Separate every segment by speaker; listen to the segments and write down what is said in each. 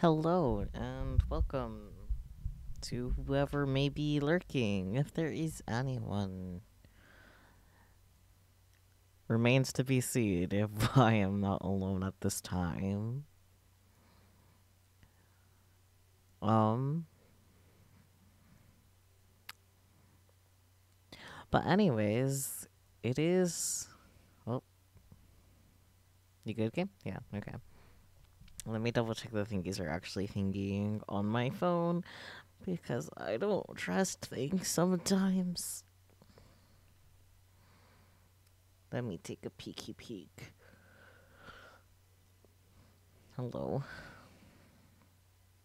Speaker 1: Hello and welcome to whoever may be lurking, if there is anyone. Remains to be seen if I am not alone at this time. Um, but anyways, it is. Oh, you good, game? Yeah, okay. Let me double check the thingies are actually thingying on my phone because I don't trust things sometimes. Let me take a peeky peek. Hello.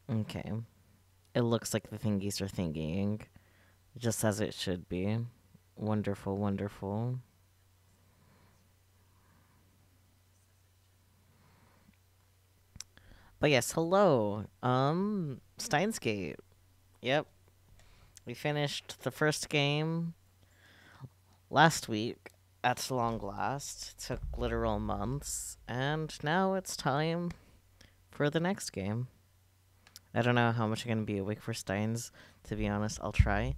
Speaker 1: Okay. It looks like the thingies are thingying, just as it should be. Wonderful, wonderful. But yes, hello. Steins. Yep. We finished the first game last week at long last. Took literal months, and now it's time for the next game. I don't know how much I'm gonna be awake for Steins, to be honest. I'll try.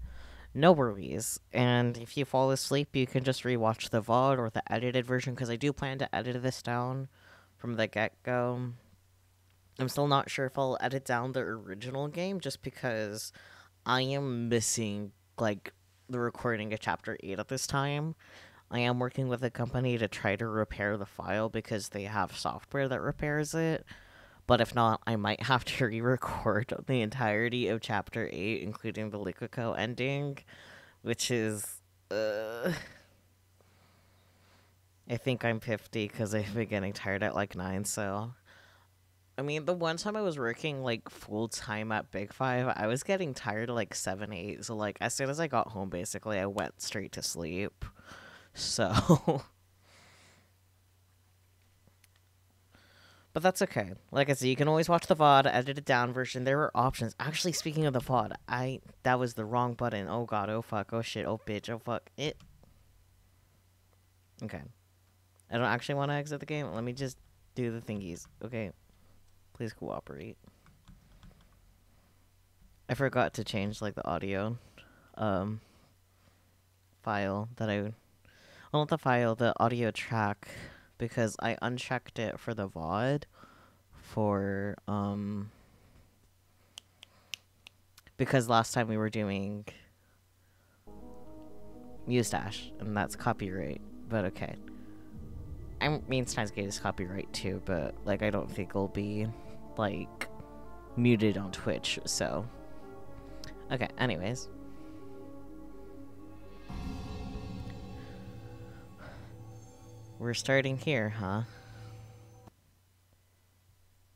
Speaker 1: No worries. And if you fall asleep, you can just rewatch the VOD or the edited version, because I do plan to edit this down from the get-go. I'm still not sure if I'll edit down the original game, just because I am missing, like, the recording of Chapter 8 at this time. I am working with a company to try to repair the file because they have software that repairs it. But if not, I might have to re-record the entirety of Chapter 8, including the Liquico ending, which is... I think I'm 50 because I've been getting tired at like 9, so... I mean, the one time I was working like full time at Big Five, I was getting tired at like 7, 8. So, like, as soon as I got home, basically, I went straight to sleep. So, but that's okay. Like I said, you can always watch the VOD, edited down version. There were options. Actually, speaking of the VOD, that was the wrong button. Oh god, oh fuck, oh shit, oh bitch, oh fuck. Okay. I don't actually want to exit the game. Let me just do the thingies. Okay. Please cooperate. I forgot to change, like, the audio, um, file that I... Well, not the file, the audio track, because I unchecked it for the VOD for, because last time we were doing Mustache, and that's copyright, but okay. I mean, Steins is copyright too, but, like, I don't think it'll be, like, muted on Twitch, so... Okay, anyways. We're starting here, huh?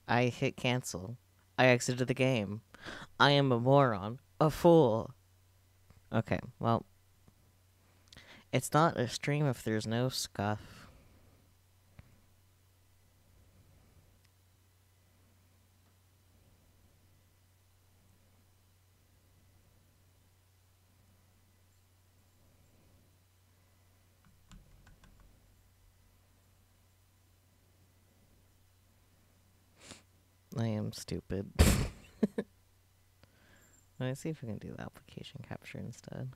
Speaker 1: I hit cancel. I exited the game. I am a moron. A fool. Okay, well... It's not a stream if there's no scuff. I am stupid. Let's see if we can do the application capture instead.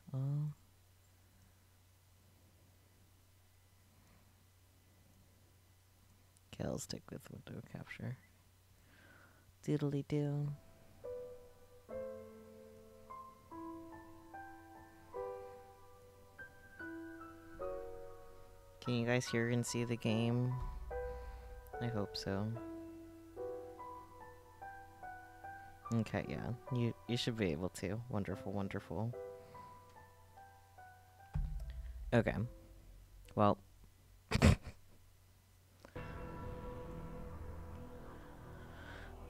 Speaker 1: Okay, I'll stick with window capture. Doodly doo. Can you guys hear and see the game? I hope so. Okay, yeah. You should be able to. Wonderful, wonderful. Okay. Well. That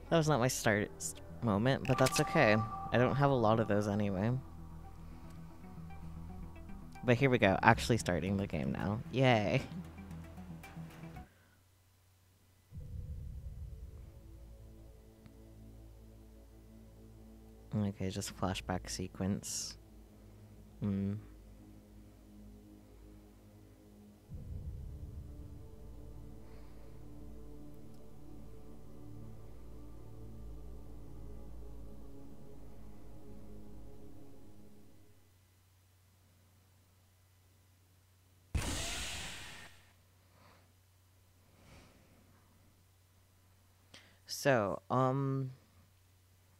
Speaker 1: was not my start moment, but that's okay. I don't have a lot of those anyway. But here we go. Actually starting the game now. Yay. Okay, just flashback sequence. So,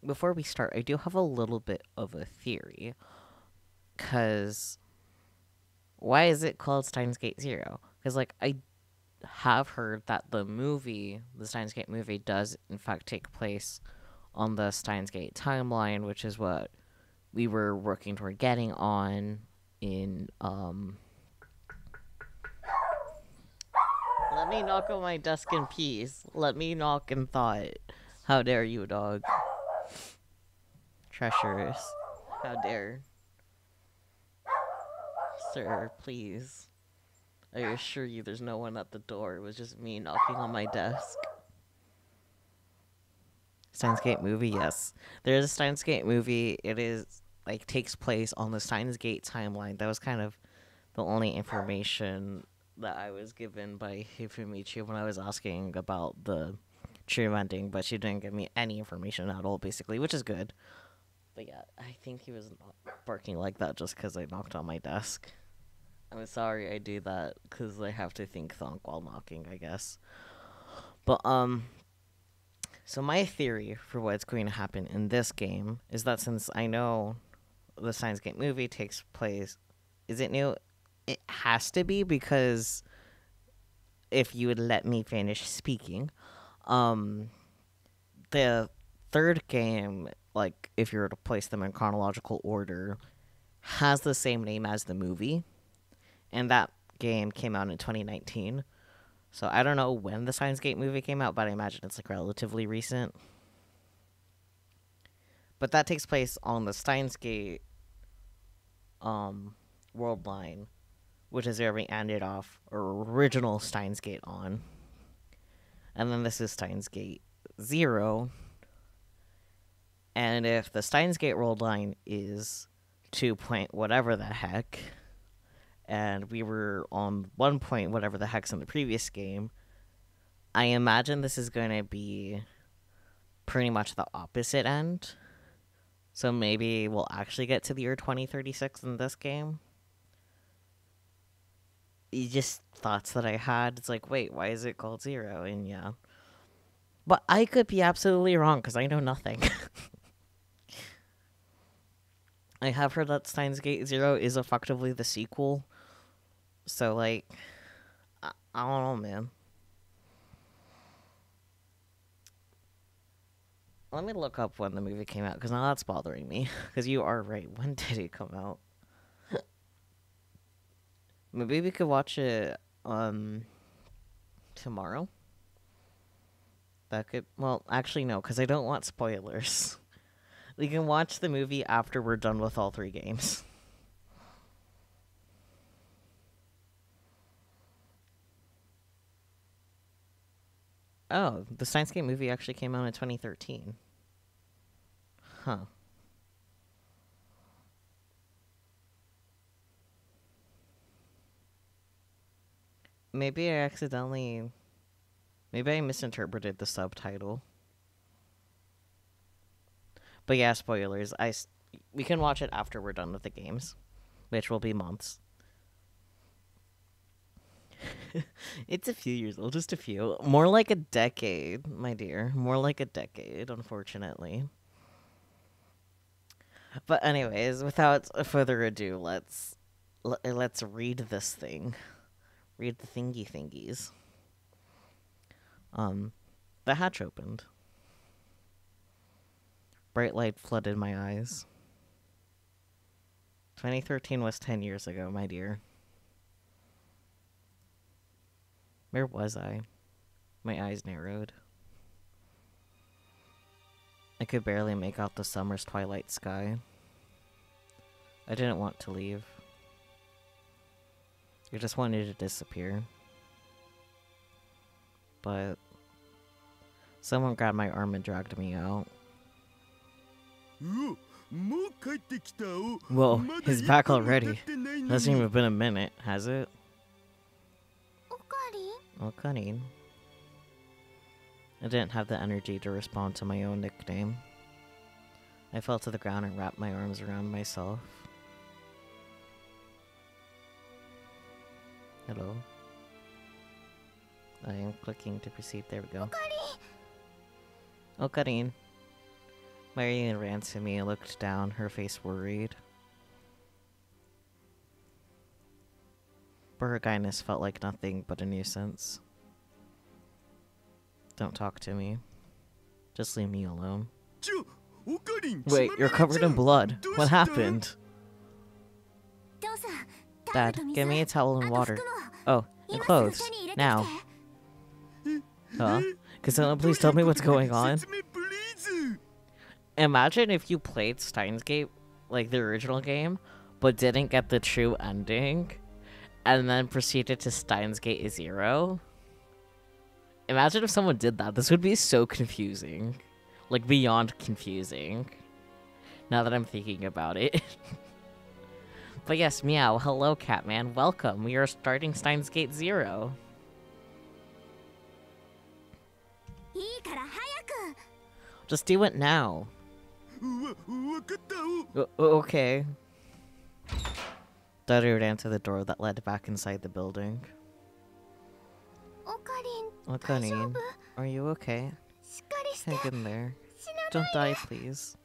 Speaker 1: before we start, I do have a little bit of a theory. Cause why is it called Steins Gate Zero? Because like I have heard that the Steins Gate movie, does in fact take place on the Steins Gate timeline, which is what we were working toward getting on in Let me knock on my desk in peace. Let me knock in thought. How dare you, dog? Treacherous. How dare. Sir, please. I assure you there's no one at the door. It was just me knocking on my desk. Steins Gate movie, yes. There is a Steins Gate movie. It is, like, takes place on the Steins Gate timeline. That was kind of the only information that I was given by Hifumi when I was asking about the true ending, but she didn't give me any information at all, basically, which is good. But yeah, I think he was not barking like that just because I knocked on my desk. I'm sorry I do that because I have to think thonk while knocking, I guess. But, so my theory for what's going to happen in this game is that since I know the Steins Gate movie takes place, is it new? It has to be, because if you would let me finish speaking, the third game, like if you were to place them in chronological order, has the same name as the movie, and that game came out in 2019. So I don't know when the Steins Gate movie came out, but I imagine it's like relatively recent. But that takes place on the Steins Gate world line, which is where we ended off our original Steins Gate on. And then this is Steins Gate 0. And if the Steins Gate world line is 2 point whatever the heck, and we were on 1 point whatever the heck's in the previous game, I imagine this is going to be pretty much the opposite end. So maybe we'll actually get to the year 2036 in this game. Just thoughts that I had. It's like, wait, why is it called 0? And yeah. But I could be absolutely wrong because I know nothing. I have heard that Steins Gate 0 is effectively the sequel. So, like, I don't know, man. Let me look up when the movie came out, because now that's bothering me. Because you are right. When did it come out? Maybe we could watch it tomorrow. That could... Well, actually, no, because I don't want spoilers. We can watch the movie after we're done with all 3 games. Oh, the Steins Gate movie actually came out in 2013. Huh. Maybe I accidentally... Maybe I misinterpreted the subtitle. But yeah, spoilers. We can watch it after we're done with the games, which will be months. It's a few years old, just a few. More like a decade, my dear. More like a decade, unfortunately. But anyways, without further ado, let's read this thing. Read the thingies. The hatch opened. Bright light flooded my eyes. 2013 was 10 years ago, my dear. Where was I? My eyes narrowed. I could barely make out the summer's twilight sky. I didn't want to leave. I just wanted to disappear. But someone grabbed my arm and dragged me out. Whoa, he's back already. Hasn't even been a minute, has it? Okarin. I didn't have the energy to respond to my own nickname. I fell to the ground and wrapped my arms around myself. Hello? I am clicking to proceed. There we go. Oh, Karin. Marion ran to me and looked down, her face worried. But her kindness felt like nothing but a nuisance. Don't talk to me. Just leave me alone. Wait, you're covered in blood. What happened? Dad, give me a towel and water. Oh, and clothes. Now. Huh? Can someone please tell me what's going on? Imagine if you played Steins Gate, like the original game, but didn't get the true ending, and then proceeded to Steins Gate 0. Imagine if someone did that. This would be so confusing. Like, beyond confusing. Now that I'm thinking about it. But yes, meow. Hello, Catman. Welcome. We are starting Steins Gate 0. Just do it now. Okay. Daru ran to the door that led back inside the building. Okarin, are you okay? Hang in there. Don't die, please.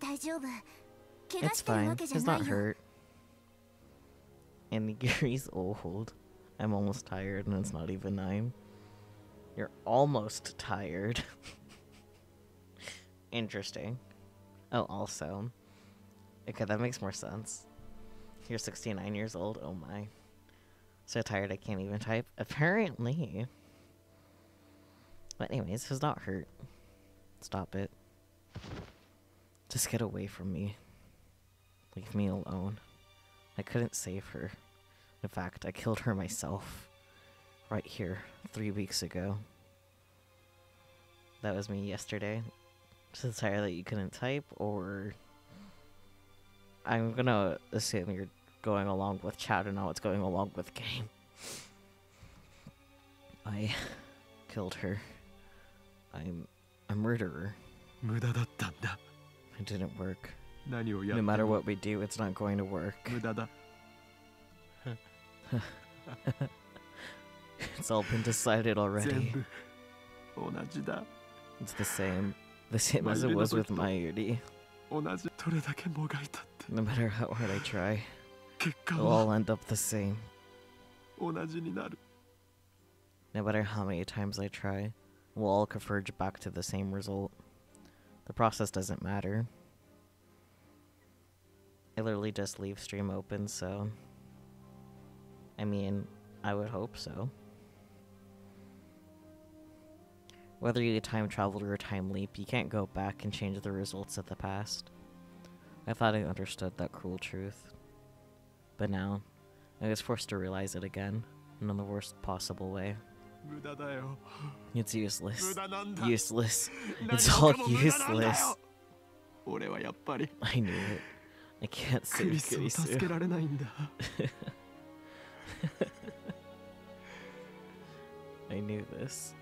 Speaker 1: It's fine. He's not hurt. And Yuri's old. I'm almost tired and it's not even 9. You're almost tired. Interesting. Oh, also. Okay, that makes more sense. You're 69 years old. Oh my. So tired I can't even type. Apparently. But anyways, he's not hurt. Stop it. Just get away from me. Leave me alone. I couldn't save her. In fact, I killed her myself. Right here, 3 weeks ago. That was me yesterday. So tired that you couldn't type, or... I'm gonna assume you're going along with chat and not what's going along with game. I killed her. I'm a murderer. It didn't work. No matter what we do, it's not going to work. It's all been decided already. It's the same. The same as it was with Mayuri. No matter how hard I try, it'll all end up the same. No matter how many times I try, we'll all converge back to the same result. The process doesn't matter. I literally just leave stream open, so... I mean, I would hope so. Whether you time traveled or a time leap, you can't go back and change the results of the past. I thought I understood that cruel truth. But now, I was forced to realize it again, and in the worst possible way. It's useless. Useless. It's all useless. I knew it. I can't save Kurisu. I knew this.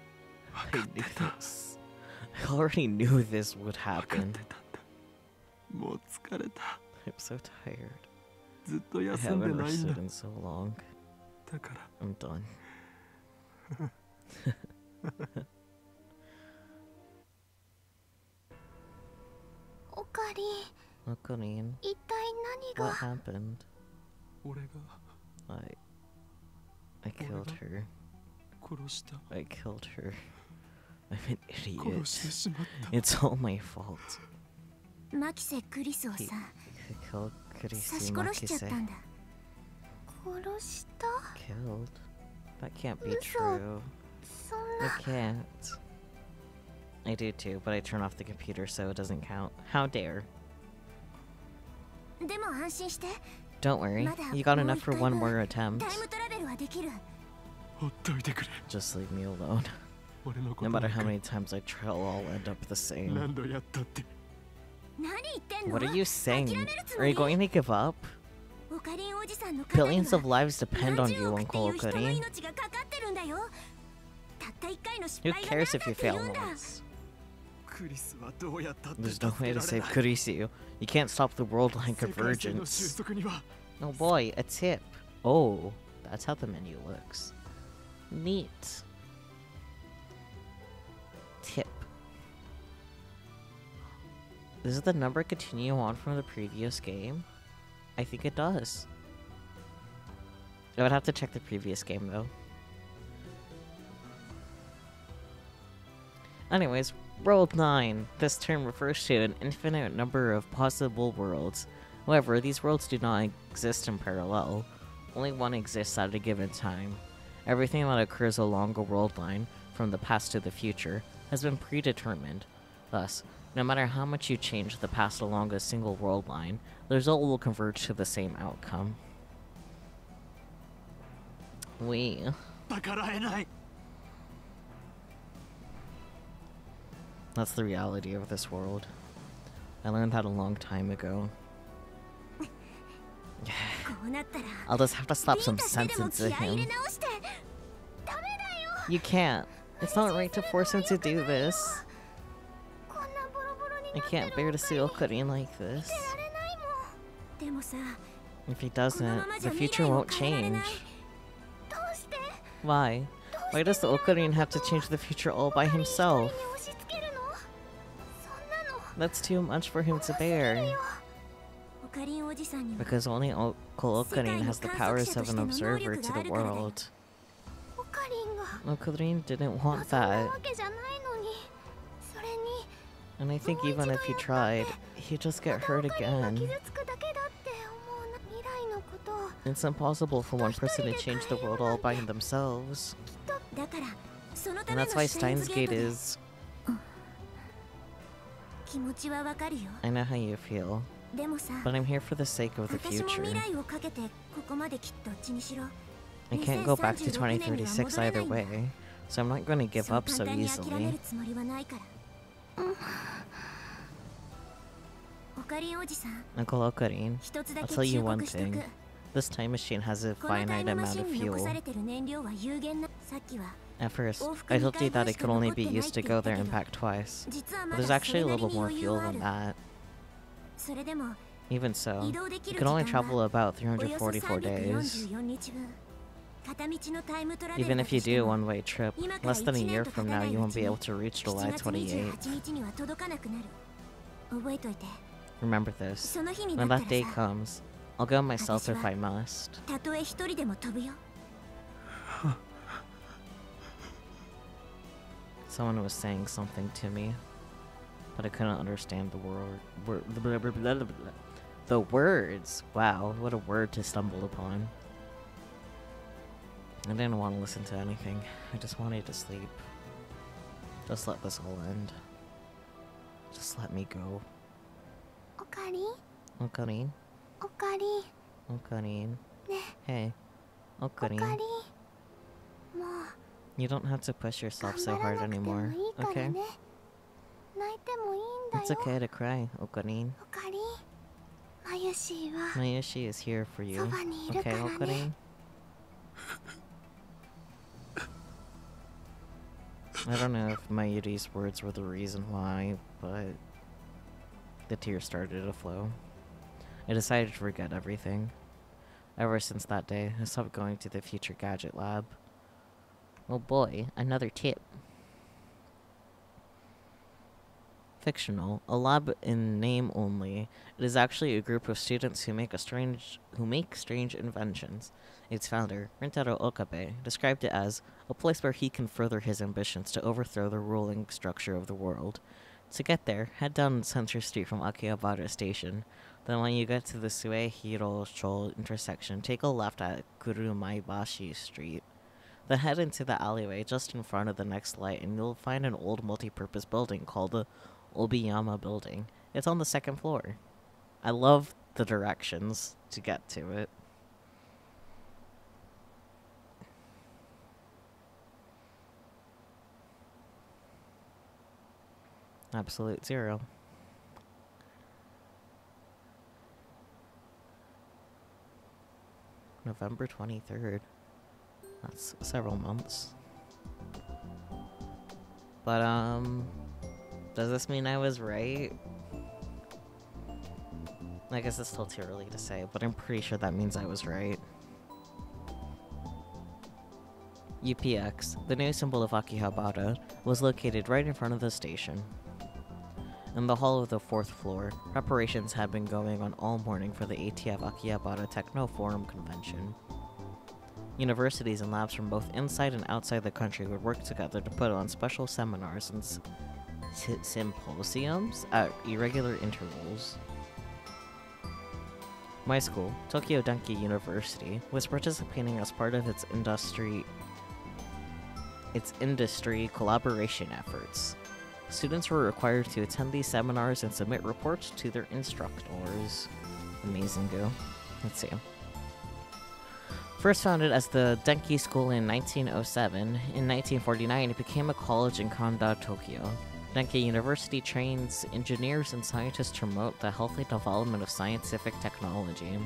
Speaker 1: I knew this. I already knew this would happen. I'm so tired. I haven't rested in so long. I'm done. Okarin, what happened? I killed her. I killed her. I'm an idiot. It's all my fault. He killed Kurisu Makise. Killed? That can't be true. It can't. I do too, but I turn off the computer so it doesn't count. How dare. Don't worry, you got enough for one more attempt. Just leave me alone. No matter how many times I try, I'll all end up the same. What are you saying? Are you going to give up? Billions of lives depend on you, Uncle Okarin. Who cares if you fail once? There's no way to save Kurisu. You can't stop the world line convergence. Oh boy, a tip. Oh, that's how the menu looks. Neat. Tip. Does the number continue on from the previous game? I think it does. I would have to check the previous game, though. Anyways, World 9. This term refers to an infinite number of possible worlds. However, these worlds do not exist in parallel. Only one exists at a given time. Everything that occurs along a world line, from the past to the future, has been predetermined. Thus, no matter how much you change the past along a single world line, the result will converge to the same outcome. That's the reality of this world. I learned that a long time ago. I'll just have to slap some sense into him. You can't. It's not right to force him to do this. I can't bear to see Okarin like this. If he doesn't, the future won't change. Why? Why does the Okarin have to change the future all by himself? That's too much for him to bear. Because only Uncle Okarin has the powers of an observer to the world. Okarin didn't want that. And I think even if he tried, he'd just get hurt again. It's impossible for one person to change the world all by themselves. And that's why Steins Gate is... I know how you feel, but I'm here for the sake of the future. I can't go back to 2036 either way, so I'm not going to give up so easily. Uncle Okarin, I'll tell you one thing. This time machine has a finite amount of fuel. At first, I told you that it could only be used to go there and back twice, but there's actually a little more fuel than that. Even so, you can only travel about 344 days. Even if you do a one-way trip, less than a year from now you won't be able to reach July 28th. Remember this. When that day comes, I'll go myself if I must. Someone was saying something to me, but I couldn't understand the the words. Wow, what a word to stumble upon. I didn't want to listen to anything. I just wanted to sleep. Just let this all end. Just let me go. Okarin? Okarin? Okarin? Okarin? Hey. Okarin? You don't have to push yourself so hard anymore, okay? It's okay to cry, Okarin. Mayushi is here for you, okay, Okarin? I don't know if Mayuri's words were the reason why, but the tears started to flow. I decided to forget everything. Ever since that day, I stopped going to the Future Gadget Lab. Oh boy, another tip. Fictional, a lab in name only. It is actually a group of students who make strange inventions. Its founder, Rintaro Okabe, described it as a place where he can further his ambitions to overthrow the ruling structure of the world. To get there, head down Center Street from Akihabara Station. Then when you get to the Suehiro-cho intersection, take a left at Kurumaibashi Street. Then head into the alleyway just in front of the next light and you'll find an old multi-purpose building called the Obiyama Building. It's on the 2nd floor. I love the directions to get to it. Absolute Zero. November 23rd. That's several months. But, does this mean I was right? I guess it's still too early to say, but I'm pretty sure that means I was right. UPX, the new symbol of Akihabara, was located right in front of the station. In the hall of the 4th floor, preparations had been going on all morning for the ATF Akihabara Techno Forum convention. Universities and labs from both inside and outside the country would work together to put on special seminars and symposiums at irregular intervals. My school, Tokyo Denki University, was participating as part of its industry collaboration efforts. Students were required to attend these seminars and submit reports to their instructors. Amazing go. Let's see. First founded as the Denki School in 1907, in 1949 it became a college in Kanda, Tokyo. Denki University trains engineers and scientists to promote the healthy development of scientific technology.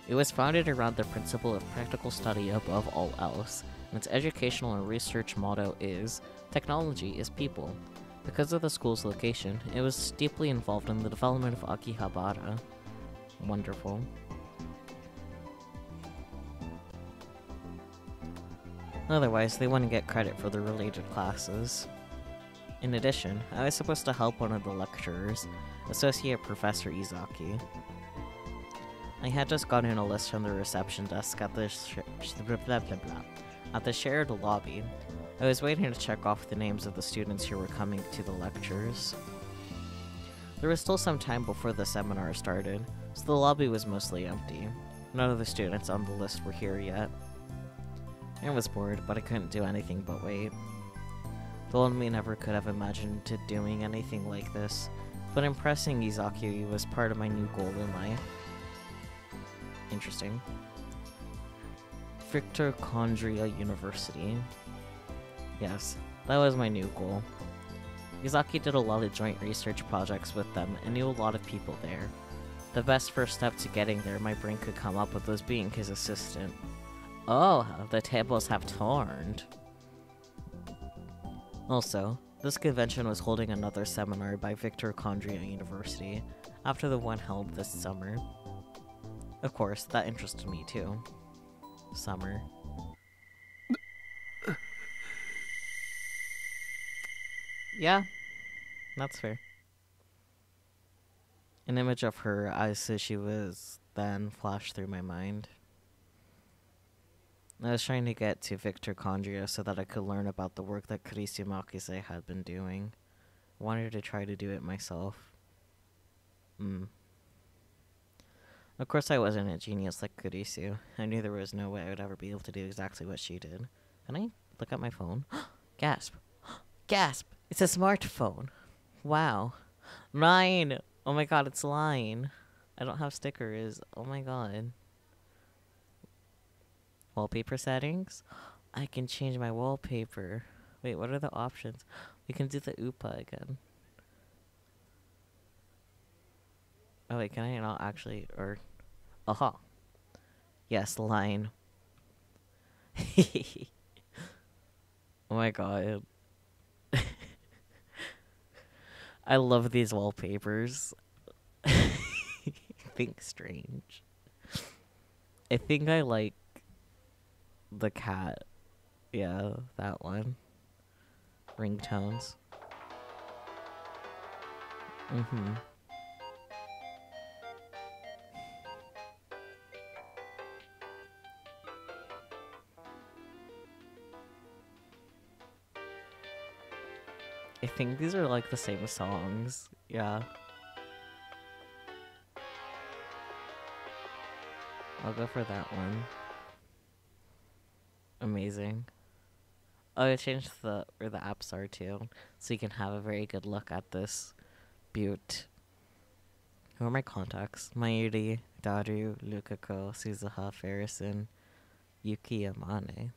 Speaker 1: It was founded around the principle of practical study above all else, and its educational and research motto is, "Technology is people." Because of the school's location, it was deeply involved in the development of Akihabara. Wonderful. Otherwise, they wouldn't get credit for the related classes. In addition, I was supposed to help one of the lecturers, Associate Professor Izaki. I had just gotten a list from the reception desk at the shared lobby. I was waiting to check off the names of the students who were coming to the lectures. There was still some time before the seminar started, so the lobby was mostly empty. None of the students on the list were here yet. I was bored, but I couldn't do anything but wait. The old me never could have imagined doing anything like this, but impressing Izaki was part of my new goal in life. Interesting. Victor Condria University. Yes, that was my new goal. Izaki did a lot of joint research projects with them and knew a lot of people there. The best first step to getting there my brain could come up with was being his assistant. Oh, the tables have turned. Also, this convention was holding another seminar by Victor Condria University, after the one held this summer. Of course, that interested me too. Summer. Yeah, that's fair. An image of her as she was then flashed through my mind. I was trying to get to Victor Condria so that I could learn about the work that Kurisu Makise had been doing. I wanted to try to do it myself. Of course I wasn't a genius like Kurisu. I knew there was no way I would ever be able to do exactly what she did. Can I look at my phone? Gasp! Gasp! It's a smartphone! Wow. Mine! Oh my god, it's Line. I don't have stickers. Oh my god. Wallpaper settings? I can change my wallpaper. Wait, what are the options? We can do the UPA again. Oh wait, can I not actually, or... Aha. Yes, Line. Oh my god. I love these wallpapers. Think strange. I think I like the cat. Yeah, that one. Ringtones. I think these are like the same songs. Yeah. I'll go for that one. Amazing. Oh, I changed where the apps are too, so you can have a very good look at this beaut. Who are my contacts? Mayuri, Daru, Lukako, Suzuha, Farrison, Yuki Yamane.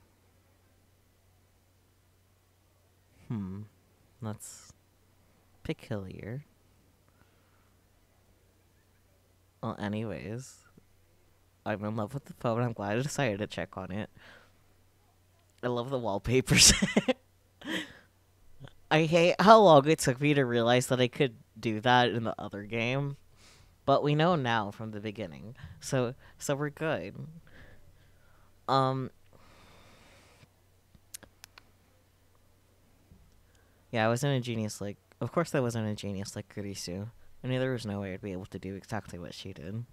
Speaker 1: That's peculiar. Well, anyways, I'm in love with the phone. I'm glad I decided to check on it. I love the wallpapers. I hate how long it took me to realize that I could do that in the other game. But we know now from the beginning. So we're good. Yeah, I wasn't a genius like Of course I wasn't a genius like Kurisu, and there was no way I'd be able to do exactly what she did.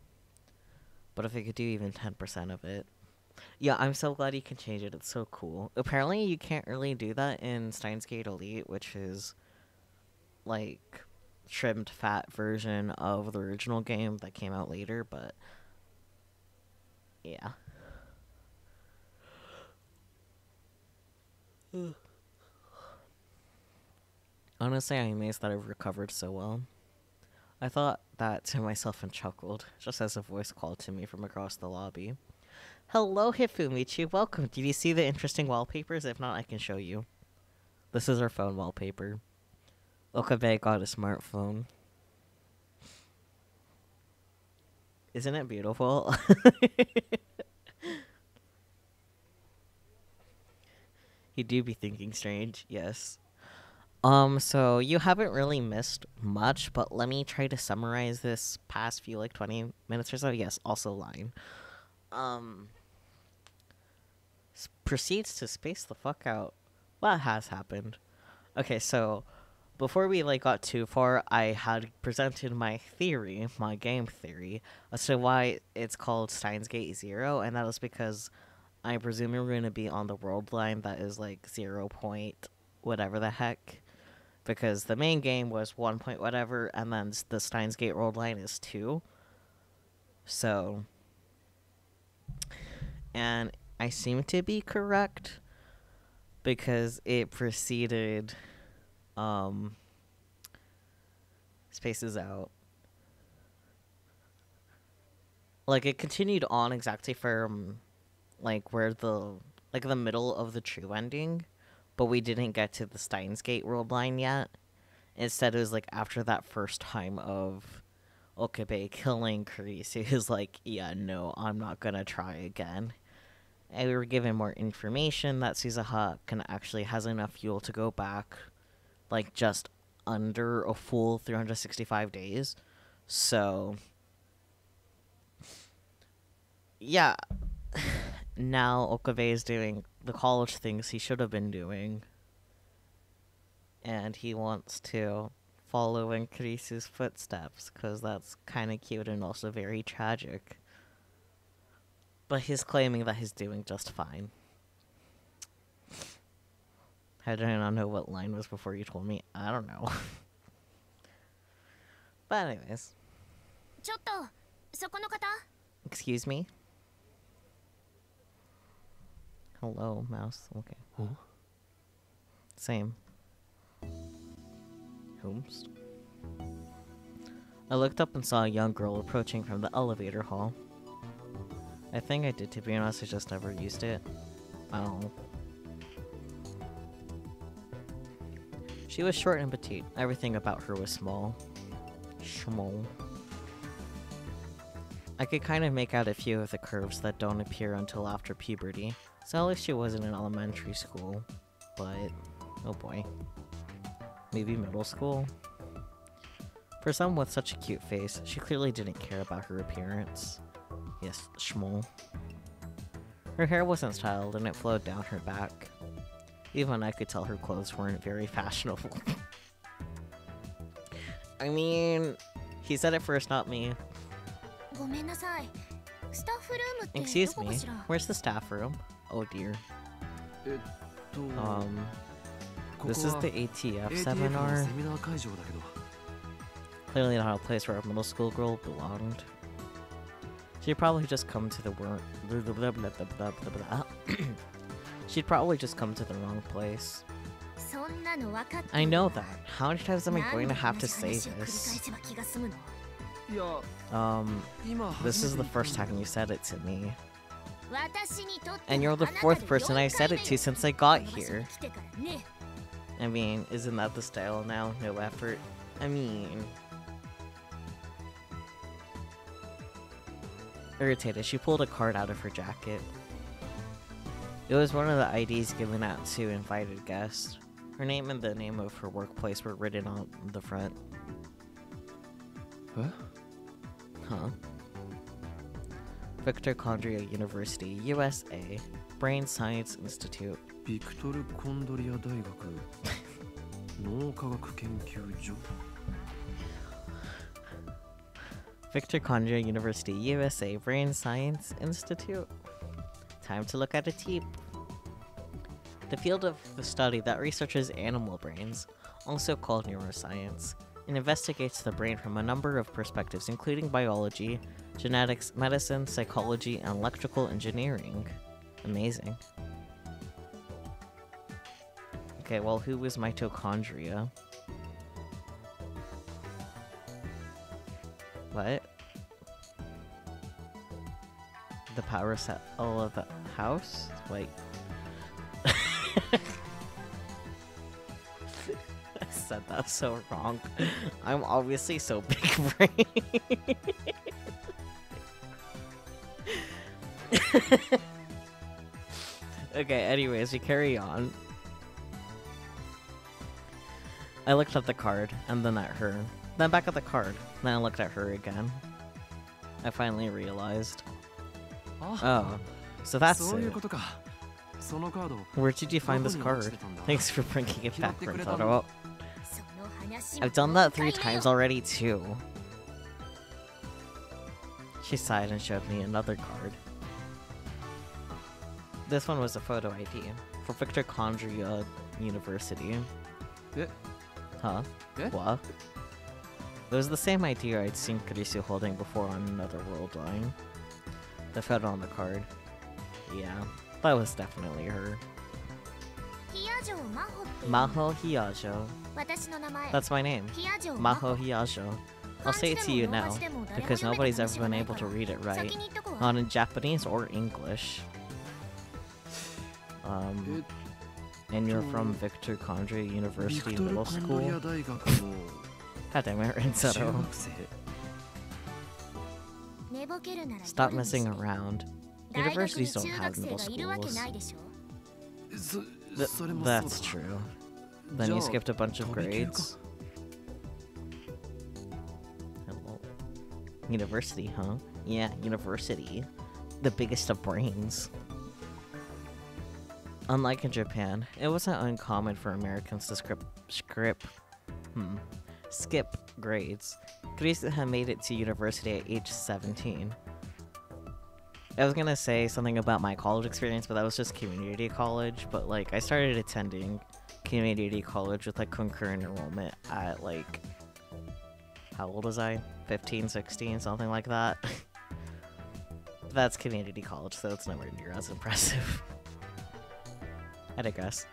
Speaker 1: But if I could do even 10% of it... Yeah, I'm so glad you can change it. It's so cool. Apparently you can't really do that in Steins Gate Elite, which is, like, trimmed fat version of the original game that came out later, but... Yeah. Honestly, I'm amazed that I've recovered so well. I thought that to myself and chuckled, just as a voice called to me from across the lobby. Hello, Hifumichi. Welcome. Did you see the interesting wallpapers? If not, I can show you. This is our phone wallpaper. Okabe got a smartphone. Isn't it beautiful? You do be thinking strange, yes. So you haven't really missed much, but let me try to summarize this past few, like, 20 minutes or so. Yes, also line. Proceeds to space the fuck out. What has happened? Okay, so before we, like, got too far, I had presented my theory, my game theory, as to why it's called Steins Gate 0, and that is because I presume we're going to be on the world line that is, like, 0 point whatever the heck. Because the main game was 1 point whatever, and then the Steins Gate world line is 2. So... And I seem to be correct, because it preceded... Spaces out. Like, it continued on exactly from, like, where the... Like, the middle of the true ending. But we didn't get to the Steins Gate world line yet. Instead, it was, like, after that first time of Okabe killing Kurisu, who's like, yeah, no, I'm not gonna try again. And we were given more information that Suzuha actually has enough fuel to go back, like, just under a full 365 days. So, yeah. Now Okabe is doing the college things he should have been doing. And he wants to follow in Kurisu's footsteps, because that's kind of cute and also very tragic. But he's claiming that he's doing just fine. How did I not know what line was before you told me? I don't know. But anyways. Excuse me? Hello, mouse. Okay.
Speaker 2: Huh?
Speaker 1: Same. Whomst? I looked up and saw a young girl approaching from the elevator hall. I think I did, to be honest, I just never used it. I don't know. She was short and petite. Everything about her was small. Small. I could kind of make out a few of the curves that don't appear until after puberty. So at least she wasn't in elementary school. But, oh boy. Maybe middle school? For someone with such a cute face, she clearly didn't care about her appearance. Yes, schmol. Her hair wasn't styled and it flowed down her back. Even I could tell her clothes weren't very fashionable. I mean, he said it first, not me. Excuse me, where's the staff room? Oh dear. This is the ATF seminar. Clearly not a place where a middle school girl belonged. She'd probably just come to the She'd probably just come to the wrong place. I know that. How many times am I going to have to say this? This is the first time you said it to me. And you're the fourth person I said it to since I got here. I mean, isn't that the style now? No effort? I mean... Irritated, she pulled a card out of her jacket. It was one of the IDs given out to invited guests. Her name and the name of her workplace were written on the front.
Speaker 2: Huh?
Speaker 1: Huh? Victor Condria University, USA. Brain Science Institute.
Speaker 2: ビクトル・コンドリア大学
Speaker 1: Victor Conja University, USA Brain Science Institute. Time to look at a teep. The field of the study that researches animal brains, also called neuroscience, and investigates the brain from a number of perspectives, including biology, genetics, medicine, psychology, and electrical engineering. Amazing. Okay, well, who was mitochondria? What? The power cell of the house? Wait. I said that so wrong. I'm obviously so big brain. Okay, anyways, we carry on. I looked at the card, and then at her. Then back at the card. Then I looked at her again. I finally realized. Oh, so that's it. Where did you find this card? Thanks for bringing it back from Taro. I've done that 3 times already, too. She sighed and showed me another card. This one was a photo ID for Victor Condria University. Huh? What? It was the same ID I'd seen Kurisu holding before on another world line. The photo on the card. Yeah, that was definitely her. Maho Hiyajo. That's my name. Maho Hiyajo. I'll say it to you now, because nobody's ever been able to read it right. Not in Japanese or English. And you're from Victor Condria University Middle School? God damn it, Rinsero. Stop messing around. Universities don't have middle schools. That's true. Then you skipped a bunch of grades? Hello. University, huh? Yeah, university. The biggest of brains. Unlike in Japan, it wasn't uncommon for Americans to skip grades. Kurisu had made it to university at age 17. I was gonna say something about my college experience, but that was just community college. But like, I started attending community college with like concurrent enrollment at like, how old was I? 15, 16, something like that. That's community college, so it's nowhere near as impressive. I digress.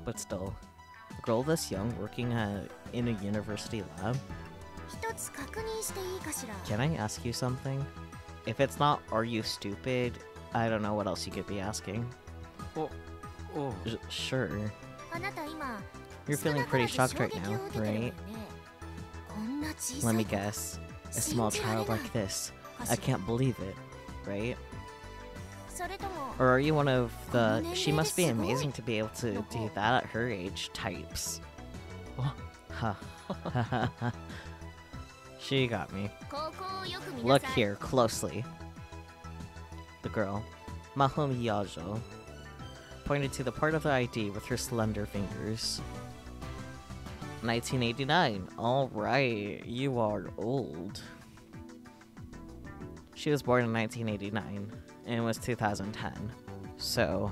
Speaker 1: But still, a girl this young working in a university lab? Can I ask you something? If it's not, are you stupid? I don't know what else you could be asking. Sure. You're feeling pretty shocked right now, right? Let me guess. A small child like this. I can't believe it, right? Or are you one of the "she must be amazing to be able to do that at her age" types? Ha. She got me. Look here, closely. The girl, Maho Miyajo, pointed to the part of the ID with her slender fingers. 1989. Alright, you are old. She was born in 1989, and it was 2010. So,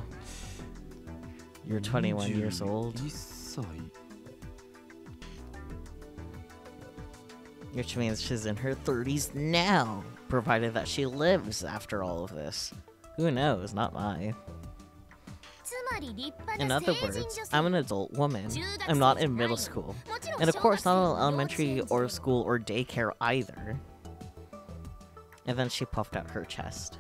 Speaker 1: you're 21 years old. Which means she's in her 30s now, provided that she lives after all of this. Who knows, not mine. In other words, I'm an adult woman. I'm not in middle school. And of course not in elementary or school or daycare either. And then she puffed out her chest.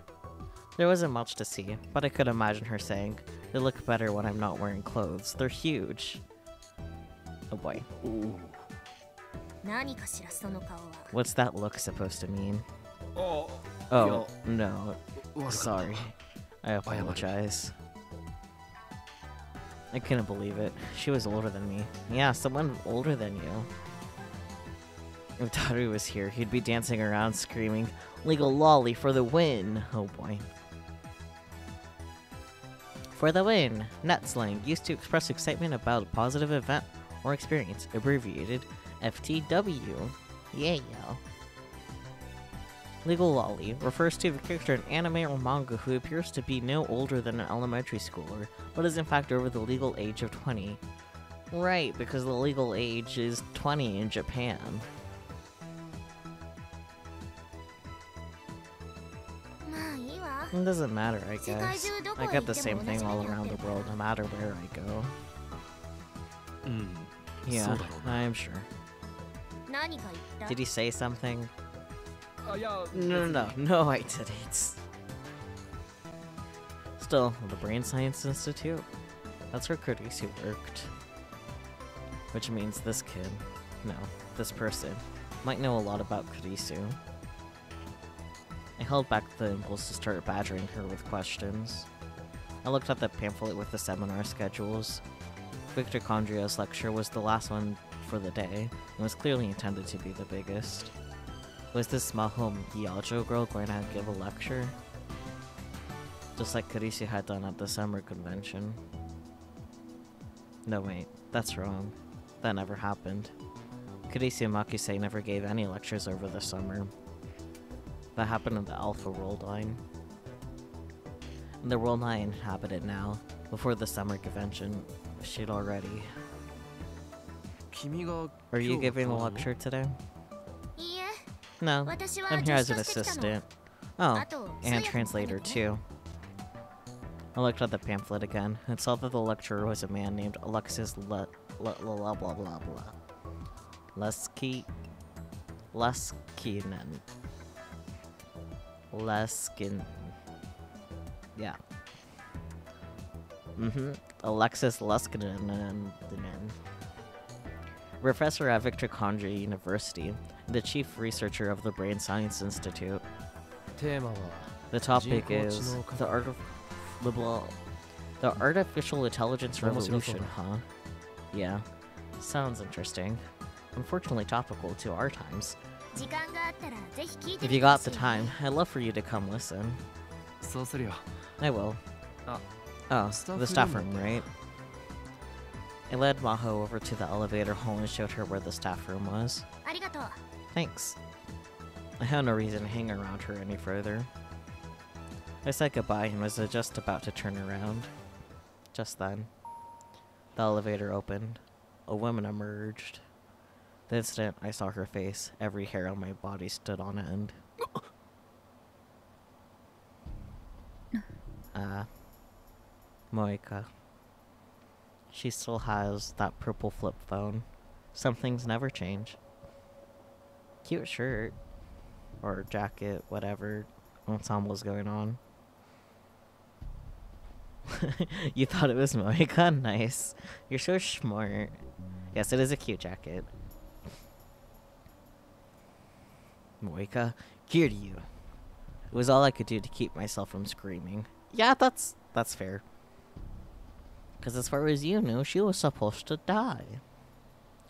Speaker 1: There wasn't much to see, but I could imagine her saying, "They look better when I'm not wearing clothes. They're huge." Oh boy. Ooh. What's that look supposed to mean? Oh, no. Sorry. I apologize. I couldn't believe it. She was older than me. Yeah, someone older than you. If Taru was here, he'd be dancing around screaming, "Legal lolly for the win!" Oh boy. For the win! Net slang used to express excitement about a positive event or experience, abbreviated FTW. Yeah. Legal lolly refers to a character in anime or manga who appears to be no older than an elementary schooler, but is in fact over the legal age of 20. Right, because the legal age is 20 in Japan. It doesn't matter, I guess. I get the same thing all around the world, no matter where I go. Yeah, I'm sure. Did he say something? No, I didn't. Still, the Brain Science Institute? That's where Kurisi worked. Which means this kid, no, this person, might know a lot about Kurisu. I held back the impulse to start badgering her with questions. I looked at the pamphlet with the seminar schedules. Victor Condria's lecture was the last one for the day, and was clearly intended to be the biggest. Was this Maho Yajo girl going to give a lecture? Just like Kurisu had done at the summer convention. No wait, that's wrong. That never happened. Kurisu Makise never gave any lectures over the summer. That happened in the Alpha World Line. In the world I inhabited now, before the summer convention, she'd already... Are you giving a lecture today? No, I'm here as an assistant. Oh, and translator too. I looked at the pamphlet again, and saw that the lecturer was a man named Alexis blah blah blah blah. Leskinen. Yeah. Alexis Leskinen. Professor at Victor Condrey University, and the chief researcher of the Brain Science Institute. The topic is the artificial intelligence revolution, huh? Yeah, sounds interesting. Unfortunately topical to our times. If you got the time, I'd love for you to come listen. I will. Oh, the staff room, right? I led Maho over to the elevator hall and showed her where the staff room was. Thanks. I had no reason to hang around her any further. I said goodbye and was just about to turn around. Just then, the elevator opened. A woman emerged. The instant I saw her face, every hair on my body stood on end. Moika. She still has that purple flip phone. Some things never change. Cute shirt. Or jacket, whatever ensemble's going on. You thought it was Moika? Nice. You're so smart. Yes, it is a cute jacket. Moika, here to you. It was all I could do to keep myself from screaming. Yeah, that's fair. Because as far as you knew, she was supposed to die.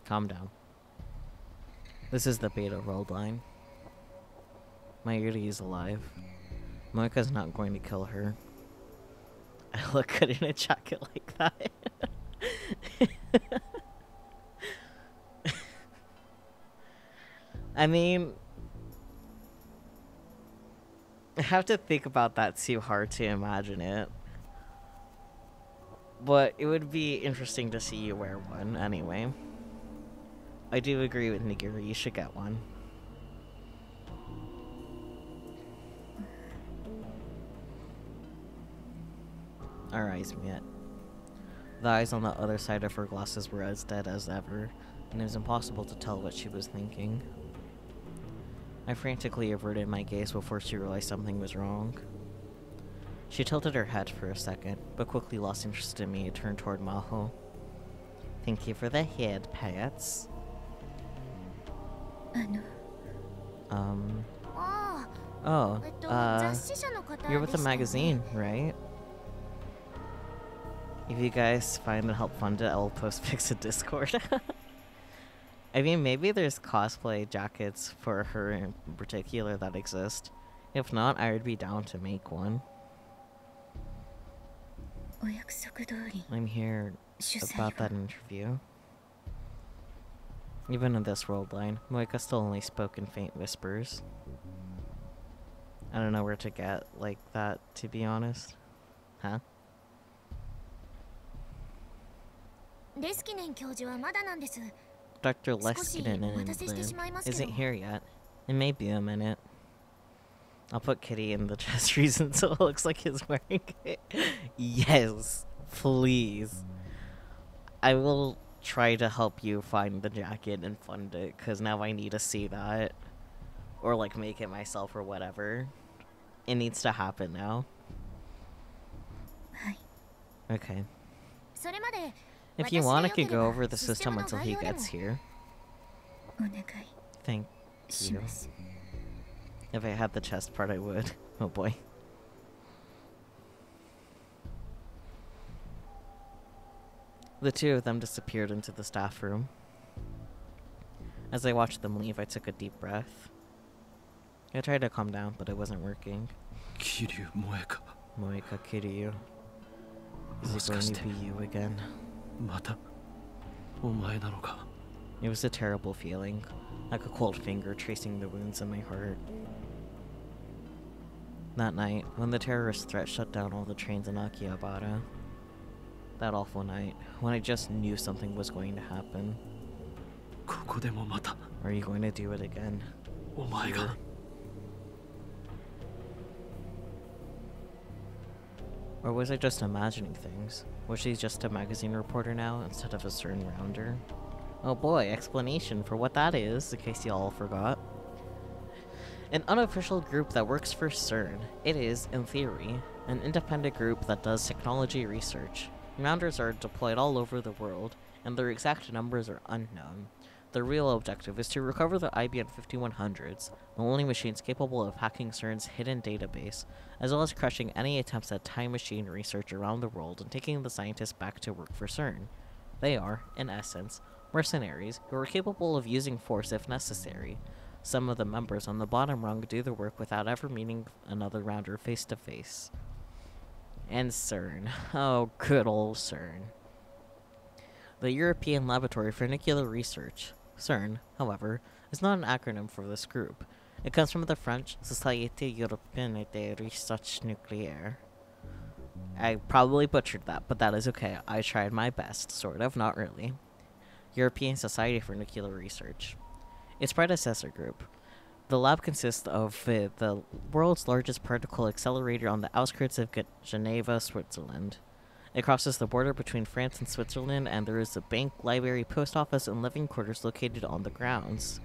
Speaker 1: Calm down. This is the beta world line. My Yuri is alive. Moika's not going to kill her. I look good in a jacket like that. I mean, I have to think about that too hard to imagine it. But it would be interesting to see you wear one anyway. I do agree with Nigiri, you should get one. Our eyes met. The eyes on the other side of her glasses were as dead as ever, and it was impossible to tell what she was thinking. I frantically averted my gaze before she realized something was wrong. She tilted her head for a second, but quickly lost interest in me and turned toward Maho. Thank you for the head pats. You're with the magazine, right? If you guys find it help fund it, I'll post pics to Discord. I mean, maybe there's cosplay jackets for her in particular that exist. If not, I would be down to make one. I'm here about that interview. Even in this world line, Moika still only spoke in faint whispers. I don't know where to get like that, to be honest. Huh? Dr. Leskinen isn't here yet. It may be a minute. I'll put Kitty in the chest reason so it looks like he's wearing it. Yes, please. I will try to help you find the jacket and fund it, because now I need to see that. Or, like, make it myself or whatever. It needs to happen now. Okay. If you want, I could go over the system until he gets here. Thank you. If I had the chest part, I would. Oh boy. The two of them disappeared into the staff room. As I watched them leave, I took a deep breath. I tried to calm down, but it wasn't working.
Speaker 2: Kiryu, Moeka.
Speaker 1: Moeka, Kiryu. Is it going to be you again? It was a terrible feeling, like a cold finger tracing the wounds in my heart. That night, when the terrorist threat shut down all the trains in Akihabara. That awful night, when I just knew something was going to happen. Are you going to do it again? Here? Or was I just imagining things? Was she just a magazine reporter now, instead of a CERN rounder? Oh boy, explanation for what that is, in case you all forgot. An unofficial group that works for CERN. It is, in theory, an independent group that does technology research. Rounders are deployed all over the world, and their exact numbers are unknown. Their real objective is to recover the IBM 5100s, the only machines capable of hacking CERN's hidden database, as well as crushing any attempts at time machine research around the world and taking the scientists back to work for CERN. They are, in essence, mercenaries who are capable of using force if necessary. Some of the members on the bottom rung do the work without ever meeting another rounder face to face. And CERN. Oh, good old CERN. The European Laboratory for Nuclear Research. CERN, however, is not an acronym for this group. It comes from the French Société Européenne de Recherche Nucléaire. I probably butchered that, but that is okay. I tried my best, sort of, not really. European Society for Nuclear Research. Its predecessor group. The lab consists of the world's largest particle accelerator on the outskirts of Geneva, Switzerland. It crosses the border between France and Switzerland, and there is a bank, library, post office, and living quarters located on the grounds.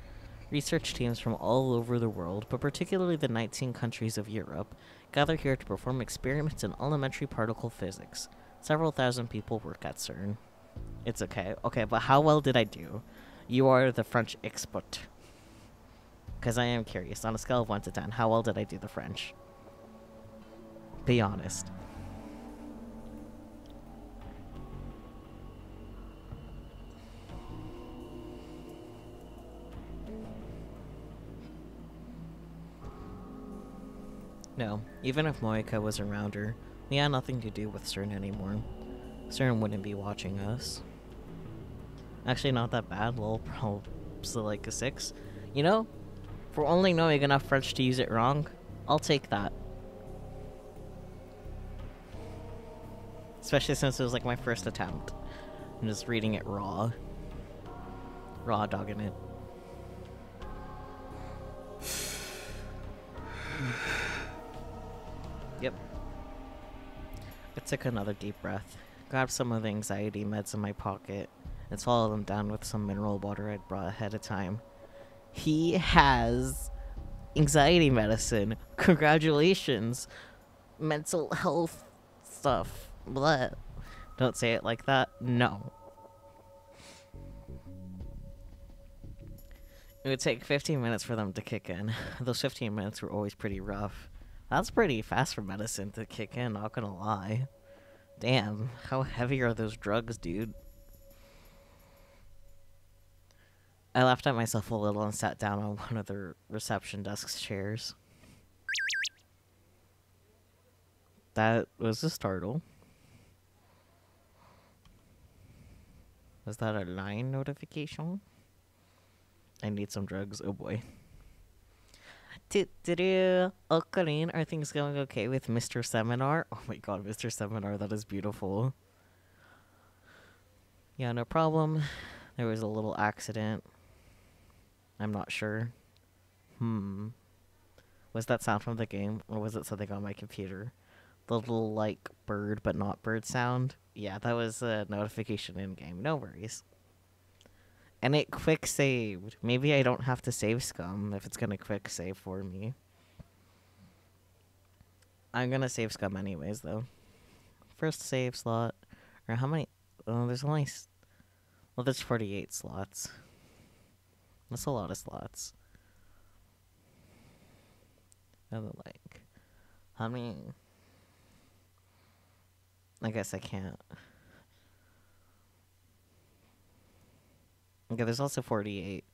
Speaker 1: Research teams from all over the world, but particularly the 19 countries of Europe, gather here to perform experiments in elementary particle physics. Several thousand people work at CERN. It's okay. Okay, but how well did I do? You are the French expert. Because I am curious, on a scale of 1 to 10, how well did I do the French? Be honest. No, even if Moika was around her, we had nothing to do with CERN anymore. CERN wouldn't be watching us. Actually, not that bad, lol, probably like a 6. You know, for only knowing enough French to use it wrong, I'll take that. Especially since it was like my first attempt. I'm just reading it raw. Raw dogging it. Yep. I took another deep breath, grabbed some of the anxiety meds in my pocket, and swallowed them down with some mineral water I'd brought ahead of time. He has anxiety medicine. Congratulations. Mental health stuff. Blah. Don't say it like that. No. It would take 15 minutes for them to kick in. Those 15 minutes were always pretty rough. That's pretty fast for medicine to kick in, not gonna lie. Damn, how heavy are those drugs, dude? I laughed at myself a little and sat down on one of the reception desk's chairs. That was a startle. Was that a line notification? I need some drugs. Oh boy. Oh, Colleen, are things going okay with Mr. Seminar? Oh my god, Mr. Seminar, that is beautiful. Yeah, no problem. There was a little accident. I'm not sure. Was that sound from the game, or was it something on my computer? The little, like, bird but not bird sound? Yeah, that was a notification in-game. No worries. And it quick saved. Maybe I don't have to save scum if it's gonna quick save for me. I'm gonna save scum anyways, though. First save slot. Or how many? Oh, there's only... Well, there's 48 slots. That's a lot of slots. And then, like... How many... I guess I can't. Okay, there's also 48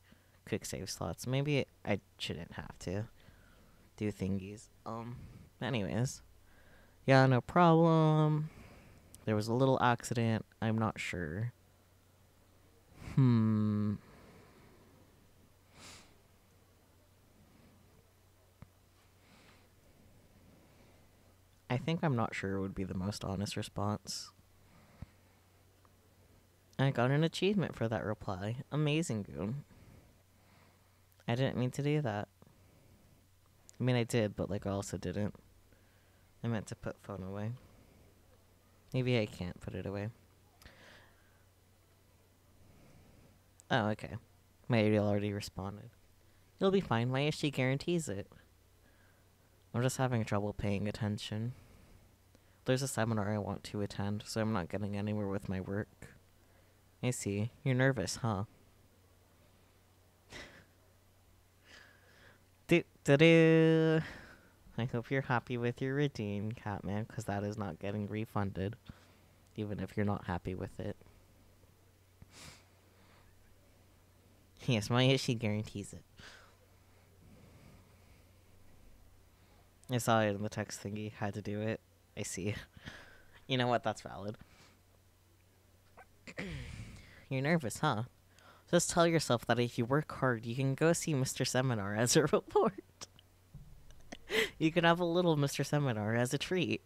Speaker 1: quick save slots. Maybe I shouldn't have to do thingies. Anyways. Yeah, no problem. There was a little accident. I'm not sure. I think I'm not sure would be the most honest response. I got an achievement for that reply. Amazing, Goon. I didn't mean to do that. I mean, I did, but, like, I also didn't. I meant to put phone away. Maybe I can't put it away. Oh, okay. My ADL already responded. You'll be fine. My issue guarantees it. I'm just having trouble paying attention. There's a seminar I want to attend, so I'm not getting anywhere with my work. I see. You're nervous, huh? Do-do-do. I hope you're happy with your routine, Catman, because that is not getting refunded, even if you're not happy with it. Yes, my issue guarantees it. I saw it in the text thingy. Had to do it. I see. You know what? That's valid. You're nervous, huh? Just tell yourself that if you work hard, you can go see Mr. Seminar as a reward. You can have a little Mr. Seminar as a treat.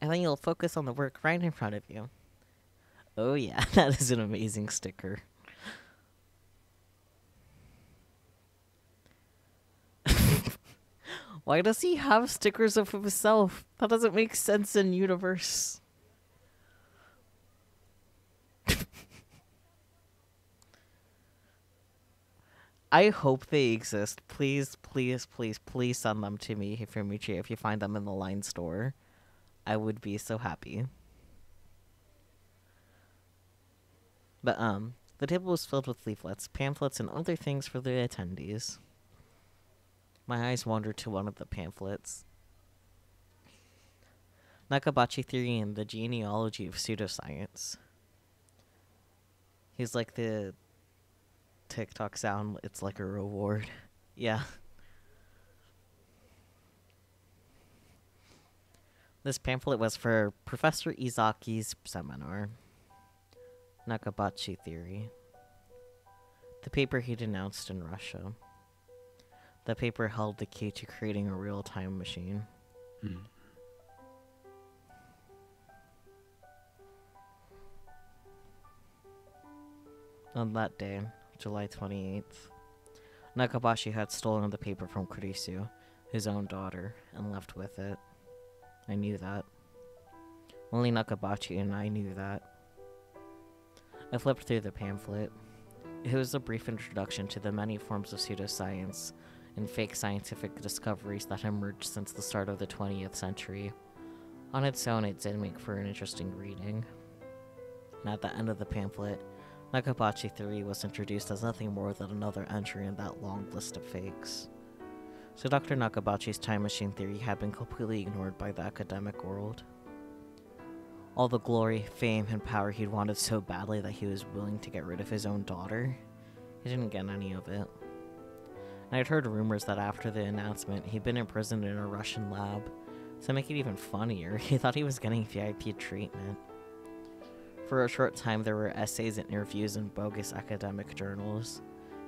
Speaker 1: And then you'll focus on the work right in front of you. Oh yeah, that is an amazing sticker. Why does he have stickers of himself? That doesn't make sense in universe. I hope they exist. Please, please, please, please send them to me, Hifumichi, if you find them in the line store. I would be so happy. But, the table was filled with leaflets, pamphlets, and other things for the attendees. My eyes wandered to one of the pamphlets. Nakabachi Theory and the Genealogy of Pseudoscience. He's like the TikTok sound, it's like a reward. Yeah. This pamphlet was for Professor Izaki's seminar. Nakabachi Theory. The paper he denounced in Russia. The paper held the key to creating a real time machine. On that day, July 28th, Nakabashi had stolen the paper from Kurisu, his own daughter, and left with it. I knew that. Only Nakabachi and I knew that. I flipped through the pamphlet. It was a brief introduction to the many forms of pseudoscience and fake scientific discoveries that emerged since the start of the 20th century. On its own, it did make for an interesting reading. And at the end of the pamphlet, Nakabachi Theory was introduced as nothing more than another entry in that long list of fakes. So Dr. Nakabachi's time machine theory had been completely ignored by the academic world. All the glory, fame, and power he'd wanted so badly that he was willing to get rid of his own daughter, he didn't get any of it. And I'd heard rumors that after the announcement, he'd been imprisoned in a Russian lab. To make it even funnier, he thought he was getting VIP treatment. For a short time, there were essays and interviews in bogus academic journals.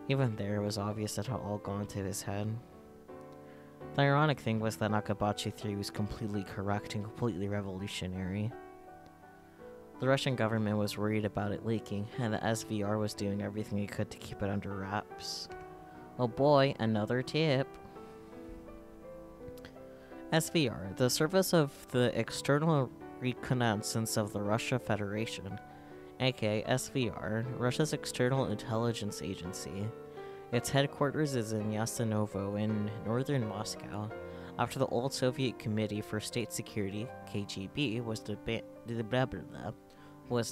Speaker 1: Even there, it was obvious that it had all gone to his head. The ironic thing was that Nakabachi theory was completely correct and completely revolutionary. The Russian government was worried about it leaking, and the SVR was doing everything it could to keep it under wraps. Oh boy, another tip. SVR, the Service of the External Reconnaissance of the Russia Federation, aka SVR, Russia's external intelligence agency. Its headquarters is in Yasinovo in northern Moscow. After the old Soviet Committee for State Security, KGB, was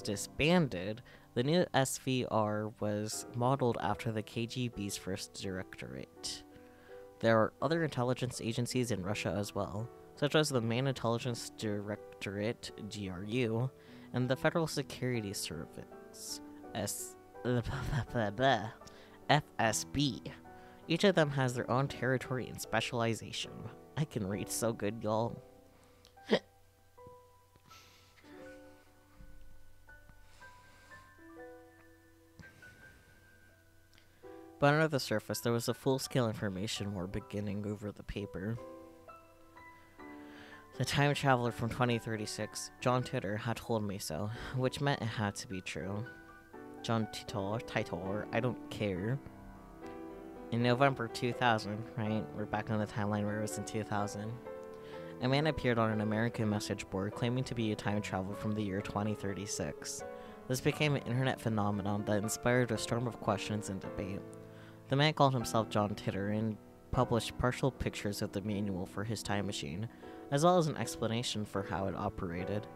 Speaker 1: disbanded, the new SVR was modeled after the KGB's first directorate. There are other intelligence agencies in Russia as well, such as the Main Intelligence Directorate, GRU, and the Federal Security Service, FSB. Each of them has their own territory and specialization. I can read so good, y'all. But under the surface, there was a full-scale information war beginning over the paper. The time traveler from 2036, John Titor, had told me so, which meant it had to be true. John Titor, I don't care. In November 2000, right? We're back on the timeline where it was in 2000. A man appeared on an American message board claiming to be a time traveler from the year 2036. This became an internet phenomenon that inspired a storm of questions and debate. The man called himself John Titor and published partial pictures of the manual for his time machine, as well as an explanation for how it operated.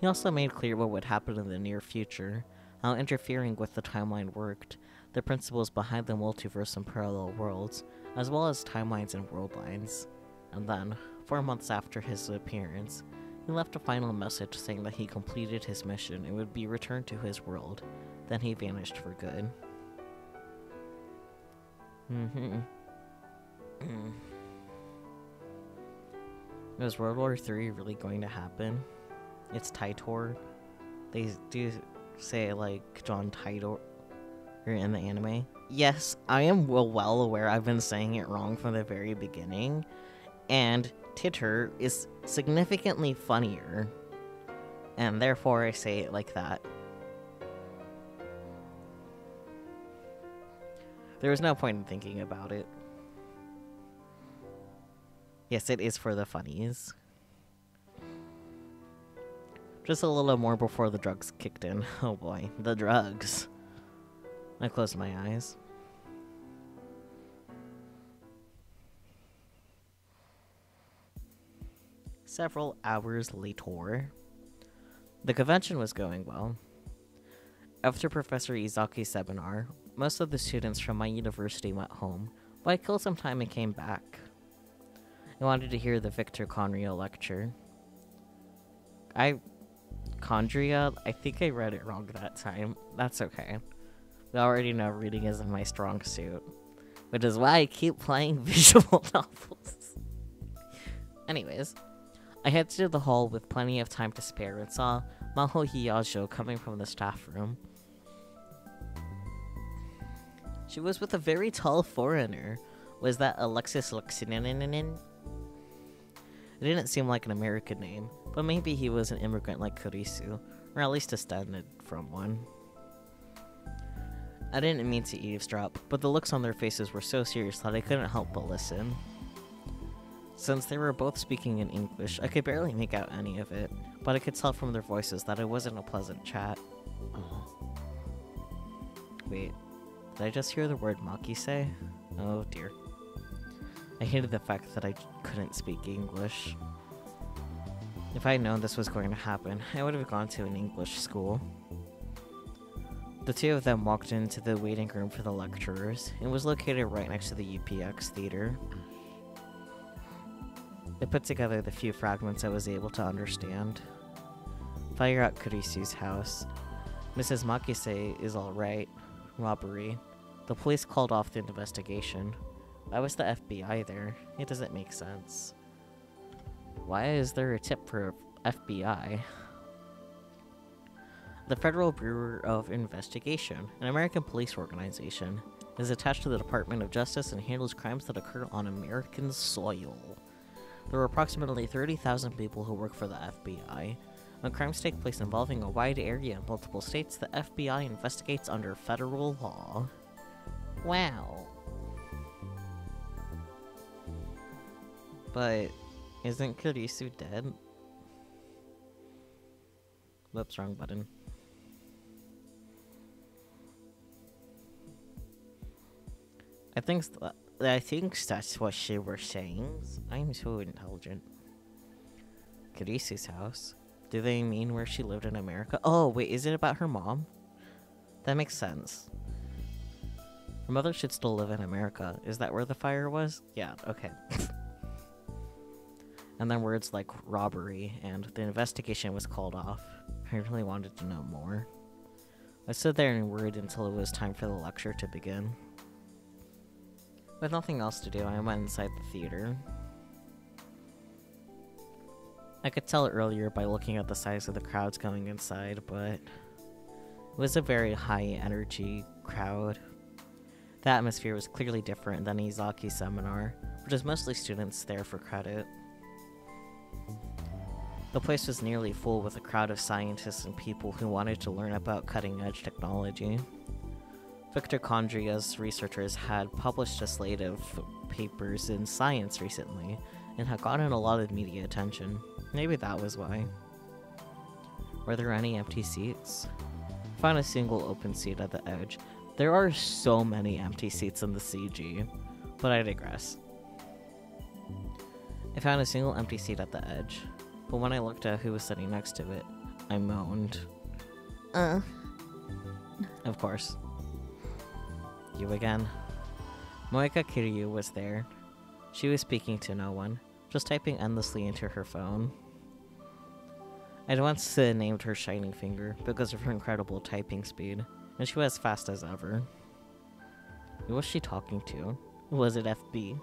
Speaker 1: He also made clear what would happen in the near future, how interfering with the timeline worked, the principles behind the multiverse and parallel worlds, as well as timelines and world lines. And then, 4 months after his appearance, he left a final message saying that he completed his mission and would be returned to his world. Then he vanished for good. Was World War III really going to happen? It's Titor. They do say like John Titor in the anime. Yes, I am well aware I've been saying it wrong from the very beginning, and Titor is significantly funnier, and therefore I say it like that. There was no point in thinking about it. Yes, it is for the funnies. Just a little more before the drugs kicked in. Oh boy, the drugs. I closed my eyes. Several hours later, the convention was going well. After Professor Izaki's seminar, most of the students from my university went home, but I killed some time and came back. I wanted to hear the Victor Conria lecture. Condria? I think I read it wrong that time. That's okay. We already know reading isn't my strong suit, which is why I keep playing visual novels. Anyways, I headed to the hall with plenty of time to spare and saw Maho Hiyajo coming from the staff room. She was with a very tall foreigner. Was that Alexis Luxininin? It didn't seem like an American name, but maybe he was an immigrant like Kurisu, or at least descended from one. I didn't mean to eavesdrop, but the looks on their faces were so serious that I couldn't help but listen. Since they were both speaking in English, I could barely make out any of it, but I could tell from their voices that it wasn't a pleasant chat. Wait, did I just hear the word Makise? Oh dear. I hated the fact that I couldn't speak English. If I had known this was going to happen, I would have gone to an English school. The two of them walked into the waiting room for the lecturers. It was located right next to the UPX theater. I put together the few fragments I was able to understand. Fire at Kurisu's house. Mrs. Makise is alright. Robbery. The police called off the investigation. Why was the FBI there? It doesn't make sense. Why is there a tip for FBI? The Federal Bureau of Investigation, an American police organization, is attached to the Department of Justice and handles crimes that occur on American soil. There are approximately 30,000 people who work for the FBI. When crimes take place involving a wide area in multiple states, the FBI investigates under federal law. Wow. But isn't Kurisu dead? Whoops, wrong button. I think that's what she was saying. I'm so intelligent. Kurisu's house. Do they mean where she lived in America? Oh, wait, is it about her mom? That makes sense. Her mother should still live in America. Is that where the fire was? Yeah, okay. And then words like robbery and the investigation was called off. I really wanted to know more. I stood there and worried until it was time for the lecture to begin. With nothing else to do, I went inside the theater. I could tell earlier by looking at the size of the crowds going inside, but it was a very high-energy crowd. The atmosphere was clearly different than Izaki's seminar, which is mostly students there for credit. The place was nearly full with a crowd of scientists and people who wanted to learn about cutting-edge technology. Victor Condria's researchers had published a slate of papers in Science recently, and had gotten a lot of media attention. Maybe that was why. Were there any empty seats? Found a single open seat at the edge. There are so many empty seats in the CG, but I digress. I found a single empty seat at the edge, but when I looked at who was sitting next to it, I moaned. Of course. You again. Moeka Kiryu was there. She was speaking to no one, just typing endlessly into her phone. I'd once named her Shining Finger because of her incredible typing speed, and she was fast as ever. Who was she talking to? Was it FB?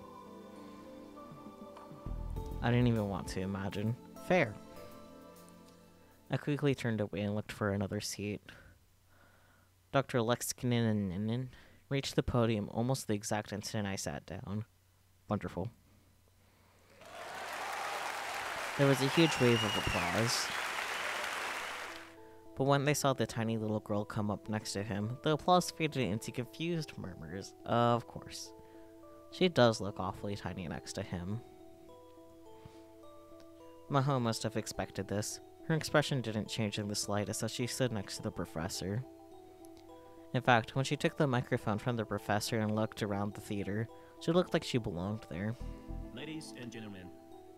Speaker 1: I didn't even want to imagine. Fair. I quickly turned away and looked for another seat. Dr. Lexkinen reached the podium almost the exact instant I sat down. Wonderful. There was a huge wave of applause. But when they saw the tiny little girl come up next to him, the applause faded into confused murmurs. Of course. She does look awfully tiny next to him. Maho must have expected this. Her expression didn't change in the slightest as she stood next to the professor. In fact, when she took the microphone from the professor and looked around the theater, she looked like she belonged there.
Speaker 2: Ladies and gentlemen.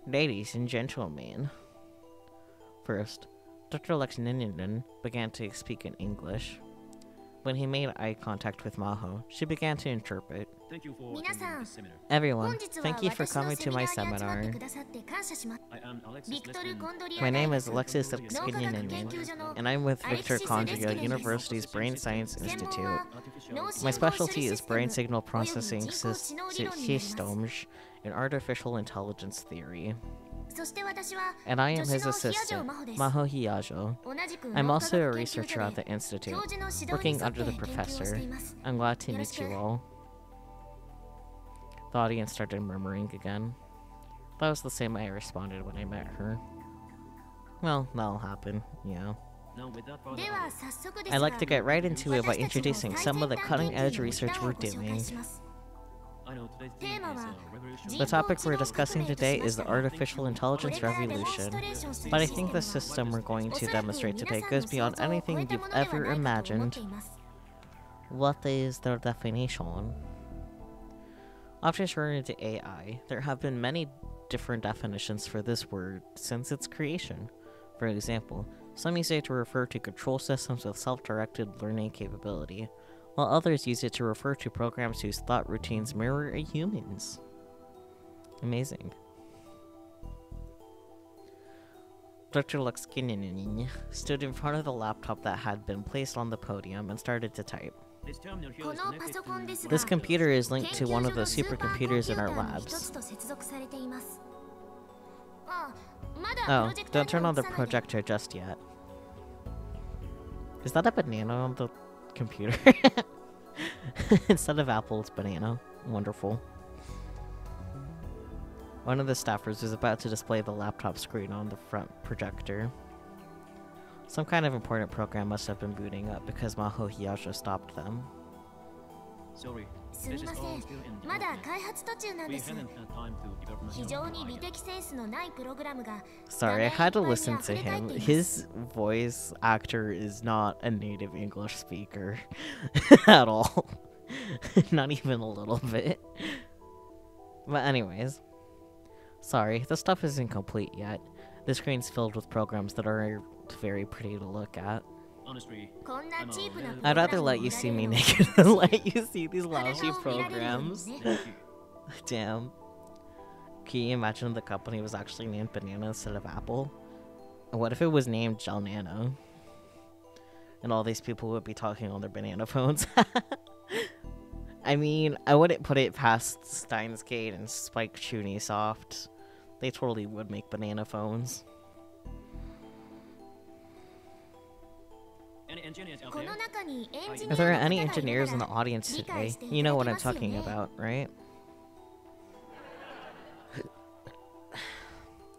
Speaker 1: Ladies and gentlemen. First, Dr. Lexkinen began to speak in English. When he made eye contact with Maho, she began to interpret.
Speaker 2: Thank you for attending this seminar.
Speaker 1: Everyone, thank you for coming to my seminar.
Speaker 2: I am Alexis Leskin.
Speaker 1: My name is Alexis Lexkinen, and I'm with Victor Condria University's Brain Science Institute. My specialty is brain signal processing systems and artificial intelligence theory. And I am his assistant, Maho Hiyajo. I'm also a researcher at the Institute, working under the professor. I'm glad to meet you all. The audience started murmuring again. That was the same way I responded when I met her. Well, that'll happen, yeah.
Speaker 2: Now, without further ado,
Speaker 1: I'd like to get right into it by introducing some of the cutting-edge research we're doing.
Speaker 2: I know today's theme is revolution.
Speaker 1: The topic we're discussing today is the artificial intelligence revolution, but I think the system we're going to demonstrate today goes beyond anything you've ever imagined. What is their definition? After referring to AI, there have been many different definitions for this word since its creation. For example, some use it to refer to control systems with self-directed learning capability, while others use it to refer to programs whose thought routines mirror a human's. Amazing. Dr. Lexkinen stood in front of the laptop that had been placed on the podium and started to type.
Speaker 2: This terminal here is connected to
Speaker 1: This computer is linked to one of the supercomputers in our labs. Oh, don't turn on the projector just yet. Is that a banana on the computer? Instead of apple, it's banana. Wonderful. One of the staffers was about to display the laptop screen on the front projector. Some kind of important program must have been booting up because Maho Hiyajo stopped them.
Speaker 2: Sorry.
Speaker 3: すみません、まだ開発途中なんです。非常に美的センスのないプログラムが
Speaker 1: Sorry, I had to listen to him. His voice actor is not a native English speaker at all. Not even a little bit. But anyways. Sorry, the stuff isn't complete yet. The screen's filled with programs that are very pretty to look at.
Speaker 2: Honestly,
Speaker 1: I'd rather let you see me naked than let you see these lousy programs. Damn. Can you imagine the company was actually named Banana instead of Apple? And what if it was named Gel Nano? And all these people would be talking on their banana phones. I mean, I wouldn't put it past Steins and Spike Chunisoft. They totally would make banana phones.
Speaker 2: any engineers out
Speaker 3: こ
Speaker 2: there?
Speaker 3: の中にエンジニ
Speaker 1: If
Speaker 3: ア
Speaker 1: there are
Speaker 3: の
Speaker 1: any
Speaker 3: 方がいる
Speaker 1: engineers in
Speaker 3: な
Speaker 1: the
Speaker 3: ら
Speaker 1: audience
Speaker 3: 理解
Speaker 1: today,
Speaker 3: してい
Speaker 1: you
Speaker 3: た
Speaker 1: know
Speaker 3: だ
Speaker 1: what
Speaker 3: け
Speaker 1: I'm
Speaker 3: ますよ
Speaker 1: talking
Speaker 3: ね
Speaker 1: about, right?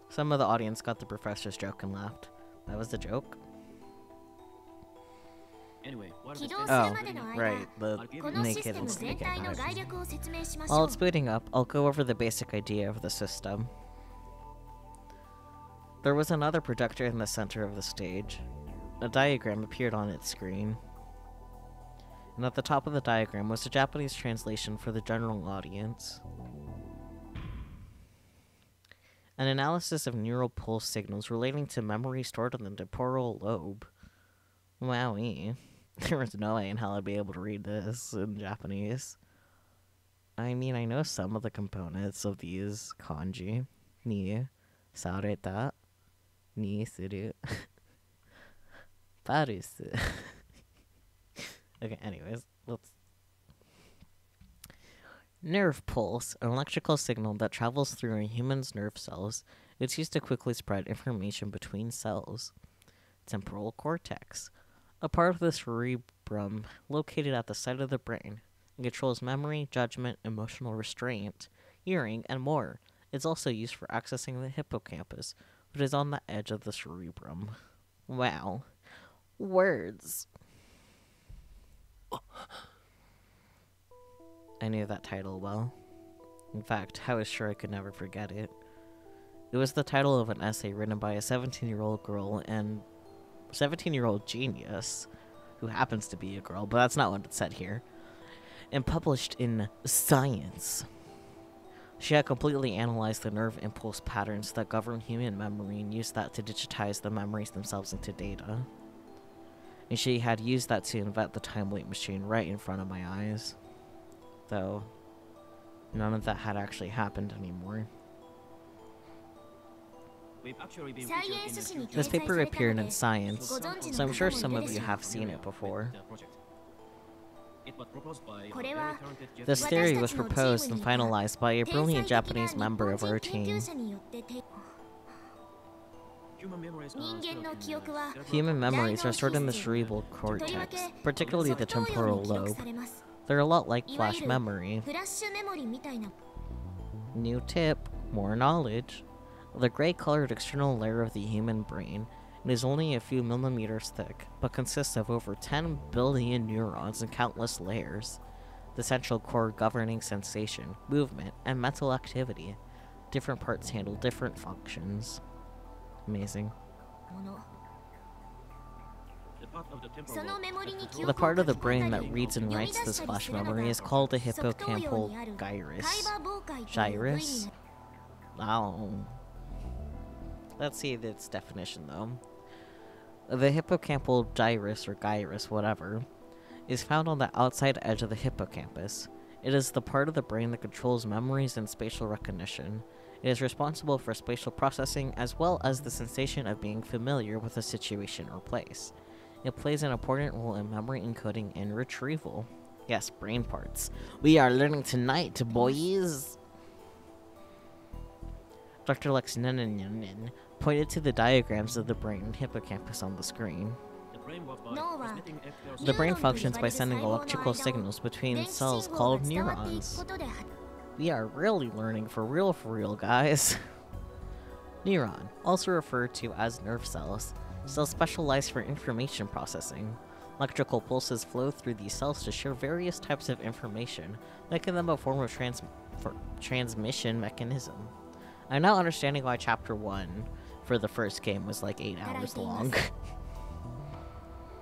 Speaker 1: Some of the audience got the professor's joke and laughed. That was the joke?
Speaker 2: Anyway, what
Speaker 3: 起
Speaker 2: is
Speaker 3: 動
Speaker 2: this?
Speaker 3: す
Speaker 1: Oh,
Speaker 3: るまでの間
Speaker 1: right, the
Speaker 3: このシステ
Speaker 1: naked
Speaker 3: ム
Speaker 1: and
Speaker 3: 全
Speaker 1: naked
Speaker 3: 体の
Speaker 1: guys.
Speaker 3: 概略を説明しましょ
Speaker 1: While
Speaker 3: う
Speaker 1: it's booting up, I'll go over the basic idea of the system. There was another projector in the center of the stage. A diagram appeared on its screen. And at the top of the diagram was a Japanese translation for the general audience. An analysis of neural pulse signals relating to memory stored in the temporal lobe. Wowee. There was no way in hell I'd be able to read this in Japanese. I mean, I know some of the components of these kanji. Ni, sareta, ni suru, parusu. Okay, anyways, let's... Nerve pulse, an electrical signal that travels through a human's nerve cells. It's used to quickly spread information between cells. Temporal cortex, a part of the cerebrum located at the side of the brain. It controls memory, judgment, emotional restraint, hearing, and more. It's also used for accessing the hippocampus, which is on the edge of the cerebrum. Wow. Words. I knew that title well. In fact, I was sure I could never forget it. It was the title of an essay written by a 17-year-old girl and 17-year-old genius, who happens to be a girl, but that's not what it said here, and published in Science. She had completely analyzed the nerve impulse patterns that govern human memory and used that to digitize the memories themselves into data. And she had used that to invent the time-loop machine right in front of my eyes. Though, none of that had actually happened anymore.
Speaker 2: We've actually been
Speaker 3: Science
Speaker 2: featured in the
Speaker 1: This
Speaker 2: future
Speaker 1: paper appeared in Science, so I'm sure some of you have
Speaker 2: project.
Speaker 1: seen it before.
Speaker 2: It was proposed by a
Speaker 3: これ
Speaker 2: very
Speaker 3: は
Speaker 2: talented
Speaker 1: This
Speaker 2: Japanese
Speaker 1: theory was proposed and finalized by a
Speaker 3: 天才
Speaker 1: brilliant
Speaker 3: 的な
Speaker 1: Japanese
Speaker 3: 日
Speaker 1: member
Speaker 3: 本
Speaker 1: of
Speaker 3: 人
Speaker 1: our
Speaker 3: 研究
Speaker 1: team.
Speaker 3: 者によって
Speaker 2: human memories are
Speaker 3: 人間の記憶は
Speaker 1: Human memories are stored in the cerebral
Speaker 3: とりわけ
Speaker 1: cortex, particularly the
Speaker 3: ソフト用
Speaker 1: temporal
Speaker 3: に記録
Speaker 1: lobe.
Speaker 3: されます
Speaker 1: They're a lot like
Speaker 3: いわ
Speaker 1: flash
Speaker 3: ゆる
Speaker 1: memory.
Speaker 3: フラッシュメモリみたいな
Speaker 1: New tip, more knowledge. The gray-colored external layer of the human brain is only a few millimeters thick, but consists of over 10 billion neurons and countless layers. The central core governing sensation, movement, and mental activity. Different parts handle different functions. Amazing.
Speaker 3: もの
Speaker 2: The part of the temporal
Speaker 3: その
Speaker 2: lobe
Speaker 3: メモリに記
Speaker 1: The
Speaker 3: 憶を
Speaker 1: part
Speaker 3: 書
Speaker 1: of
Speaker 3: き
Speaker 1: the
Speaker 3: 込ん
Speaker 1: brain
Speaker 3: だ
Speaker 1: that
Speaker 3: り
Speaker 1: reads and
Speaker 3: 読み
Speaker 1: writes
Speaker 3: 出し
Speaker 1: this
Speaker 3: たり
Speaker 1: flash
Speaker 3: するの
Speaker 1: memory
Speaker 3: が
Speaker 1: is called the
Speaker 3: 側頭葉
Speaker 1: hippocampal
Speaker 3: にある海
Speaker 1: gyrus.
Speaker 3: 馬傍回という部位に
Speaker 1: Gyrus? Oh. Let's see its definition, though. The hippocampal gyrus, or gyrus, whatever, is found on the outside edge of the hippocampus. It is the part of the brain that controls memories and spatial recognition. It is responsible for spatial processing as well as the sensation of being familiar with a situation or place. It plays an important role in memory encoding and retrieval. Yes, brain parts. We are learning tonight, boys! Dr. Lex Nenenin pointed to the diagrams of the brain and hippocampus on the screen.
Speaker 2: The brain works by
Speaker 3: 脳は
Speaker 2: transmitting electrical
Speaker 1: The brain
Speaker 3: ニューロンと呼
Speaker 1: functions
Speaker 3: ば
Speaker 1: by
Speaker 3: れる
Speaker 1: sending
Speaker 3: 細胞の
Speaker 1: electrical
Speaker 3: 間を
Speaker 1: signals between
Speaker 3: 電気信
Speaker 1: cells
Speaker 3: 号が
Speaker 1: called
Speaker 3: 伝わっていく
Speaker 1: neurons.
Speaker 3: ことで
Speaker 1: We are really learning for real, guys. Neuron, also referred to as nerve cells, cells specialized for information processing. Electrical pulses flow through these cells to share various types of information, making them a form of transmission mechanism. I'm now understanding why Chapter 1 for the first game was like 8 hours long.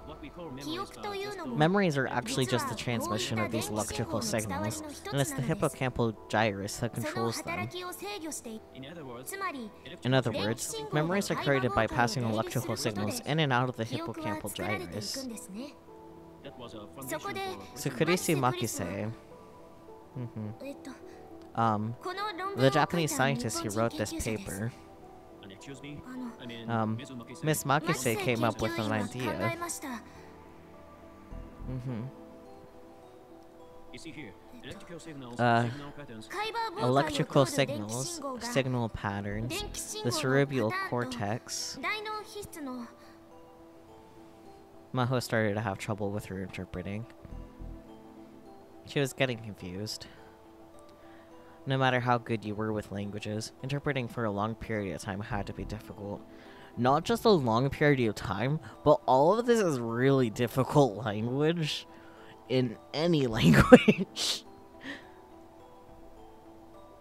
Speaker 2: what we call
Speaker 3: 記
Speaker 2: memories
Speaker 3: 憶というのも
Speaker 1: Memories are actually just the transmission of these electrical signals, and it's the hippocampal gyrus that
Speaker 3: その
Speaker 1: controls them.
Speaker 3: 働きを制御していく
Speaker 2: in other words
Speaker 3: つまり
Speaker 1: In other words, memories are created by passing electrical signals in and out of the
Speaker 3: 記憶は
Speaker 1: hippocampal
Speaker 3: 作られていく
Speaker 1: gyrus.
Speaker 3: んですね
Speaker 2: that was a
Speaker 3: そ
Speaker 2: foundation
Speaker 3: こで
Speaker 2: for
Speaker 1: Sukurisi Makise.
Speaker 3: この論文
Speaker 1: The
Speaker 3: を書い
Speaker 1: Japanese
Speaker 3: た日
Speaker 1: scientist
Speaker 3: 本
Speaker 1: who
Speaker 3: 人
Speaker 1: wrote
Speaker 3: 研
Speaker 1: this
Speaker 3: 究者です
Speaker 1: paper.
Speaker 2: and excuse me
Speaker 3: あの
Speaker 2: I mean
Speaker 1: Um,
Speaker 2: Miss Makise
Speaker 1: Miss Makise came up with
Speaker 3: 研
Speaker 1: an
Speaker 3: 究員は考
Speaker 1: idea.
Speaker 3: えました
Speaker 2: you see here electrical signals
Speaker 1: Uh,
Speaker 2: signal patterns
Speaker 3: 海馬妨害を
Speaker 1: Electrical
Speaker 3: 通る電気
Speaker 1: signals,
Speaker 3: 信号が
Speaker 1: signal patterns,
Speaker 3: 電気信
Speaker 1: the
Speaker 3: 号の
Speaker 1: cerebral
Speaker 3: パターンと
Speaker 1: cortex.
Speaker 3: 大脳皮質の
Speaker 1: Maho started to have trouble with her interpreting. She was getting confused. No matter how good you were with languages, interpreting for a long period of time had to be difficult. Not just a long period of time, but all of this is really difficult language in any language.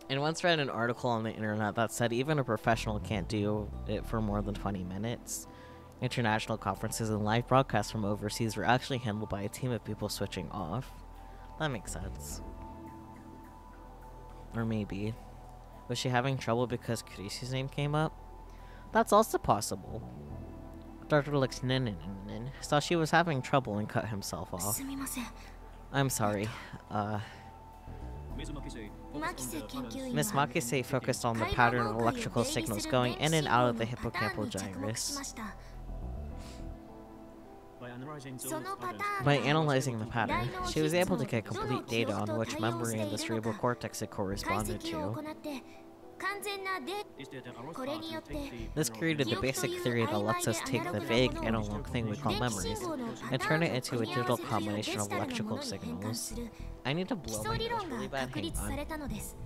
Speaker 1: And once read an article on the internet that said even a professional can't do it for more than 20 minutes. International conferences and live broadcasts from overseas were actually handled by a team of people switching off. That makes sense. Or maybe. Was she having trouble because Kurisi's name came up? That's also possible. Dr. Lix thought she was having trouble and cut himself off.
Speaker 3: すみません
Speaker 1: I'm sorry.
Speaker 2: Miss Makise
Speaker 3: Makise 研究員
Speaker 1: Miss
Speaker 3: は
Speaker 1: Makise focused on the
Speaker 3: 海馬
Speaker 1: pattern
Speaker 3: 妨
Speaker 1: of
Speaker 3: 害を
Speaker 1: electrical
Speaker 3: 出入り
Speaker 1: signals
Speaker 3: する
Speaker 1: going
Speaker 3: 電
Speaker 1: in
Speaker 3: 気
Speaker 1: and
Speaker 3: 信
Speaker 1: out
Speaker 3: 号
Speaker 1: of the
Speaker 3: のパターン
Speaker 1: hippocampal
Speaker 3: に着目し
Speaker 1: gyrus.
Speaker 3: ました
Speaker 2: by analyzing
Speaker 3: そ
Speaker 2: those
Speaker 3: のパ
Speaker 2: patterns
Speaker 3: ターン
Speaker 1: By
Speaker 3: が
Speaker 1: analyzing the pattern, she was able to get complete data on which memory in the cerebral cortex it
Speaker 3: 解
Speaker 1: corresponded
Speaker 3: 析を
Speaker 1: to.
Speaker 3: 行って完全なデー
Speaker 2: this data allows
Speaker 3: これ
Speaker 2: us
Speaker 3: に
Speaker 2: to
Speaker 3: よって
Speaker 2: take the
Speaker 1: This created the basic theory that lets us take the vague analog thing we call
Speaker 3: 電気信
Speaker 1: memories
Speaker 3: 号のパ
Speaker 1: and
Speaker 3: タ
Speaker 1: turn
Speaker 3: ー
Speaker 1: it
Speaker 3: ンを
Speaker 1: into
Speaker 3: 組
Speaker 1: a
Speaker 3: み合わ
Speaker 1: digital
Speaker 3: せるよう
Speaker 1: combination
Speaker 3: デ
Speaker 1: of
Speaker 3: ジタルなも
Speaker 1: electrical
Speaker 3: のに変換
Speaker 1: signals.
Speaker 3: する
Speaker 1: I need to
Speaker 3: 基
Speaker 1: blow
Speaker 3: 礎
Speaker 1: my
Speaker 3: 理
Speaker 1: nose
Speaker 3: 論が
Speaker 1: really bad.
Speaker 3: 確
Speaker 1: Hang
Speaker 3: 立さ
Speaker 1: on.
Speaker 3: れたのです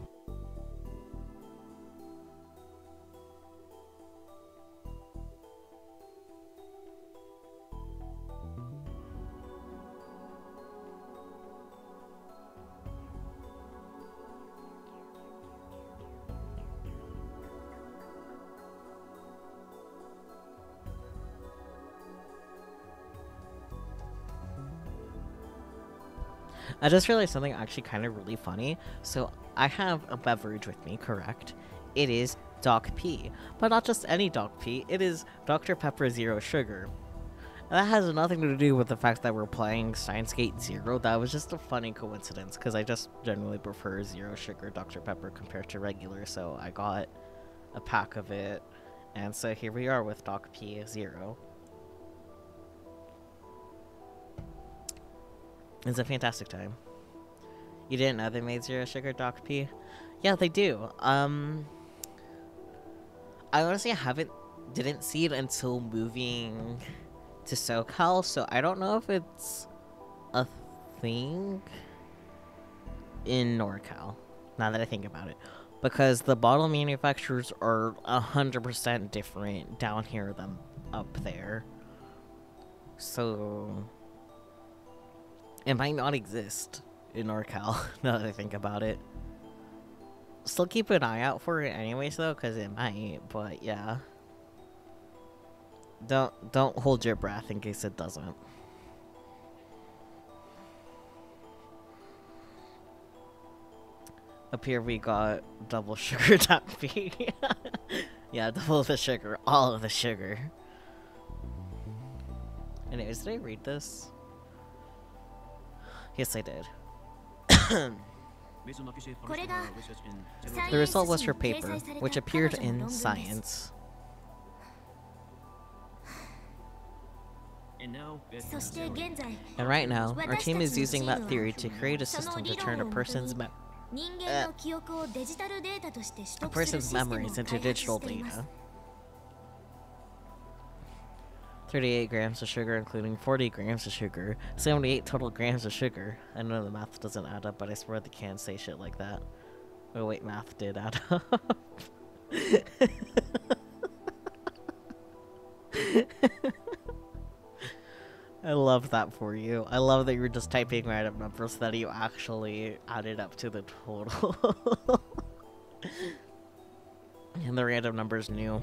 Speaker 1: I just realized something actually kind of really funny. So I have a beverage with me, correct? It is Doc P. But not just any Doc P, it is Dr. Pepper Zero Sugar. And that has nothing to do with the fact that we're playing Steins Gate Zero. That was just a funny coincidence, because I just generally prefer Zero Sugar Dr. Pepper compared to regular, so I got a pack of it. And so here we are with Doc P Zero. It's a fantastic time. You didn't know they made Zero Sugar Doc P? Yeah, they do. I honestly didn't see it until moving to SoCal, so I don't know if it's a thing in NorCal, now that I think about it. Because the bottle manufacturers are 100% different down here than up there. So it might not exist in NorCal, now that I think about it. Still keep an eye out for it anyways, though, because it might, but yeah. Don't hold your breath in case it doesn't. Up here we got double sugar taffy. Yeah, double the sugar, all of the sugar. Anyways, did I read this? Yes, I did.
Speaker 2: Miss Makise
Speaker 3: これが
Speaker 2: published her research in several
Speaker 1: The result was her
Speaker 3: サイエンス誌
Speaker 1: paper,
Speaker 3: に掲載された
Speaker 1: which appeared
Speaker 3: 彼女の
Speaker 1: in
Speaker 3: 論文です
Speaker 1: Science.
Speaker 2: and now we
Speaker 3: そして現在
Speaker 1: And right now, our team is using that theory to create a
Speaker 3: その
Speaker 1: system
Speaker 3: 理
Speaker 1: to turn
Speaker 3: 論
Speaker 1: a
Speaker 3: をもと
Speaker 1: person's
Speaker 3: に
Speaker 1: me-
Speaker 3: 人間の記憶をデジタルデータとして取
Speaker 1: a
Speaker 3: 得する
Speaker 1: person's
Speaker 3: システムを
Speaker 1: memories
Speaker 3: 開
Speaker 1: into
Speaker 3: 発
Speaker 1: digital
Speaker 3: しています
Speaker 1: data. 38 grams of sugar, including 40 grams of sugar. 78 total grams of sugar. I know the math doesn't add up, but I swear they can't say shit like that. Oh wait, math did add up. I love that for you. I love that you were just typing random numbers so that you actually added up to the total. And the random numbers knew.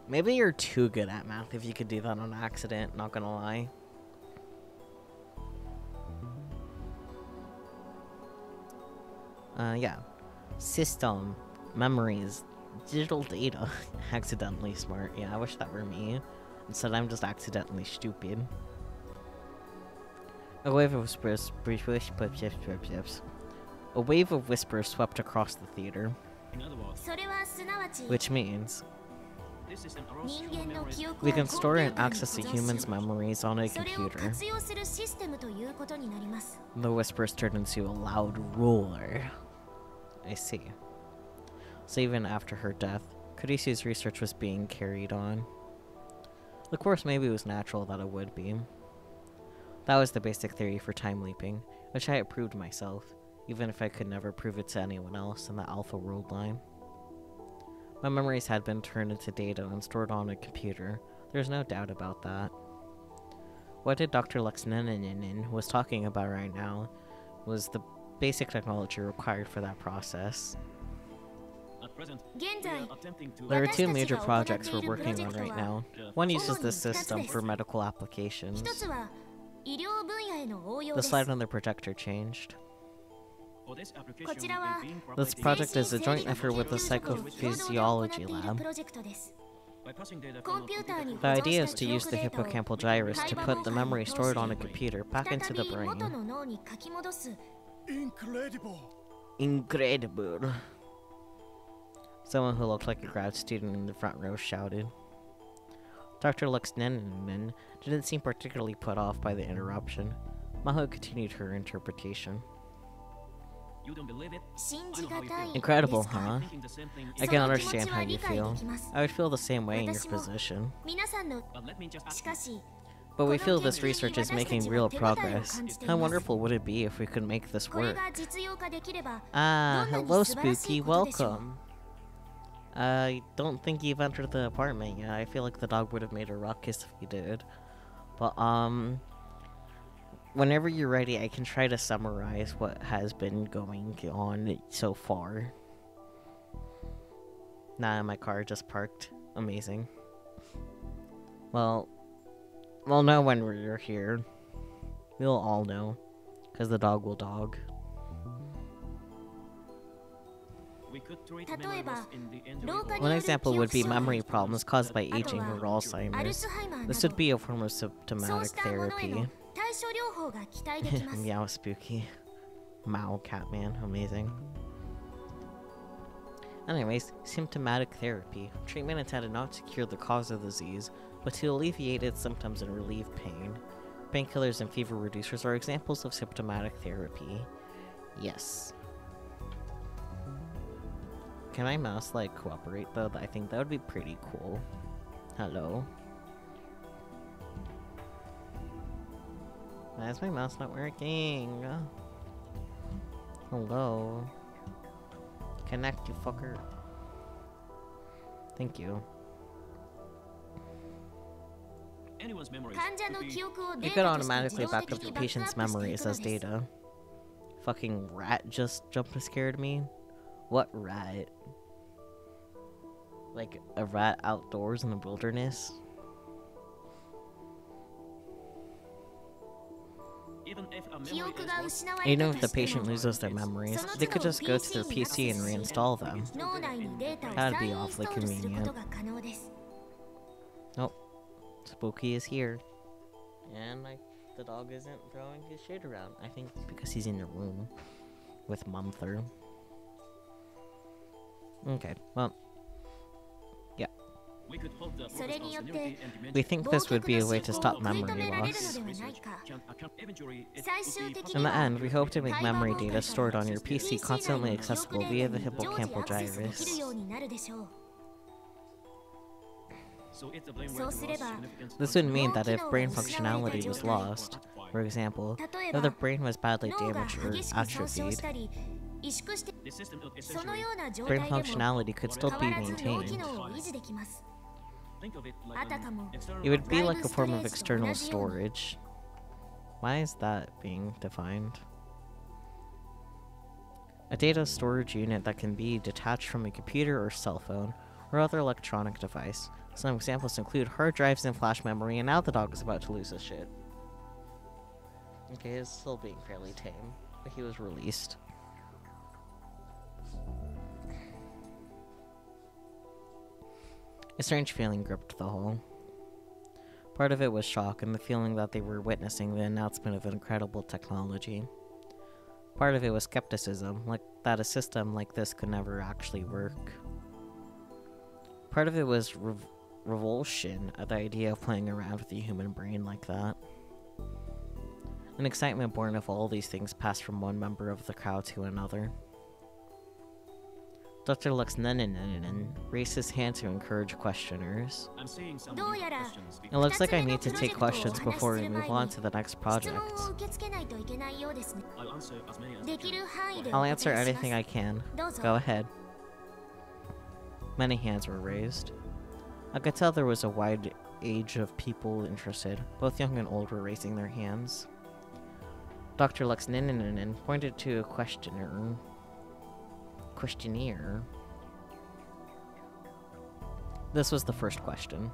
Speaker 1: Maybe you're too good at math if you could do that on accident, not gonna lie. Yeah. System, memories, digital data. Accidentally smart. Yeah, I wish that were me. Instead, I'm just accidentally stupid. A wave of whispers... A wave of whispers swept across the theater.
Speaker 2: In other words,
Speaker 3: それはすなわち
Speaker 1: Which means...
Speaker 2: this system allows
Speaker 3: 人
Speaker 2: human
Speaker 3: 間の
Speaker 2: memories
Speaker 3: 記憶を
Speaker 1: we
Speaker 3: コン
Speaker 1: can
Speaker 3: ピュ
Speaker 1: store
Speaker 3: ー
Speaker 1: and
Speaker 3: ターに
Speaker 1: access a
Speaker 3: 保存
Speaker 1: human's
Speaker 3: し
Speaker 1: memories on a
Speaker 3: それを
Speaker 1: computer.
Speaker 3: 活用するシステムということになります
Speaker 1: The whispers turned into a loud roar. I see. So even after her death, Kurisu's research was being carried on. Of course, maybe it was natural that it would be. That was the basic theory for time leaping, which I had proved myself, even if I could never prove it to anyone else in the Alpha World line. My memories had been turned into data and stored on a computer. There's no doubt about that. What did Dr. Luxneninen was talking about right now was the basic technology required for that process.
Speaker 2: at present.
Speaker 3: 現
Speaker 2: We
Speaker 3: 在
Speaker 2: are attempting to
Speaker 1: There are two
Speaker 3: 私たちが
Speaker 1: major
Speaker 3: 行
Speaker 1: projects
Speaker 3: ってい
Speaker 1: we're
Speaker 3: る
Speaker 1: working
Speaker 3: プロジェ
Speaker 1: on
Speaker 3: クト
Speaker 1: right
Speaker 3: は
Speaker 1: now.
Speaker 2: 主
Speaker 1: One
Speaker 3: 主
Speaker 1: uses
Speaker 3: に
Speaker 1: this
Speaker 3: 2つ
Speaker 1: system
Speaker 3: です
Speaker 1: for medical applications.
Speaker 3: 一つは医療分野への応用
Speaker 1: The
Speaker 3: です
Speaker 1: slide on the projector changed.
Speaker 2: for this application
Speaker 3: こちらは
Speaker 2: is being
Speaker 1: This
Speaker 2: provided
Speaker 1: project
Speaker 3: 精
Speaker 1: is a
Speaker 3: 神
Speaker 1: joint
Speaker 3: 生理
Speaker 1: effort
Speaker 3: 学
Speaker 1: with the
Speaker 3: 研究所と共同で行ってい
Speaker 1: psychophysiology
Speaker 3: る
Speaker 1: lab.
Speaker 3: プロジェクトです
Speaker 2: by passing data
Speaker 3: コンピューターに
Speaker 1: The
Speaker 3: 保存
Speaker 1: idea
Speaker 3: し
Speaker 1: is
Speaker 3: た
Speaker 1: to
Speaker 3: 記
Speaker 1: use
Speaker 3: 憶
Speaker 1: the
Speaker 3: データを
Speaker 1: hippocampal gyrus to
Speaker 3: 細胞
Speaker 1: put the
Speaker 3: 分解
Speaker 1: memory
Speaker 3: に通
Speaker 1: stored
Speaker 3: し
Speaker 1: on a computer back
Speaker 3: 再
Speaker 1: into the
Speaker 3: び元
Speaker 1: brain.
Speaker 3: の脳に書き戻す
Speaker 4: Incredible!
Speaker 1: Incredible. Someone who looked like a grad student in the front row shouted. Dr. Luxneninen didn't seem particularly put off by the interruption. Maho continued her interpretation.
Speaker 2: You don't believe it?
Speaker 3: 信じがたい
Speaker 1: Incredible,
Speaker 3: ですか
Speaker 1: huh?
Speaker 2: Thinking the same thing
Speaker 1: I
Speaker 2: is
Speaker 1: can
Speaker 3: その気持
Speaker 1: understand
Speaker 3: ち
Speaker 1: how
Speaker 3: は
Speaker 1: you
Speaker 3: 理解
Speaker 1: feel.
Speaker 3: できます
Speaker 1: I would feel the same way in your
Speaker 3: 私も
Speaker 1: position.
Speaker 3: 皆さんの
Speaker 2: but let me just
Speaker 3: し
Speaker 2: ask
Speaker 3: か
Speaker 2: you.
Speaker 3: し
Speaker 1: But we
Speaker 3: こ
Speaker 1: feel
Speaker 3: の研
Speaker 1: this
Speaker 3: 究に
Speaker 1: research is
Speaker 3: 私た
Speaker 1: making
Speaker 3: ち
Speaker 1: real
Speaker 3: は手応えを
Speaker 1: progress.
Speaker 3: 感じてい
Speaker 1: How
Speaker 3: ます
Speaker 1: wonderful would it be if we could make this
Speaker 3: これ
Speaker 1: work?
Speaker 3: が実用化できれば
Speaker 1: Ah,
Speaker 3: どんなに
Speaker 1: hello,
Speaker 3: 素晴らしい
Speaker 1: Spooky.
Speaker 3: ことでしょう
Speaker 1: Welcome. I don't think you've entered the apartment yet. I feel like the dog would have made a ruckus if he did. But, whenever you're ready, I can try to summarize what has been going on so far. Nah, my car just parked. Amazing. Well, we'll know when we're here. We'll all know. Because the dog will dog.
Speaker 2: We could treat
Speaker 3: 例
Speaker 2: memory
Speaker 3: えば
Speaker 2: loss in the end
Speaker 3: 老化に
Speaker 1: One
Speaker 3: よる
Speaker 1: example
Speaker 3: 記
Speaker 1: would
Speaker 3: 憶
Speaker 1: be
Speaker 3: 障害
Speaker 1: memory problems caused by
Speaker 3: あと
Speaker 1: aging
Speaker 3: は
Speaker 1: or
Speaker 3: アル
Speaker 1: Alzheimer's.
Speaker 3: ツハイマー
Speaker 1: This
Speaker 3: な
Speaker 1: would
Speaker 3: ど
Speaker 1: be a form of
Speaker 3: そう
Speaker 1: symptomatic
Speaker 3: したものへ
Speaker 1: therapy.
Speaker 3: の対処療法が期待できます
Speaker 1: Meow spooky. Mao Catman, amazing. Anyways, symptomatic therapy. Treatment intended not to cure the cause of the disease, but to alleviate its symptoms and relieve pain. Painkillers and fever reducers are examples of symptomatic therapy. Yes. Can my mouse, like, cooperate, though? I think that would be pretty cool. Hello? Why is my mouse not working? Hello? Connect, you fucker. Thank you.
Speaker 2: anyone's memories
Speaker 3: 患者の
Speaker 2: could be
Speaker 3: 記憶を
Speaker 1: You
Speaker 3: デー
Speaker 1: could
Speaker 3: タとして自
Speaker 1: automatically
Speaker 3: 動
Speaker 1: back
Speaker 3: 的
Speaker 1: up
Speaker 3: に
Speaker 1: the
Speaker 3: バックア
Speaker 1: patient's
Speaker 3: ップしてい
Speaker 1: memories
Speaker 3: くの
Speaker 1: as
Speaker 3: です
Speaker 1: data. Fucking rat just jumped and scared me. What rat? Like a rat outdoors in the wilderness?
Speaker 2: even if a
Speaker 3: 記
Speaker 2: memory
Speaker 3: 憶
Speaker 2: is
Speaker 3: が
Speaker 2: lost,
Speaker 3: 失われ
Speaker 1: Even
Speaker 3: た
Speaker 1: if
Speaker 3: と
Speaker 1: the
Speaker 3: しても
Speaker 1: patient loses their memories,
Speaker 3: その
Speaker 1: they
Speaker 3: 都
Speaker 1: could
Speaker 3: 度
Speaker 1: just go to their
Speaker 3: PC
Speaker 1: PC and
Speaker 3: にアクセスし
Speaker 1: reinstall them.
Speaker 3: 脳内にデータを
Speaker 1: That'd
Speaker 3: 再
Speaker 1: be
Speaker 3: イン
Speaker 1: awfully
Speaker 3: ストールすることが可能です
Speaker 1: Spooky is here. And the dog isn't throwing his shit around. I think because he's in the room with Mumther. Okay, well,
Speaker 2: we could hope the
Speaker 3: それによって
Speaker 2: senility and
Speaker 1: we
Speaker 2: dementia
Speaker 1: think
Speaker 3: 忘
Speaker 1: this
Speaker 3: 却
Speaker 1: would be
Speaker 3: の
Speaker 1: a way to
Speaker 3: 進行
Speaker 1: stop
Speaker 3: を食い
Speaker 1: memory
Speaker 3: 止められる
Speaker 1: loss.
Speaker 3: のではないか
Speaker 2: can account eventually it
Speaker 3: 最
Speaker 2: would
Speaker 3: 終
Speaker 2: be
Speaker 3: 的
Speaker 1: In
Speaker 3: に
Speaker 1: the
Speaker 3: は
Speaker 1: end, we hope to make memory data stored on your PC
Speaker 3: PC 内
Speaker 1: constantly
Speaker 3: の記憶
Speaker 1: accessible
Speaker 3: デー
Speaker 1: via
Speaker 3: タ
Speaker 1: the
Speaker 3: に常時
Speaker 1: hippocampal
Speaker 3: アクセスできるよ
Speaker 1: gyrus.
Speaker 3: うになるでしょうそうすれば
Speaker 1: This would mean that if brain functionality was lost, for example,
Speaker 3: 例え
Speaker 1: if the
Speaker 3: ば
Speaker 1: brain was badly
Speaker 3: 脳が
Speaker 1: damaged or
Speaker 3: 激しく損傷
Speaker 1: atrophied,
Speaker 3: したり萎縮して
Speaker 2: The system would
Speaker 3: その
Speaker 2: essentially
Speaker 3: ような状
Speaker 1: brain
Speaker 3: 態でも
Speaker 1: functionality could still
Speaker 3: 変
Speaker 1: be
Speaker 3: わらず脳機
Speaker 1: maintained.
Speaker 3: 能を維持できます
Speaker 2: think of it
Speaker 3: あ
Speaker 2: like
Speaker 3: たかも
Speaker 2: an external
Speaker 1: It would be
Speaker 3: Drive
Speaker 1: like a form of
Speaker 3: storage to
Speaker 1: external
Speaker 3: another unit.
Speaker 1: storage. Why is that being defined? A data storage unit that can be detached from a computer or cell phone or other electronic device. Some examples include hard drives and flash memory, and now the dog is about to lose his shit. Okay, he's still being fairly tame, but he was released. A strange feeling gripped the hall. Part of it was shock and the feeling that they were witnessing the announcement of incredible technology. Part of it was skepticism, like that a system like this could never actually work. Part of it was revulsion at the idea of playing around with the human brain like that. An excitement born of all these things passed from one member of the crowd to another. Dr. Lux raised his hand to encourage questioners.
Speaker 2: I'm seeing some
Speaker 3: どうやら
Speaker 2: questions
Speaker 1: It looks like I
Speaker 3: 二つ目の
Speaker 1: need to
Speaker 3: プロジェ
Speaker 1: take
Speaker 3: クトをお
Speaker 1: questions
Speaker 3: 話し
Speaker 1: before
Speaker 3: す
Speaker 1: we
Speaker 3: る
Speaker 1: move
Speaker 3: 前
Speaker 1: on
Speaker 3: に
Speaker 1: to the next
Speaker 3: 質
Speaker 1: project.
Speaker 3: 問を受け付けないといけないようですね
Speaker 2: I'll answer as many as
Speaker 3: で
Speaker 2: I
Speaker 3: きる
Speaker 2: can.
Speaker 3: 範囲で
Speaker 1: I'll
Speaker 3: お答え
Speaker 1: answer
Speaker 3: します
Speaker 1: anything I can.
Speaker 3: どうぞ
Speaker 1: Go ahead. Many hands were raised. I could tell there was a wide age of people interested. Both young and old were raising their hands. Dr. Lux pointed to a questionnaire. This was the first question.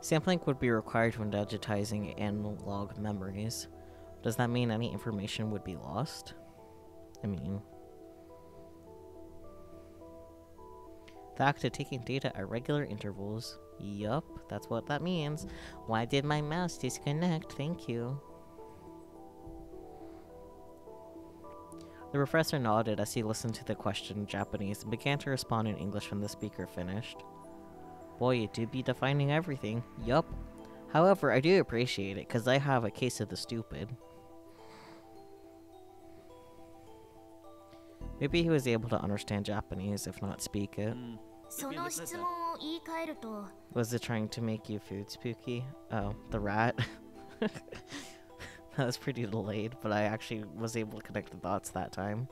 Speaker 1: Sampling would be required when digitizing analog memories. Does that mean any information would be lost? I mean... The act of taking data at regular intervals. Yup, that's what that means. Why did my mouse disconnect? Thank you. The professor nodded as he listened to the question in Japanese and began to respond in English when the speaker finished. Boy, you do be defining everything. Yup. However, I do appreciate it, because I have a case of the stupid. Maybe he was able to understand Japanese, if not speak it.
Speaker 3: その質問を言い換えると
Speaker 1: Was it trying to make you food spooky? Oh, the rat. That was pretty delayed, but I actually was able to connect the dots that time.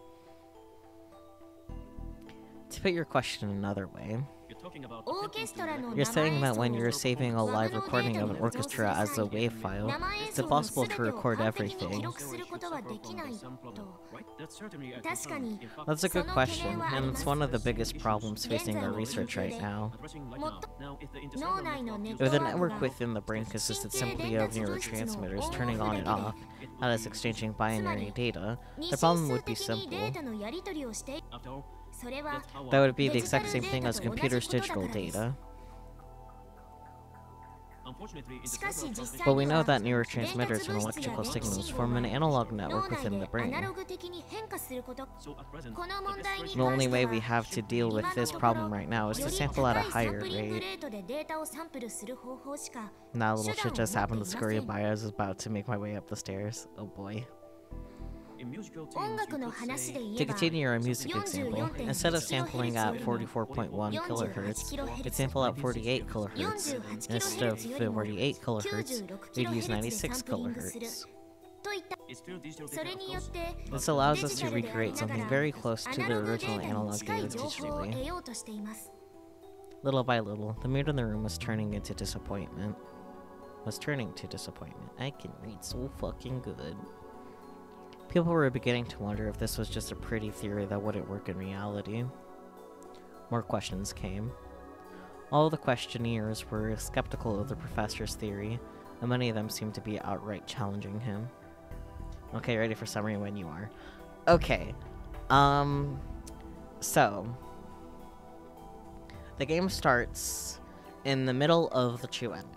Speaker 1: To put your question another way,
Speaker 2: You're talking about
Speaker 3: オーケストラの
Speaker 1: you're
Speaker 3: 生演
Speaker 1: saying that
Speaker 3: 奏
Speaker 1: when
Speaker 3: を
Speaker 1: you're saving a live recording of an orchestra as a WAV file,
Speaker 3: 生演
Speaker 1: it's
Speaker 3: 奏の
Speaker 1: impossible
Speaker 3: 全
Speaker 1: to
Speaker 3: てを
Speaker 1: record
Speaker 3: 完璧に記
Speaker 1: everything.
Speaker 3: 録することはできないと
Speaker 2: right? That's certainly a
Speaker 3: 確か
Speaker 2: concern.
Speaker 3: に
Speaker 2: In fact,
Speaker 1: That's a good
Speaker 3: その
Speaker 1: question,
Speaker 3: 懸念はあり
Speaker 1: and
Speaker 3: ま
Speaker 1: it's
Speaker 3: す
Speaker 1: one of the biggest problems facing our
Speaker 3: 現在の
Speaker 1: research right
Speaker 3: 研究で
Speaker 1: now.
Speaker 2: addressing right
Speaker 3: も
Speaker 2: now.
Speaker 3: っと
Speaker 2: Now, if the
Speaker 3: 脳
Speaker 2: intercerebral
Speaker 3: 内の
Speaker 2: network
Speaker 3: ネッ
Speaker 2: goes
Speaker 3: ト
Speaker 1: If the
Speaker 3: ワーク
Speaker 1: network
Speaker 3: が
Speaker 1: within the brain consisted simply of neurotransmitters turning on and off, not as exchanging binary data,
Speaker 3: 二
Speaker 1: the
Speaker 3: 進
Speaker 1: problem
Speaker 3: 数
Speaker 1: would be
Speaker 3: 的にデー
Speaker 1: simple.
Speaker 3: タのやり取りをして
Speaker 2: After all,
Speaker 3: それは
Speaker 2: that's how
Speaker 1: That
Speaker 2: our-
Speaker 1: would be the exact same thing as a computer's digital data.
Speaker 2: Unfortunately, in the
Speaker 3: しかし
Speaker 2: cerebral
Speaker 3: 実際
Speaker 1: But
Speaker 3: に
Speaker 1: we
Speaker 3: は
Speaker 1: know that
Speaker 3: 伝
Speaker 1: neurotransmitters
Speaker 3: 達
Speaker 1: and
Speaker 3: 物質や
Speaker 1: electrical
Speaker 3: 電気
Speaker 1: signals
Speaker 3: 信号
Speaker 1: form
Speaker 3: が
Speaker 1: an analog
Speaker 3: 脳
Speaker 1: network
Speaker 3: 内
Speaker 1: within the
Speaker 3: でア
Speaker 1: brain.
Speaker 3: ナログ的に変化すること
Speaker 2: So at present,
Speaker 3: この問題に
Speaker 1: The
Speaker 3: 関
Speaker 1: only
Speaker 3: して
Speaker 1: way
Speaker 3: は
Speaker 1: we have to deal with
Speaker 3: 今の
Speaker 1: this
Speaker 3: ところ
Speaker 1: problem right now is
Speaker 3: よ
Speaker 1: to
Speaker 3: り
Speaker 1: sample
Speaker 3: 高
Speaker 1: at a
Speaker 3: いサン
Speaker 1: higher
Speaker 3: プリング
Speaker 1: rate.
Speaker 3: レートでデータをサンプルする方法しか
Speaker 1: Nah, little shit just happened to
Speaker 3: 手段を持ってい
Speaker 1: scurry
Speaker 3: ません
Speaker 1: by. I was about to make my way up the stairs. Oh boy.
Speaker 2: in musical terms,
Speaker 3: 音
Speaker 2: you
Speaker 3: 楽の
Speaker 2: could
Speaker 3: 話で
Speaker 2: say
Speaker 3: 言
Speaker 1: To
Speaker 3: えば
Speaker 1: continue our music example, instead of sampling at 44.1 kilohertz, we'd sample at 48 kilohertz. And instead of 48 kilohertz, we'd use 96 kilohertz.
Speaker 3: といった
Speaker 2: it's still digital
Speaker 3: それ
Speaker 2: data,
Speaker 3: に
Speaker 2: of
Speaker 3: よっ
Speaker 2: course.
Speaker 3: て
Speaker 1: This allows
Speaker 3: デ
Speaker 1: us
Speaker 3: ジ
Speaker 1: to
Speaker 3: タルであり
Speaker 1: recreate
Speaker 3: なが
Speaker 1: something
Speaker 3: ら
Speaker 1: very close
Speaker 3: ア
Speaker 1: to
Speaker 3: ナ
Speaker 1: the
Speaker 3: ログデ
Speaker 1: original
Speaker 3: ータに
Speaker 1: analog
Speaker 3: 近
Speaker 1: data
Speaker 3: い情報を
Speaker 1: digitally.
Speaker 3: 得ようとしています
Speaker 1: Little by little, the mood in the room was turning into disappointment. I can read so fucking good. People were beginning to wonder if this was just a pretty theory that wouldn't work in reality. More questions came. All the questionnaires were skeptical of the professor's theory, and many of them seemed to be outright challenging him. Okay, ready for summary when you are. Okay. So the game starts in the middle of the true ending.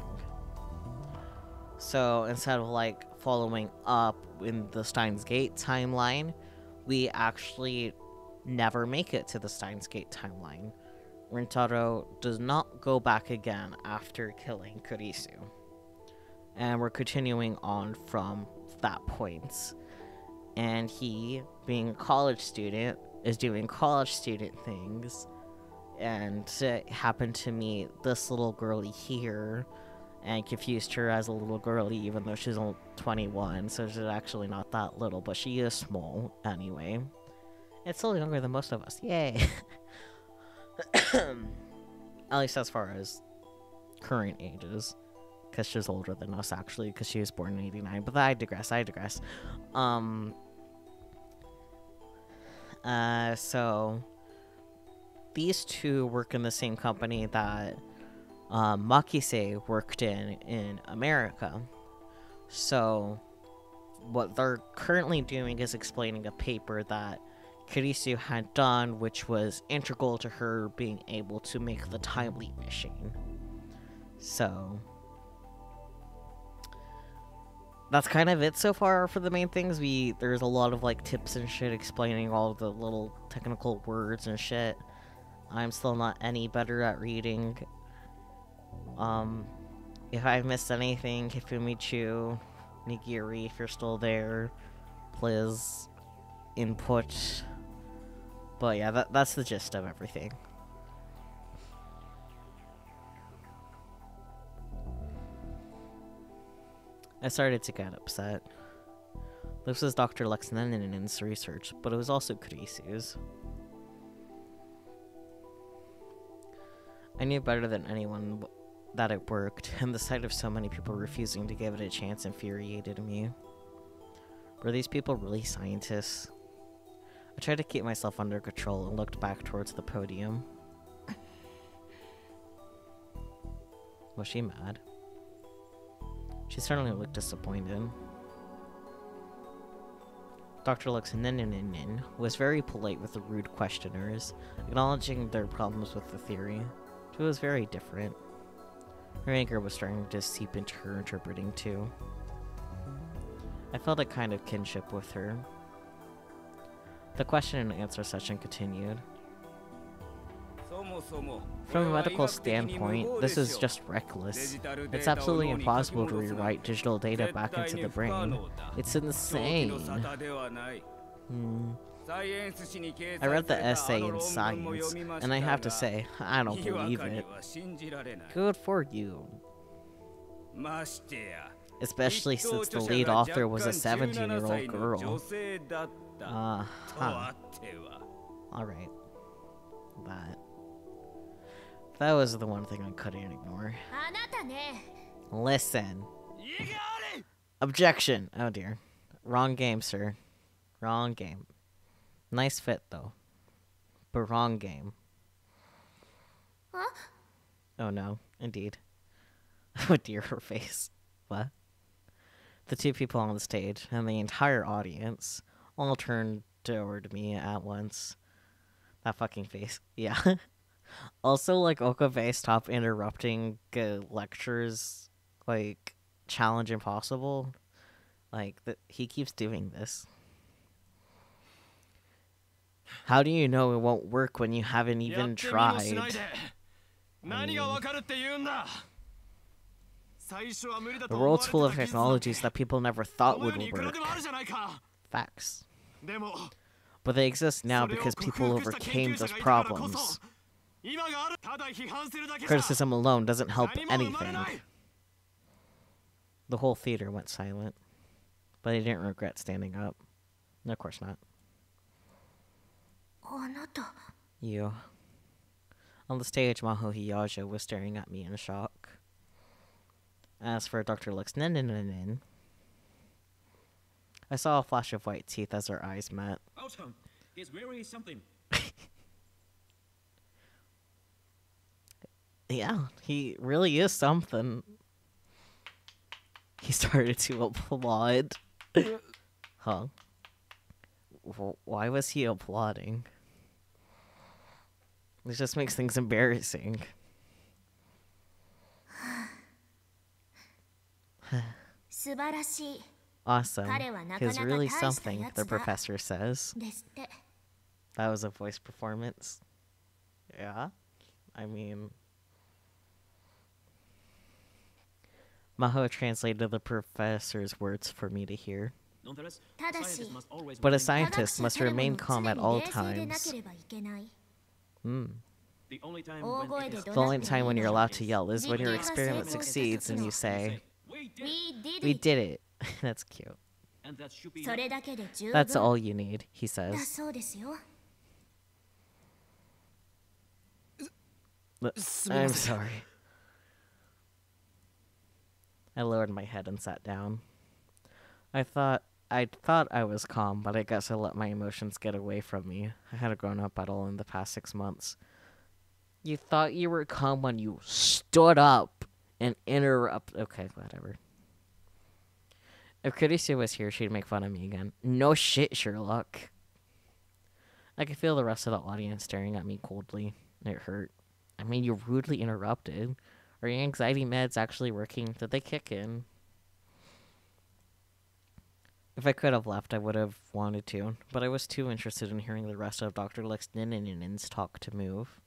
Speaker 1: So instead of like following up in the Steins Gate timeline, we actually never make it to the Steins Gate timeline. Rintaro does not go back again after killing Kurisu. And we're continuing on from that point. And he, being a college student, is doing college student things and happened to meet this little girlie here and confused her as a little girlie even though she's only 21, so she's actually not that little, but she is small anyway. It's still younger than most of us. Yay! At least as far as current ages. Because she's older than us, actually, because she was born in 89. But I digress. So these two work in the same company that Makise worked in America. So what they're currently doing is explaining a paper that Kurisu had done, which was integral to her being able to make the time leap machine. So that's kind of it so far for the main things. There's a lot of like tips and shit explaining all the little technical words and shit. I'm still not any better at reading. If I've missed anything, Hifumichu, Nigiri, if you're still there, please input. But yeah, that's the gist of everything. I started to get upset. This was Dr. Lexnenin's research, but it was also Kurisu's. I knew better than anyone that it worked, and the sight of so many people refusing to give it a chance infuriated me. Were these people really scientists? I tried to keep myself under control and looked back towards the podium. Was she mad? She certainly looked disappointed. Dr. Lexnenin was very polite with the rude questioners, acknowledging their problems with the theory. She was very different. Her anger was starting to seep into her interpreting too. I felt a kind of kinship with her. The question and answer session continued. From a medical standpoint, this is just reckless. It's absolutely impossible to rewrite digital data back into the brain. It's insane. I read the essay in Science, and I have to say, I don't believe it. Good for you. Especially since the lead author was a 17-year-old girl. Alright. That was the one thing I couldn't ignore. Listen. Objection! Oh dear. Wrong game, sir. Wrong game. Nice fit, though. But wrong game. Oh no, indeed. Oh dear, her face. What? The two people on the stage, and the entire audience, all turned toward me at once. That fucking face. Yeah. Also, like, Okabe, stop interrupting lectures, like, Challenge Impossible. Like, he keeps doing this. How do you know it won't work when you haven't even tried? The world's full of technologies that people never thought would work. Facts. But they exist now because people overcame those problems. Criticism alone doesn't help anything. The whole theater went silent. But they didn't regret standing up. No, of course not. You. On the stage, Maho Hiyaja was staring at me in shock. As for Dr. Lexnenin, I saw a flash of white teeth as our eyes met.
Speaker 2: He's really something.
Speaker 1: Yeah, he really is something. He started to applaud. Huh? Why was he applauding? This just makes things embarrassing. Awesome. He's really something, the professor says. That was a voice performance. Yeah? I mean... Maho translated the professor's words for me to hear. But a scientist must remain calm at all times.
Speaker 2: The only time
Speaker 3: Oh,
Speaker 2: when it is
Speaker 3: the
Speaker 1: The only time when you're allowed to yell is when your experiment succeeds and you say,
Speaker 2: we did,
Speaker 3: We did
Speaker 1: "We
Speaker 3: it.
Speaker 1: did it." That's cute.
Speaker 2: and that should be
Speaker 3: それだけで十分
Speaker 1: That's all you need, he
Speaker 3: だ
Speaker 1: says.
Speaker 3: そうですよ。
Speaker 1: I'm sorry. I lowered my head and sat down. I thought I was calm, but I guess I let my emotions get away from me. I hadn't grown up at all in the past 6 months. You thought you were calm when you stood up and Okay, whatever. If Kurisu was here, she'd make fun of me again. No shit, Sherlock. I could feel the rest of the audience staring at me coldly. It hurt. I mean, you rudely interrupted. Are your anxiety meds actually working? Did they kick in? If I could have left, I would have wanted to, but I was too interested in hearing the rest of Dr. Lex Ninnin's talk to move.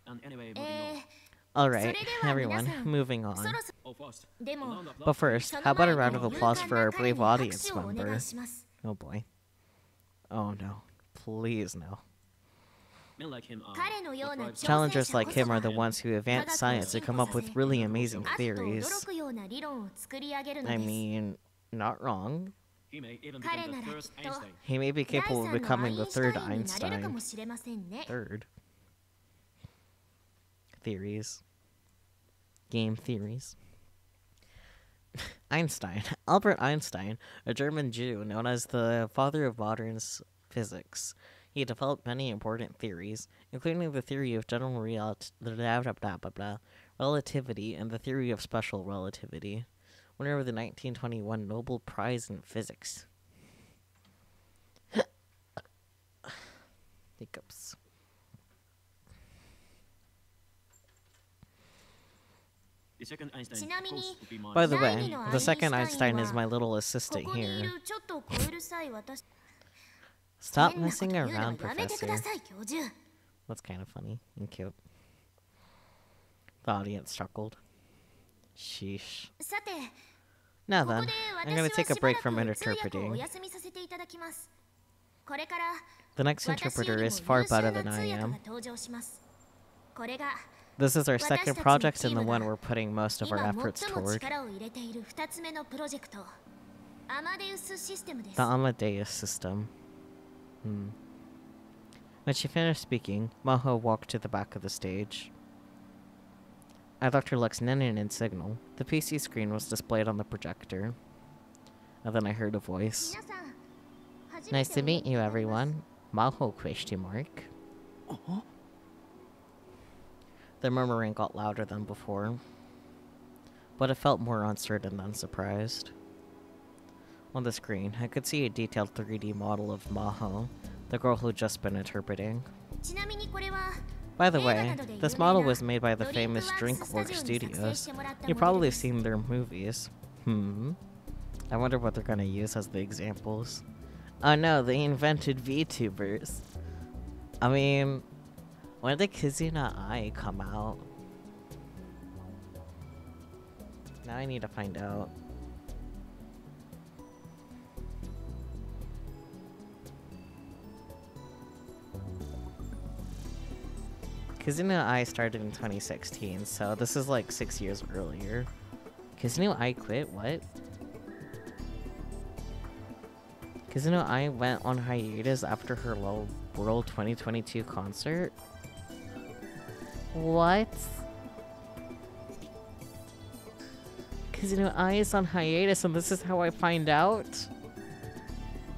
Speaker 2: and anyway, moving on.
Speaker 1: Alright, everyone, moving on.
Speaker 3: そろそ
Speaker 2: Oh, first,
Speaker 3: ろで
Speaker 2: a
Speaker 3: も
Speaker 2: round of
Speaker 1: But
Speaker 2: applause.
Speaker 1: first, how about a round of applause for our brave audience
Speaker 3: お願
Speaker 1: member?
Speaker 3: いします。
Speaker 1: Oh boy. Oh no. Please no.
Speaker 2: Men like him are
Speaker 3: 彼のような
Speaker 2: the tribes-
Speaker 1: Challengers like him are the
Speaker 3: 挑
Speaker 1: ones who advance science and come up with really amazing
Speaker 3: 戦者こそあっと
Speaker 1: theories.
Speaker 3: 驚くような理論を作り上げるの
Speaker 1: I
Speaker 3: です。
Speaker 1: mean, not wrong.
Speaker 2: He may even
Speaker 3: 彼
Speaker 2: become
Speaker 3: な
Speaker 2: the
Speaker 3: ら
Speaker 2: third
Speaker 3: きっと
Speaker 2: Einstein.
Speaker 1: He may be
Speaker 3: 第
Speaker 1: capable
Speaker 3: 三
Speaker 1: of
Speaker 3: の
Speaker 1: becoming
Speaker 3: アイ
Speaker 1: the
Speaker 3: ンシュ
Speaker 1: third
Speaker 3: タインになれるか
Speaker 1: Einstein.
Speaker 3: もしれませんね。
Speaker 1: Third. Theories. Game theories. Einstein. Albert Einstein, a German Jew known as the father of modern physics. He developed many important theories, including the theory of general relativity and the theory of special relativity. Winner of the 1921 Nobel Prize in Physics. Hiccups.
Speaker 2: The second Einstein
Speaker 3: ちなみに、
Speaker 2: supposed to be my
Speaker 1: By the
Speaker 3: 第
Speaker 1: way,
Speaker 3: 二の
Speaker 1: the second
Speaker 3: アインシュタイン
Speaker 1: Einstein is
Speaker 3: は
Speaker 1: my little
Speaker 3: こ
Speaker 1: assistant
Speaker 3: こにい
Speaker 1: here.
Speaker 3: るちょっと小うるさい私。
Speaker 1: Stop
Speaker 3: 変なこと
Speaker 1: messing
Speaker 3: 言うのは
Speaker 1: around,
Speaker 3: やめてく
Speaker 1: Professor.
Speaker 3: ださい、教授。
Speaker 1: That's kind of funny and cute. The audience chuckled. Sheesh.
Speaker 3: さて、
Speaker 1: Now
Speaker 3: ここ
Speaker 1: then,
Speaker 3: で
Speaker 1: I'm gonna
Speaker 3: 私は
Speaker 1: take a
Speaker 3: しば
Speaker 1: break
Speaker 3: ら
Speaker 1: from
Speaker 3: く通訳をお
Speaker 1: interpreting.
Speaker 3: 休みさせていただきます。これから
Speaker 1: The next
Speaker 3: 私よ
Speaker 1: interpreter
Speaker 3: りも
Speaker 1: is
Speaker 3: 優
Speaker 1: far
Speaker 3: 秀
Speaker 1: better
Speaker 3: な
Speaker 1: than
Speaker 3: 通
Speaker 1: I
Speaker 3: 訳が
Speaker 1: am.
Speaker 3: 登場します。これが
Speaker 1: This is our
Speaker 3: 私た
Speaker 1: second
Speaker 3: ちの
Speaker 1: project
Speaker 3: チー
Speaker 1: and the
Speaker 3: ム
Speaker 1: one
Speaker 3: が
Speaker 1: we're putting most of our
Speaker 3: 今
Speaker 1: efforts
Speaker 3: 最も
Speaker 1: toward.
Speaker 3: 力を入れている2つ目のプロジェクト、アマデウスシステムです
Speaker 1: The。Amadeus system. When she finished speaking, Maho walked to the back of the stage. At Dr. Lex Nenin's signal, the PC screen was displayed on the projector. And then I heard a voice.
Speaker 3: 皆さん、初め
Speaker 1: Nice
Speaker 3: て
Speaker 1: to
Speaker 3: お目
Speaker 1: meet
Speaker 3: に
Speaker 1: you,
Speaker 3: かかります。
Speaker 1: everyone. Maho question mark. The murmuring got louder than before, but it felt more uncertain than surprised. On the screen, I could see a detailed 3D model of Maho, the girl who'd just been interpreting.
Speaker 3: ちなみにこれは
Speaker 1: By the
Speaker 3: 映画
Speaker 1: way,
Speaker 3: などで有
Speaker 1: this
Speaker 3: 名
Speaker 1: model
Speaker 3: な
Speaker 1: was made by the
Speaker 3: ドリンク
Speaker 1: famous
Speaker 3: ワークススタ
Speaker 1: DrinkWorks
Speaker 3: ジオに作成
Speaker 1: Studios.
Speaker 3: してもらった
Speaker 1: You've
Speaker 3: モデル
Speaker 1: probably
Speaker 3: です。
Speaker 1: seen their movies. I wonder what they're gonna use as the examples. Oh no, they invented VTubers. I mean, when did Kizuna Ai come out? Now I need to find out. Kizuna Ai started in 2016, so this is like 6 years earlier. Kizuna Ai quit? What? Kizuna Ai went on hiatus after her Low World 2022 concert? What? Kizuna Ai is on hiatus and this is how I find out?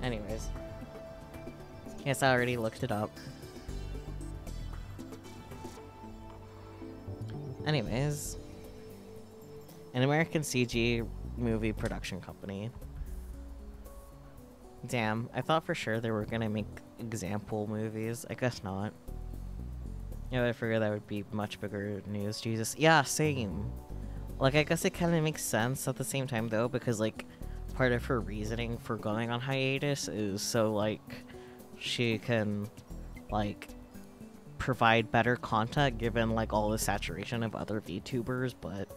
Speaker 1: Anyways. Yes, I already looked it up. Anyways. An American CG movie production company. Damn, I thought for sure they were gonna make example movies. I guess not. Yeah, I figured that would be much bigger news. Jesus. Yeah, same. Like, I guess it kind of makes sense at the same time, though, because, like, part of her reasoning for going on hiatus is so, like, she can, like, provide better content given, like, all the saturation of other VTubers, but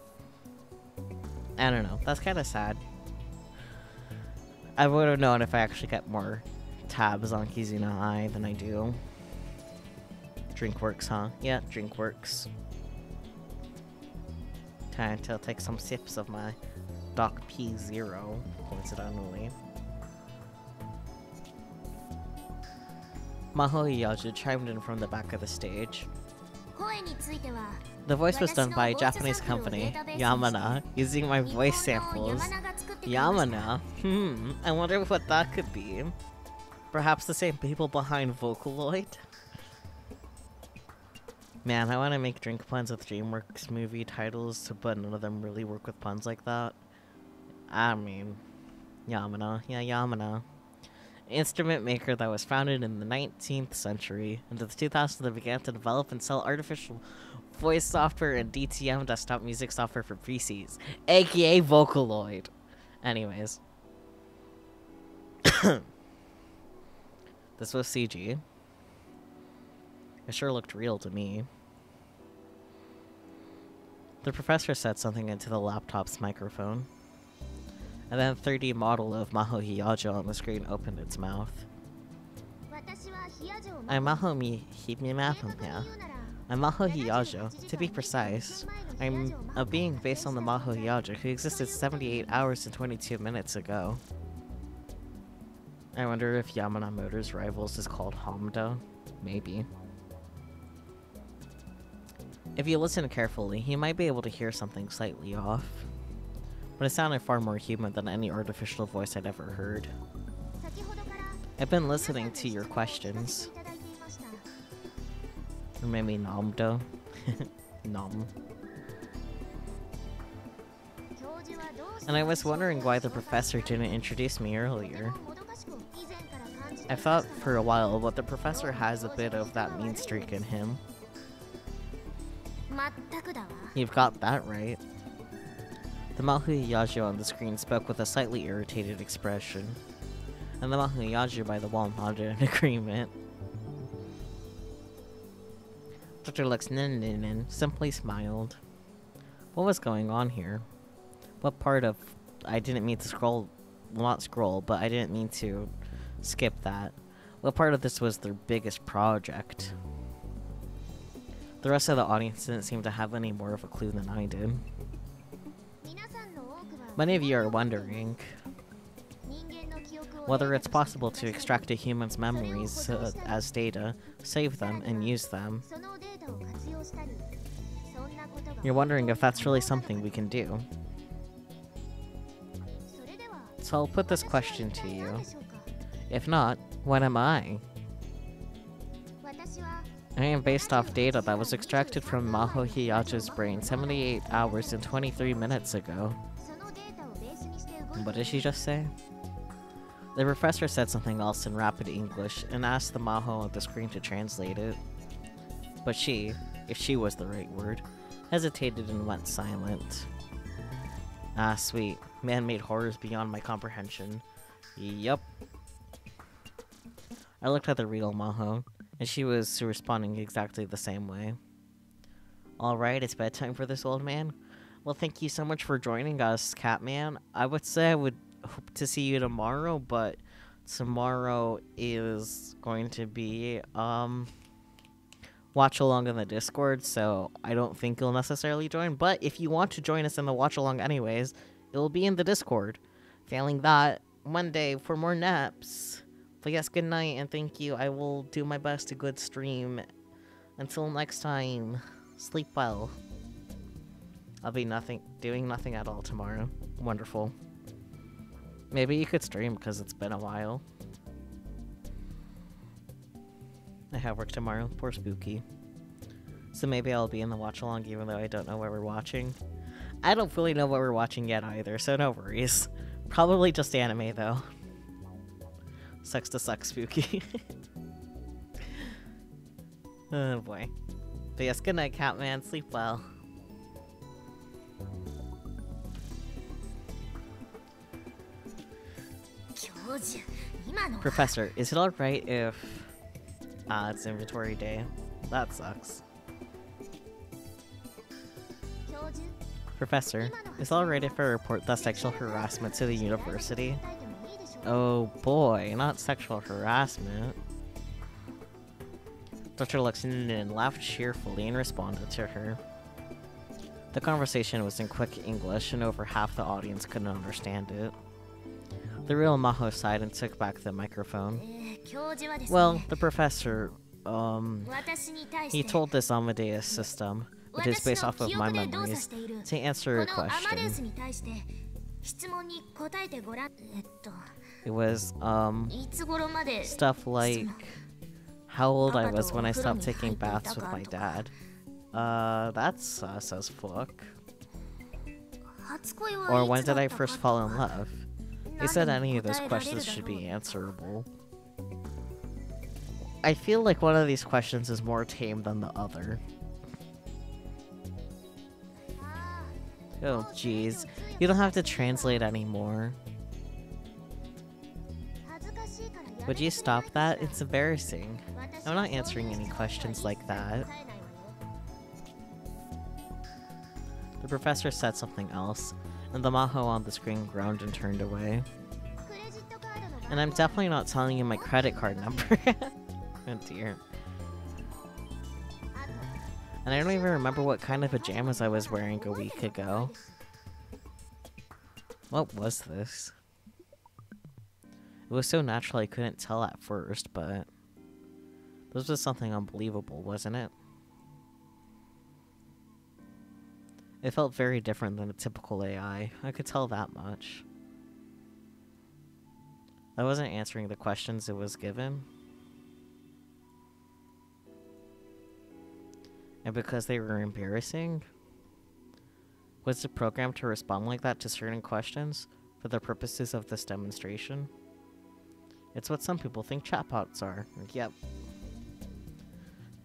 Speaker 1: I don't know. That's kind of sad. I would have known if I actually kept more tabs on Kizuna Ai than I do. Drinkworks, huh? Yeah, Drinkworks. Time to take some sips of my Doc P0, coincidentally. Maho Iyaja chimed in from the back of the stage. The voice was done by a Japanese company, Yamana, using my voice samples. Yamana? I wonder what that could be. Perhaps the same people behind Vocaloid? Man, I want to make drink puns with DreamWorks movie titles, but none of them really work with puns like that. I mean, Yamana. Yeah, Yamana. Instrument maker that was founded in the 19th century. Into the 2000s, they began to develop and sell artificial voice software and DTM desktop music software for PCs, aka Vocaloid. Anyways. This was CG. It sure looked real to me. The professor said something into the laptop's microphone. And then a 3D model of Maho Hiyajo on the screen opened its mouth. I'm Maho Hiyajo. To be precise, I'm a being based on the Maho Hiyajo who existed 78 hours and 22 minutes ago. I wonder if Yamana Motors' rivals is called Hamda. Maybe. If you listen carefully, you might be able to hear something slightly off. But it sounded far more human than any artificial voice I'd ever heard. I've been listening to your questions. Or maybe Namdo. Nom. And I was wondering why the professor didn't introduce me earlier. I thought for a while, but the professor has a bit of that mean streak in him. You've got that right. The Maho Hiyajo on the screen spoke with a slightly irritated expression, and the Maho Hiyajo by the wall nodded in agreement. Dr. Lux simply smiled. What was going on here? What part of... I didn't mean to scroll... Well, not scroll, but I didn't mean to skip that. What part of this was their biggest project? The rest of the audience didn't seem to have any more of a clue than I did. Many of you are wondering whether it's possible to extract a human's memories as data, save them, and use them. You're wondering if that's really something we can do. So I'll put this question to you. If not, what am I? I am based off data that was extracted from Maho Hiyajo's brain 78 hours and 23 minutes ago. What did she just say? The professor said something else in rapid English and asked the Maho on the screen to translate it. But she, if she was the right word, hesitated and went silent. Ah, sweet. Man-made horrors beyond my comprehension. Yup. I looked at the real Maho, and she was responding exactly the same way. Alright, it's bedtime for this old man. Well, thank you so much for joining us, Catman. I would say I would hope to see you tomorrow, but tomorrow is going to be, watch along in the Discord, so I don't think you'll necessarily join. But if you want to join us in the watch along anyways, it'll be in the Discord. Failing that, Monday for more naps. But yes, good night and thank you. I will do my best to good stream. Until next time, sleep well. I'll be doing nothing at all tomorrow. Wonderful. Maybe you could stream because it's been a while. I have work tomorrow. Poor Spooky. So maybe I'll be in the watch along even though I don't know what we're watching. I don't fully know what we're watching yet either, so no worries. Probably just anime though. Sucks to suck, Spooky. Oh boy. But yes, good night, Catman. Sleep well. Professor, is it alright if... it's inventory day. That sucks. Professor, is it alright if I report the sexual harassment to the university? Oh boy, not sexual harassment. Dr. Lexington laughed cheerfully and responded to her. The conversation was in quick English, and over half the audience couldn't understand it. The real Maho sighed and took back the microphone. Well, the professor, he told this Amadeus system, which is based off of my memories, to answer a question. It was, stuff like how old I was when I stopped taking baths with my dad. That's sus as fuck. Or when did I first fall in love? He said any of those questions should be answerable. I feel like one of these questions is more tame than the other. Oh jeez, you don't have to translate anymore. Would you stop that? It's embarrassing. I'm not answering any questions like that. The professor said something else, and the Maho on the screen groaned and turned away. And I'm definitely not telling you my credit card number. Oh dear. And I don't even remember what kind of pajamas I was wearing a week ago. What was this? It was so natural I couldn't tell at first, but this was something unbelievable, wasn't it? It felt very different than a typical AI, I could tell that much. I wasn't answering the questions it was given. And because they were embarrassing? Was it programmed to respond like that to certain questions for the purposes of this demonstration? It's what some people think chatbots are. Yep.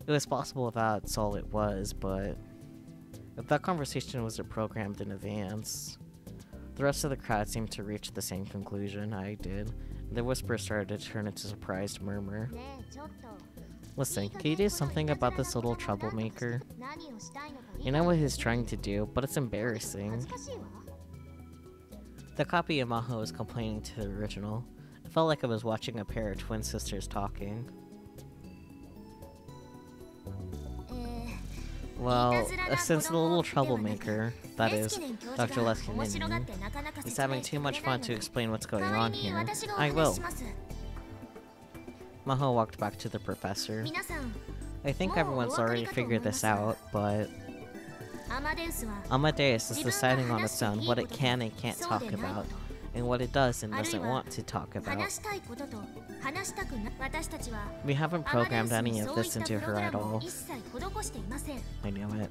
Speaker 1: It was possible that's all it was, but if that conversation wasn't programmed in advance, the rest of the crowd seemed to reach the same conclusion I did. The whisper started to turn into a surprised murmur. Listen, can you do something about this little troublemaker? You know what he's trying to do, but it's embarrassing. The copy of Maho was complaining to the original. It felt like I was watching a pair of twin sisters talking. Well, since the little troublemaker, that is, Dr. Leskinen, is having too much fun to explain what's going on here, I will. Maho walked back to the professor. I think everyone's already figured this out, but Amadeus is deciding on its own what it can and can't talk about, and what it does and doesn't want to talk about. We haven't programmed any of this into her at all. I knew it.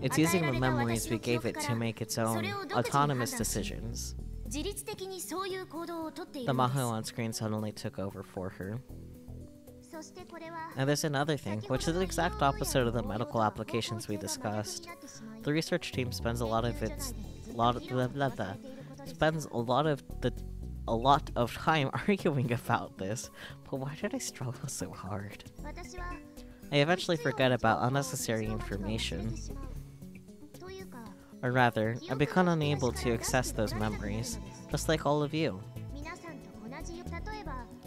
Speaker 1: It's using the memories we gave it to make its own autonomous decisions. The Maho on screen suddenly took over for her. And there's another thing, which is the exact opposite of the medical applications we discussed. The research team spends a lot of time arguing about this, but why did I struggle so hard? I eventually forget about unnecessary information. Or rather, I become unable to access those memories, just like all of you.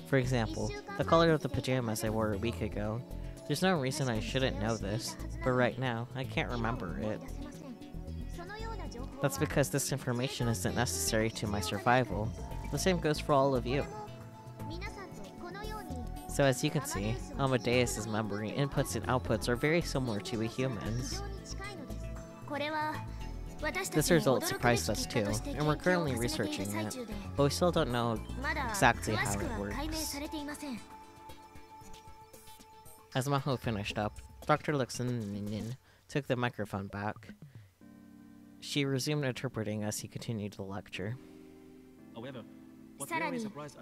Speaker 1: For example, the color of the pajamas I wore a week ago. There's no reason I shouldn't know this, but right now, I can't remember it. That's because this information isn't necessary to my survival. The same goes for all of you. So as you can see, Amadeus' memory inputs and outputs are very similar to a human's. This result surprised us too, and we're currently researching it, but we still don't know exactly how it works. As Maho finished up, Dr. Luxinen took the microphone back. She resumed interpreting as he continued the lecture.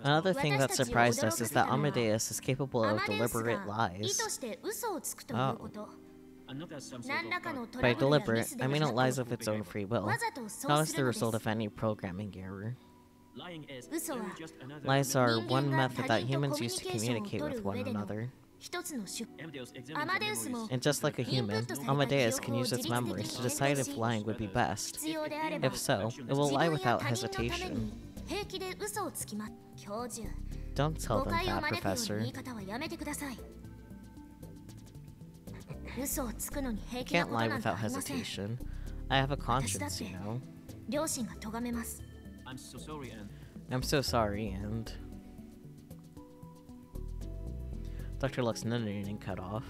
Speaker 1: Another thing that surprised us is that Amadeus is capable of deliberate lies. Oh. By deliberate, I mean it lies of its own free will, not as the result of any programming error. Lies are one method that humans use to communicate with one another. And just like a human, Amadeus can use its memories to decide if lying would be best. If so, it will lie without hesitation. Don't tell
Speaker 3: 誤
Speaker 1: them
Speaker 3: 解を
Speaker 1: that,
Speaker 3: 招くような
Speaker 1: Professor.
Speaker 3: 言い方はやめてください。嘘をつくのに平気な
Speaker 1: Can't
Speaker 3: こと
Speaker 1: lie
Speaker 3: なんてあ
Speaker 1: without
Speaker 3: りません。
Speaker 1: hesitation. I have a
Speaker 3: 私だっ
Speaker 1: conscience,
Speaker 3: て
Speaker 1: you know.
Speaker 3: 両親が咎めます。
Speaker 2: I'm so sorry and
Speaker 1: I'm so sorry, and... Dr. Lux didn't cut off.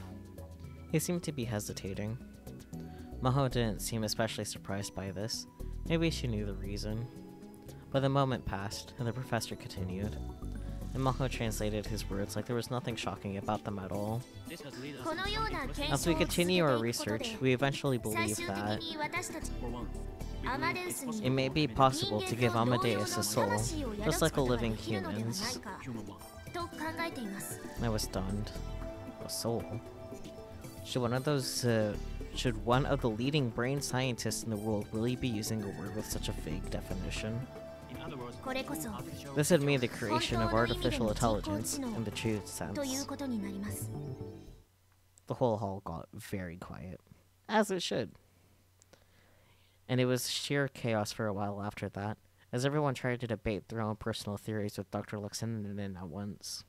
Speaker 1: He seemed to be hesitating. Maho didn't seem especially surprised by this. Maybe she knew the reason. But the moment passed, and the professor continued. And Maho translated his words like there was nothing shocking about them at all.
Speaker 2: this has led us
Speaker 3: このような
Speaker 2: to
Speaker 3: 検
Speaker 1: As
Speaker 3: 証
Speaker 1: we
Speaker 3: を続けてい
Speaker 1: continue
Speaker 3: く
Speaker 1: our
Speaker 3: ことで
Speaker 1: research, we eventually
Speaker 3: 最
Speaker 1: believe
Speaker 3: 終
Speaker 1: that
Speaker 3: 的に私たち
Speaker 2: for one. We
Speaker 3: Amadeus
Speaker 2: believe it's possible
Speaker 1: it may be
Speaker 2: to
Speaker 1: possible to
Speaker 3: 人
Speaker 1: give
Speaker 3: 間と同様の
Speaker 1: Amadeus a soul,
Speaker 3: 魂を宿
Speaker 1: just
Speaker 3: す
Speaker 1: like
Speaker 3: こ
Speaker 1: a
Speaker 3: とがで
Speaker 1: living
Speaker 3: きるのではない
Speaker 1: humans.
Speaker 3: か
Speaker 2: human one.
Speaker 3: と考えています。
Speaker 1: I was stunned. A soul? Should one of the leading brain scientists in the world really be using a word with such a vague definition?
Speaker 2: In other words,
Speaker 3: これこそ
Speaker 2: artificial
Speaker 1: This would mean the creation of
Speaker 3: 本当の意味での
Speaker 1: artificial
Speaker 3: 人工
Speaker 1: intelligence
Speaker 3: 知能
Speaker 1: in the true
Speaker 3: という
Speaker 1: sense.
Speaker 3: ことになります。
Speaker 1: The whole hall got very quiet, as it should. And it was sheer chaos for a while after that, as everyone tried to debate their own personal theories with Dr. Luxinen at once.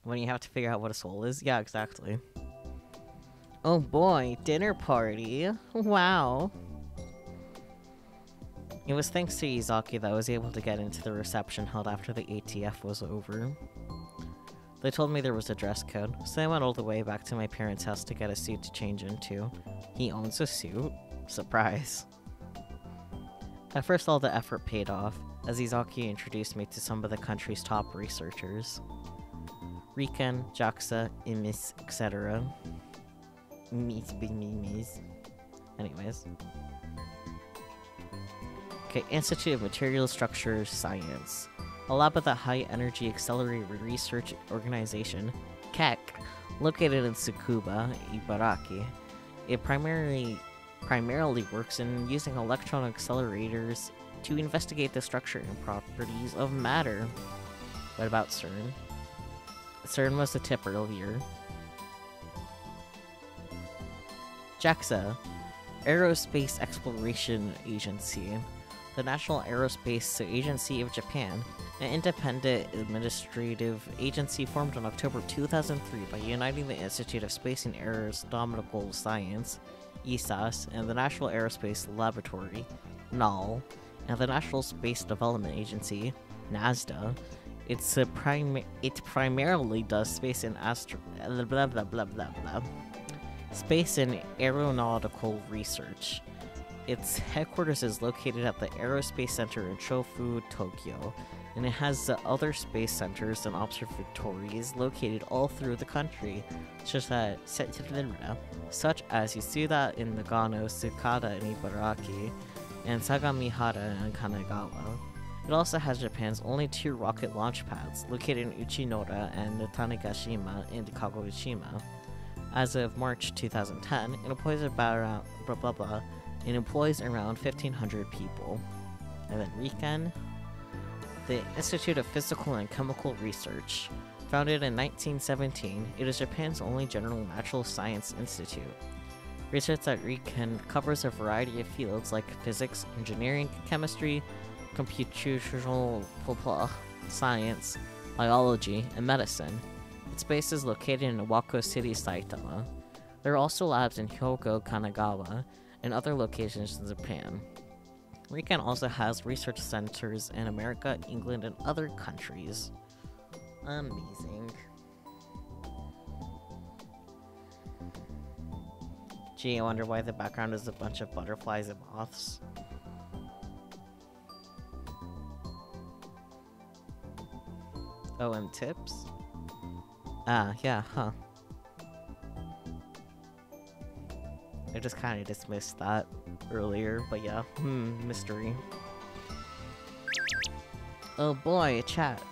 Speaker 1: When you have to figure out what a soul is? Yeah, exactly. Oh boy, dinner party! Wow! It was thanks to Izaki that I was able to get into the reception held after the ATF was over. They told me there was a dress code, so I went all the way back to my parents' house to get a suit to change into. He owns a suit? Surprise. At first all the effort paid off, as Izaki introduced me to some of the country's top researchers. Riken, JAXA, IMIS, etc. Anyways. Okay, Institute of Material Structure Science. A lab of the High Energy Accelerator Research Organization, KEC, located in Tsukuba, Ibaraki. It primarily works in using electron accelerators to investigate the structure and properties of matter. What about CERN? CERN was the tip earlier. JAXA, Aerospace Exploration Agency. The National Aerospace Agency of Japan, an independent administrative agency formed in October 2003 by uniting the Institute of Space and Aeronautical Science, ESAS, and the National Aerospace Laboratory, NAL, and the National Space Development Agency, NASDA. It primarily does space and space and aeronautical research. Its headquarters is located at the Aerospace Center in Chofu, Tokyo, and it has other space centers and observatories located all through the country, such as Yasuda in Nagano, Sukada in Ibaraki, and Sagamihara in Kanagawa. It also has Japan's only 2 rocket launch pads, located in Uchinora and Tanegashima in Kagoshima. As of March 2010, it employs about It employs around 1,500 people. And then Riken, the Institute of Physical and Chemical Research. Founded in 1917, it is Japan's only general natural science institute. Research at Riken covers a variety of fields like physics, engineering, chemistry, computational science, biology, and medicine. Its base is located in Iwako City, Saitama. There are also labs in Hyogo, Kanagawa, and other locations in Japan. Riken also has research centers in America, England, and other countries. Amazing. Gee, I wonder why the background is a bunch of butterflies and moths. Oh, and tips? Ah, yeah, huh. I just kind of dismissed that earlier, but yeah, mystery. Oh boy, a chat.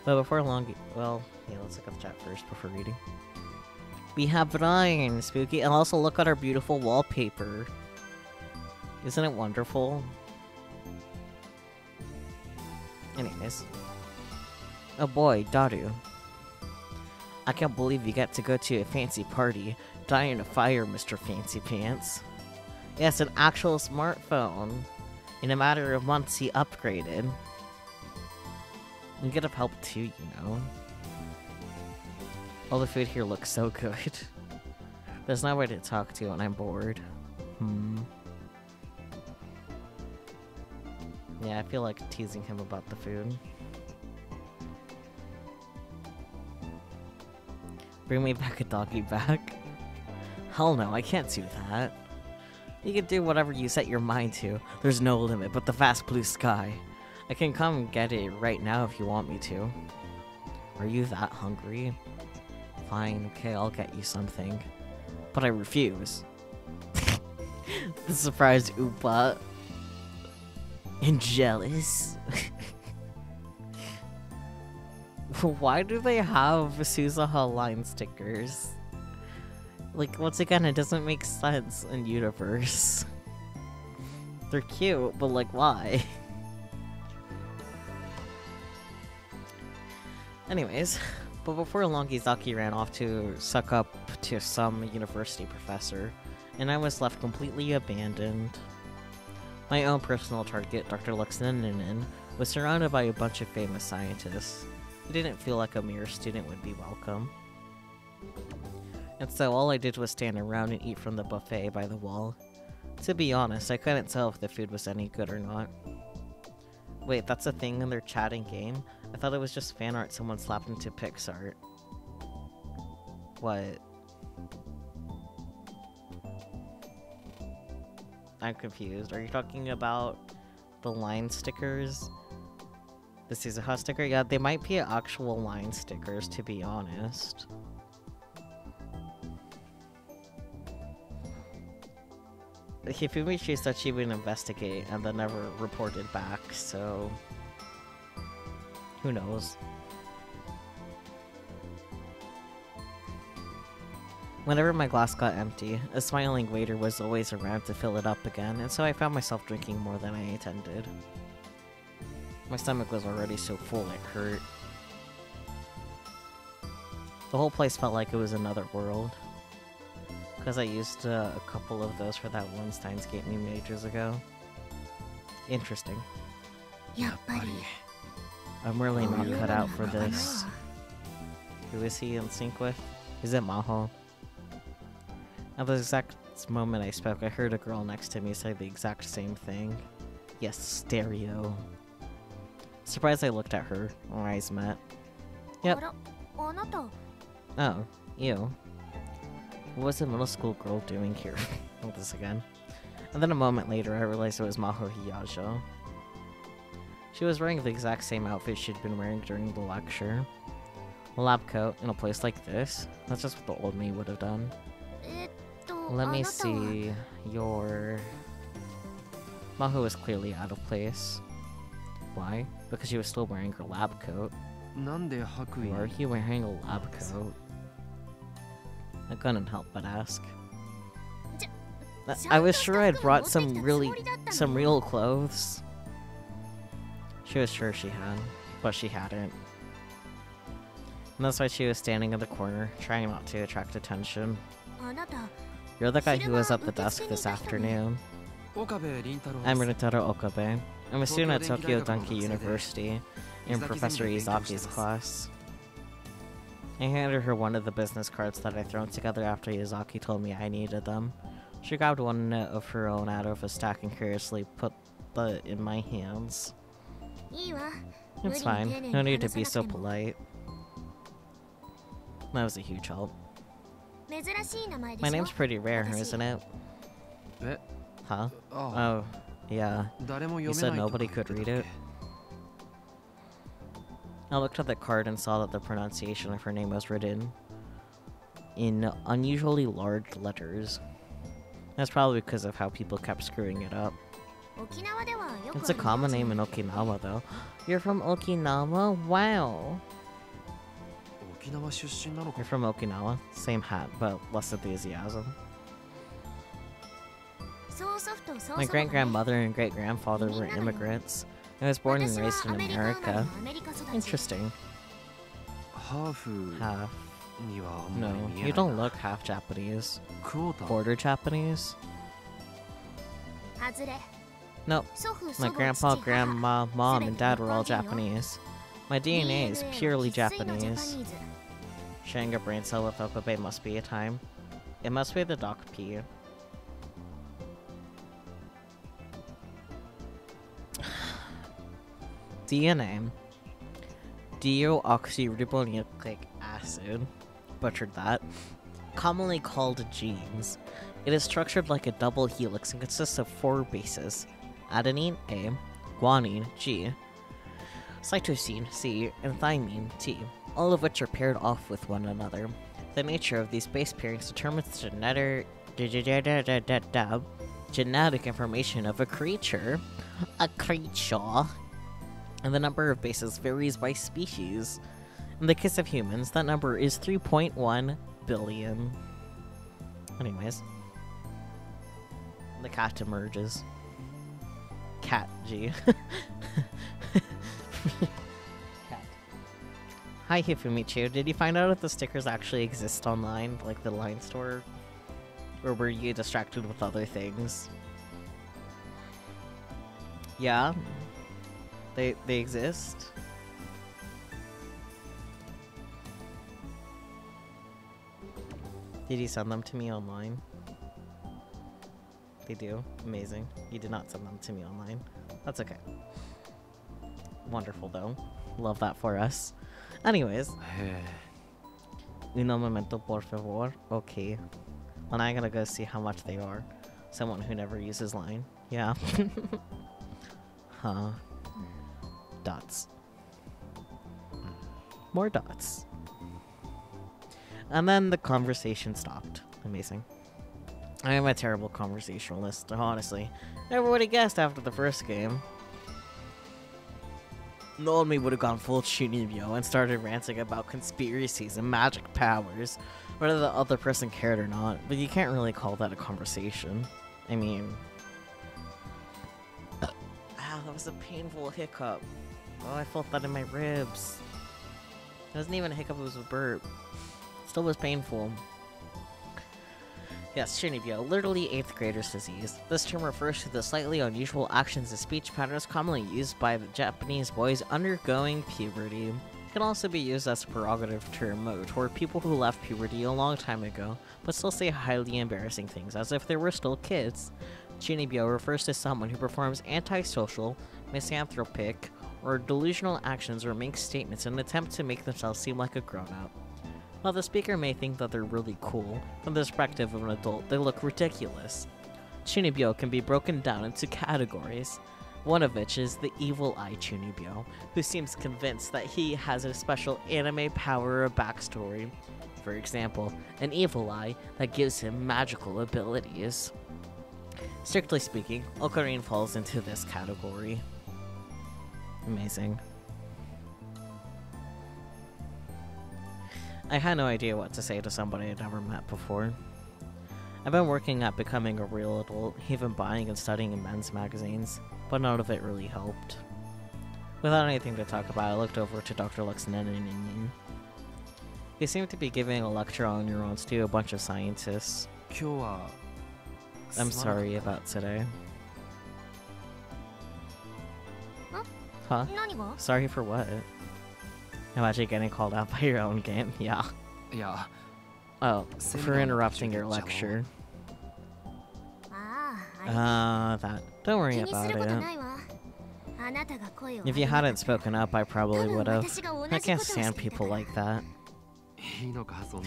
Speaker 1: But before long, well, yeah, let's look at the chat first before reading. We have Ryan, Spooky, and also look at our beautiful wallpaper. Isn't it wonderful? Anyways. Oh boy, Daru. I can't believe you get to go to a fancy party. Die in a fire, Mr. Fancy Pants. Yes, an actual smartphone. In a matter of months, he upgraded. You get help too, you know. All the food here looks so good. There's nobody to talk to and I'm bored. Yeah, I feel like teasing him about the food. Bring me back a doggy bag? Hell no, I can't do that. You can do whatever you set your mind to. There's no limit but the vast blue sky. I can come and get it right now if you want me to. Are you that hungry? Fine, okay, I'll get you something. But I refuse. The surprised Oopa. And jealous. Why do they have Suzuha line stickers? Like, once again, it doesn't make sense in universe. They're cute, but like, why? Anyways, but before long, Izaki ran off to suck up to some university professor, and I was left completely abandoned. My own personal target, Dr. Luxninen, was surrounded by a bunch of famous scientists. It didn't feel like a mere student would be welcome. And so all I did was stand around and eat from the buffet by the wall. To be honest, I couldn't tell if the food was any good or not. Wait, that's a thing in their chatting game? I thought it was just fan art someone slapped into PixArt. What? I'm confused. Are you talking about the line stickers? The Suzuha sticker? Yeah, they might be actual line stickers, to be honest. Hifumi said she would investigate and then never reported back, so... who knows? Whenever my glass got empty, a smiling waiter was always around to fill it up again, and so I found myself drinking more than I intended. My stomach was already so full it hurt. The whole place felt like it was another world. Because I used a couple of those for that one Steins game we made ages ago. Interesting. I'm really not cut out for this. Who is he in sync with? Is it Maho? At the exact moment I spoke, I heard a girl next to me say the exact same thing. Yes, stereo. Surprised I looked at her. Our eyes met. Yep. Oh, you. What was the middle school girl doing here? Not this again. And then a moment later, I realized it was Maho Hiyajo. She was wearing the exact same outfit she'd been wearing during the lecture. A lab coat in a place like this? That's just what the old me would have done. Let me see. Your... Maho was clearly out of place. Why? Because she was still wearing her lab coat. Why are you wearing a lab coat? I couldn't help but ask. I was sure I'd brought some real clothes. She was sure she had, but she hadn't. And that's why she was standing in the corner, trying not to attract attention. You're the guy who was at the desk this afternoon. I'm Rintaro Okabe. I'm a student at Tokyo Danki University, in Professor Izaki's class. I handed her one of the business cards that I'd thrown together after Izaki told me I needed them. She grabbed one of her own out of a stack and curiously put it in my hands. It's fine. No need to be so polite. That was a huge help. My name's pretty rare, isn't it? Huh? Oh, yeah. You said nobody could read it? I looked at the card and saw that the pronunciation of her name was written in unusually large letters. That's probably because of how people kept screwing it up. It's a common name in Okinawa, though. You're from Okinawa? Wow! You're from Okinawa? Same hat, but less enthusiasm. My great-grandmother and great-grandfather were immigrants. I was born and raised in America. Interesting. Half. No, you don't look half Japanese. Quarter Japanese? Nope. My grandpa, grandma, mom, and dad were all Japanese. My DNA is purely
Speaker 3: 生粋のジャパ
Speaker 1: Japanese.
Speaker 3: ニーズ
Speaker 1: Sharing a brain cell with Okabe must be a time. It must be the Doc P. DNA. Deoxyribonucleic acid. Butchered that. Commonly called genes. It is structured like a double helix and consists of 4 bases. Adenine, A. Guanine, G. Cytosine, C. And thymine, T. All of which are paired off with one another. The nature of these base pairings determines the genetic information of a creature. A creature. And the number of bases varies by species. In the case of humans, that number is 3.1 billion. Anyways. The cat emerges. Cat G. Cat. Hi Hifumichu, did you find out if the stickers actually exist online, like the line store? Or were you distracted with other things? Yeah? They exist? Did you send them to me online? They do? Amazing. You did not send them to me online. That's okay. Wonderful though. Love that for us. Anyways. Uno momento por favor. Okay. Well, now I gotta go see how much they are. Someone who never uses line. Yeah. Huh. Dots. More dots. And then the conversation stopped. Amazing. I am a terrible conversationalist, honestly. Everybody guessed after the first game. Old me would have gone full Chunibyo and started ranting about conspiracies and magic powers, whether the other person cared or not, but you can't really call that a conversation. I mean... Ow, that was a painful hiccup. Oh, I felt that in my ribs. It wasn't even a hiccup, it was a burp. Still was painful. Yes, Shinibyo, literally 8th grader's disease. This term refers to the slightly unusual actions and speech patterns commonly used by the Japanese boys undergoing puberty. It can also be used as a prerogative term toward people who left puberty a long time ago, but still say highly embarrassing things as if they were still kids. Shinibyo refers to someone who performs antisocial, misanthropic, or delusional actions or makes statements in an attempt to make themselves seem like a grown-up. While the speaker may think that they're really cool, from the perspective of an adult, they look ridiculous. Chunibyo can be broken down into categories, one of which is the Evil Eye Chunibyo, who seems convinced that he has a special anime power or backstory. For example, an evil eye that gives him magical abilities. Strictly speaking, Ocarina falls into this category. Amazing. I had no idea what to say to somebody I'd never met before. I've been working at becoming a real adult, even buying and studying in men's magazines, but none of it really helped. Without anything to talk about, I looked over to Dr. Luxnen. He seemed to be giving a lecture on neurons to a bunch of scientists. I'm sorry about today. Huh? Sorry for what? Imagine getting called out by your own game. Yeah. Oh, for interrupting your lecture. That. Don't worry about it. If you hadn't spoken up, I probably would've. I can't stand people like that.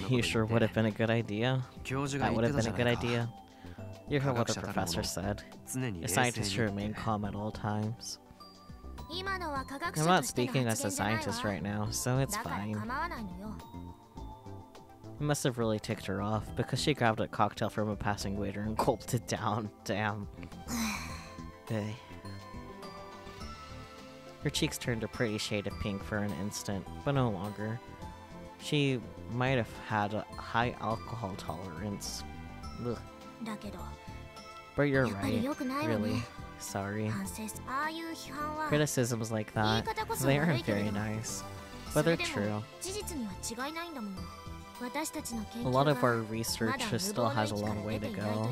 Speaker 1: You sure would have been a good idea? That would have been a good idea. You heard what the professor said. A scientist should remain calm at all times. I'm not speaking as a scientist right now, so it's fine. It must have really ticked her off, because she grabbed a cocktail from a passing waiter and gulped it down. Damn. Hey. Her cheeks turned a pretty shade of pink for an instant, but no longer. She might have had a high alcohol tolerance. Ugh. But you're right, really. Sorry. Criticisms like that, they aren't very nice, but they're true. A lot of our research still has a long way to go.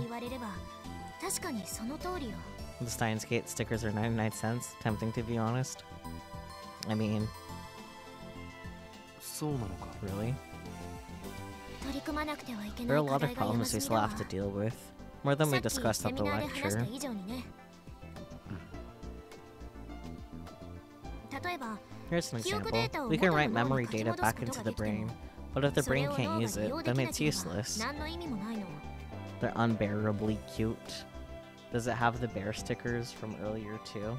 Speaker 1: The Steins Gate stickers are 99 cents, tempting to be honest. I mean, Really?
Speaker 3: 取り組まなくてはいけ
Speaker 1: There
Speaker 3: な
Speaker 1: are a
Speaker 3: い課
Speaker 1: lot of
Speaker 3: 題が山
Speaker 1: problems we
Speaker 3: 積み
Speaker 1: still
Speaker 3: だわ
Speaker 1: have to deal with. More than
Speaker 3: さ
Speaker 1: we
Speaker 3: っき
Speaker 1: discussed
Speaker 3: セ
Speaker 1: at
Speaker 3: ミ
Speaker 1: the
Speaker 3: ナーで話した
Speaker 1: lecture.
Speaker 3: 以上にね例えば
Speaker 1: Here's an
Speaker 3: 記憶
Speaker 1: example.
Speaker 3: データを
Speaker 1: We
Speaker 3: 元
Speaker 1: can
Speaker 3: の
Speaker 1: write
Speaker 3: 脳に
Speaker 1: memory
Speaker 3: 書き
Speaker 1: data
Speaker 3: 戻す
Speaker 1: back
Speaker 3: こと
Speaker 1: into
Speaker 3: が
Speaker 1: the
Speaker 3: できても
Speaker 1: brain, but if the
Speaker 3: それ
Speaker 1: brain
Speaker 3: を
Speaker 1: can't
Speaker 3: 脳が
Speaker 1: use
Speaker 3: 利用
Speaker 1: it,
Speaker 3: で
Speaker 1: then
Speaker 3: きな
Speaker 1: it's
Speaker 3: ければ
Speaker 1: useless.
Speaker 3: 何の意味もないの
Speaker 1: They're unbearably cute. Does it have the bear stickers from earlier too?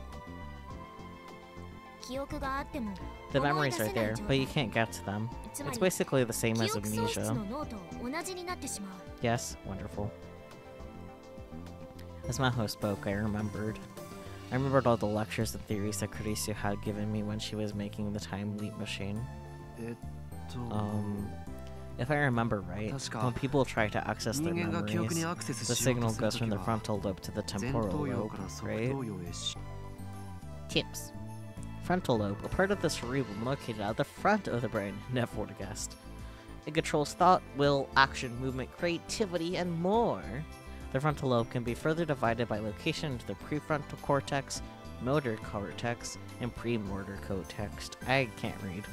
Speaker 3: 記憶があっても
Speaker 1: The
Speaker 3: 思い
Speaker 1: memories
Speaker 3: 出
Speaker 1: are
Speaker 3: せない
Speaker 1: there,
Speaker 3: 状
Speaker 1: but you
Speaker 3: 態
Speaker 1: can't get to them.
Speaker 3: つま
Speaker 1: It's
Speaker 3: り
Speaker 1: basically the same
Speaker 3: 記
Speaker 1: as
Speaker 3: 憶喪失
Speaker 1: amnesia.
Speaker 3: の脳と同じになってしまう
Speaker 1: Yes, wonderful. As Maho spoke, I remembered. I remembered all the lectures and theories that Kurisu had given me when she was making the time leap machine. If I remember right, when people try to access their memories, the signal goes from the frontal lobe to the temporal lobe, right? Tips. Frontal lobe, a part of the cerebrum located at the front of the brain, never would have guessed. It controls thought, will, action, movement, creativity, and more. The frontal lobe can be further divided by location into the prefrontal cortex, motor cortex, and premotor cortex. I can't read.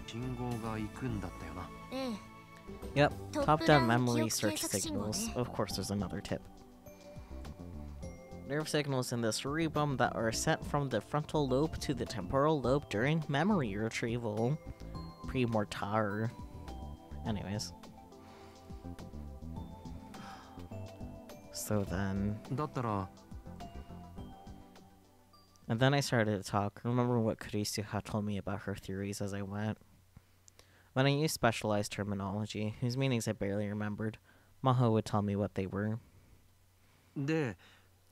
Speaker 4: 信号が行くんだったよな。
Speaker 3: ええ
Speaker 1: Yep,
Speaker 3: Top-down
Speaker 1: top-down memory
Speaker 3: 기억
Speaker 1: search
Speaker 3: 検索信号
Speaker 1: signals.
Speaker 3: ね。
Speaker 1: Of course, there's another tip. Nerve signals in the cerebrum that are sent from the frontal lobe to the temporal lobe during memory retrieval. Premortar. Anyways. So then...
Speaker 4: だったら
Speaker 1: And then I started to talk, remembering what Kurisu had told me about her theories as I went. When I used specialized terminology, whose meanings I barely remembered, Maho would tell me what they were.
Speaker 4: で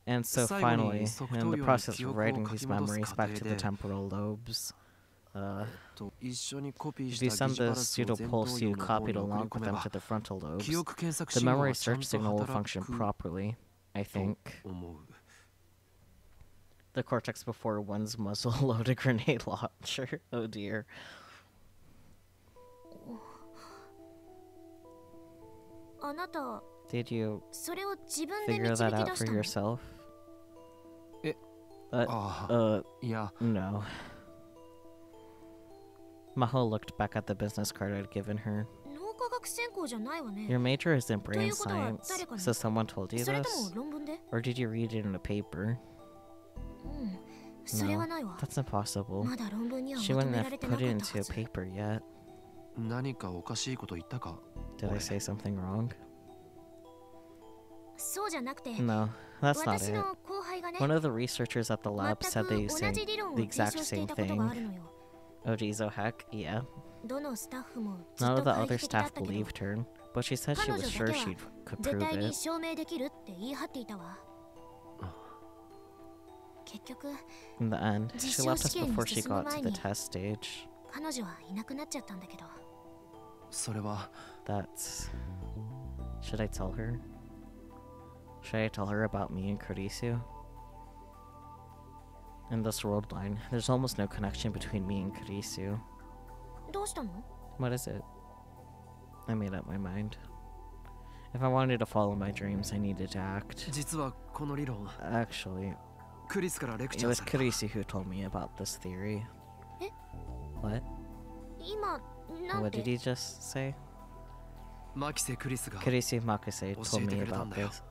Speaker 1: And so
Speaker 4: 最後に
Speaker 1: finally,
Speaker 4: 即答
Speaker 1: in
Speaker 4: 用
Speaker 1: the
Speaker 4: に
Speaker 1: process
Speaker 4: 記
Speaker 1: of
Speaker 4: 憶を
Speaker 1: writing
Speaker 4: 書
Speaker 1: these
Speaker 4: き戻す
Speaker 1: memories
Speaker 4: 過
Speaker 1: back
Speaker 4: 程
Speaker 1: to the
Speaker 4: で
Speaker 1: temporal lobes,
Speaker 4: 一緒にコピー
Speaker 1: if
Speaker 4: し
Speaker 1: you
Speaker 4: た
Speaker 1: send
Speaker 4: 疑似パ
Speaker 1: the
Speaker 4: ルスを前頭
Speaker 1: pseudopulse
Speaker 4: 葉
Speaker 1: you
Speaker 4: の方
Speaker 1: copied
Speaker 4: に送り
Speaker 1: along
Speaker 4: 込
Speaker 1: with
Speaker 4: め
Speaker 1: them
Speaker 4: ば
Speaker 1: to the frontal
Speaker 4: 記
Speaker 1: lobes,
Speaker 4: 憶検索
Speaker 1: the
Speaker 4: 信号
Speaker 1: memory
Speaker 4: はちゃん
Speaker 1: search
Speaker 4: と
Speaker 1: signal will
Speaker 4: 働
Speaker 1: function
Speaker 4: く
Speaker 1: properly, I
Speaker 4: と
Speaker 1: think.
Speaker 4: 思う
Speaker 1: The cortex before one's muzzle-loaded grenade launcher. Oh dear.
Speaker 3: a なた
Speaker 1: Did you
Speaker 3: それを自分で
Speaker 1: figure
Speaker 3: 導
Speaker 1: that
Speaker 3: き
Speaker 1: out
Speaker 3: 出
Speaker 1: for
Speaker 3: したの
Speaker 1: yourself?
Speaker 4: え
Speaker 1: Uh,
Speaker 4: ああ
Speaker 1: uh,
Speaker 4: いや
Speaker 1: no. Maho looked back at the business card I'd given her.
Speaker 3: 脳科学専攻じゃないわね
Speaker 1: Your major is in
Speaker 3: と
Speaker 1: brain
Speaker 3: いうことは
Speaker 1: science,
Speaker 3: 誰かに
Speaker 1: so someone told you
Speaker 3: それと
Speaker 1: this?
Speaker 3: も論文で
Speaker 1: Or did you read it in a paper?
Speaker 3: うんそれはないわ
Speaker 1: That's impossible.
Speaker 3: まだ論文には
Speaker 1: She
Speaker 3: まと
Speaker 1: wouldn't
Speaker 3: めら
Speaker 1: have
Speaker 3: れてな
Speaker 1: put
Speaker 3: か
Speaker 1: it
Speaker 3: った
Speaker 1: into
Speaker 3: は
Speaker 1: a
Speaker 3: ず
Speaker 1: paper yet.
Speaker 4: 何かおかしいこと言ったか
Speaker 1: Did I say something wrong?
Speaker 3: そうじゃなくて
Speaker 1: No, that's not
Speaker 3: 私
Speaker 1: it.
Speaker 3: の後輩がね
Speaker 1: One of the researchers at the lab
Speaker 3: 全
Speaker 1: said
Speaker 3: く
Speaker 1: they
Speaker 3: 同
Speaker 1: said
Speaker 3: じ理論を
Speaker 1: the
Speaker 3: 提
Speaker 1: exact
Speaker 3: 唱してい
Speaker 1: same
Speaker 3: たことがあ
Speaker 1: thing.
Speaker 3: るのよ
Speaker 1: Oh geez, oh heck, yeah.
Speaker 3: どのスタッフもず
Speaker 1: None
Speaker 3: っ
Speaker 1: of
Speaker 3: と
Speaker 1: the
Speaker 3: 懐
Speaker 1: other
Speaker 3: 疑的だ
Speaker 1: staff
Speaker 3: ったけど
Speaker 1: believed her, but she said she was sure she could
Speaker 3: 絶
Speaker 1: prove
Speaker 3: 対に
Speaker 1: it.
Speaker 3: 証明できるって言い張っていたわ結局
Speaker 1: In the end, she
Speaker 3: 実証
Speaker 1: left us
Speaker 3: 試験に
Speaker 1: before she
Speaker 3: 進む
Speaker 1: got
Speaker 3: 前
Speaker 1: to the
Speaker 3: に
Speaker 1: test stage.
Speaker 3: 彼女はいなくなっちゃったんだけど
Speaker 4: それは
Speaker 1: That's... Should I tell her? Should I tell her about me and Kurisu? In this world line, there's almost no connection between me and Kurisu.
Speaker 3: どうしたの
Speaker 1: What is it? I made up my mind. If I wanted to follow my dreams, I needed to act.
Speaker 4: 実はこの理論
Speaker 1: Actually,
Speaker 4: クリスからレク
Speaker 1: it
Speaker 4: チャー
Speaker 1: was
Speaker 4: された
Speaker 1: Kurisu who told me about this theory.
Speaker 3: Eh?
Speaker 1: What?
Speaker 3: 今なん
Speaker 1: What
Speaker 3: て
Speaker 1: did he just say?
Speaker 4: 牧瀬クリスが
Speaker 1: Kurisu Makase told me
Speaker 4: 教えてくれたん
Speaker 1: about
Speaker 4: だよ。
Speaker 1: this.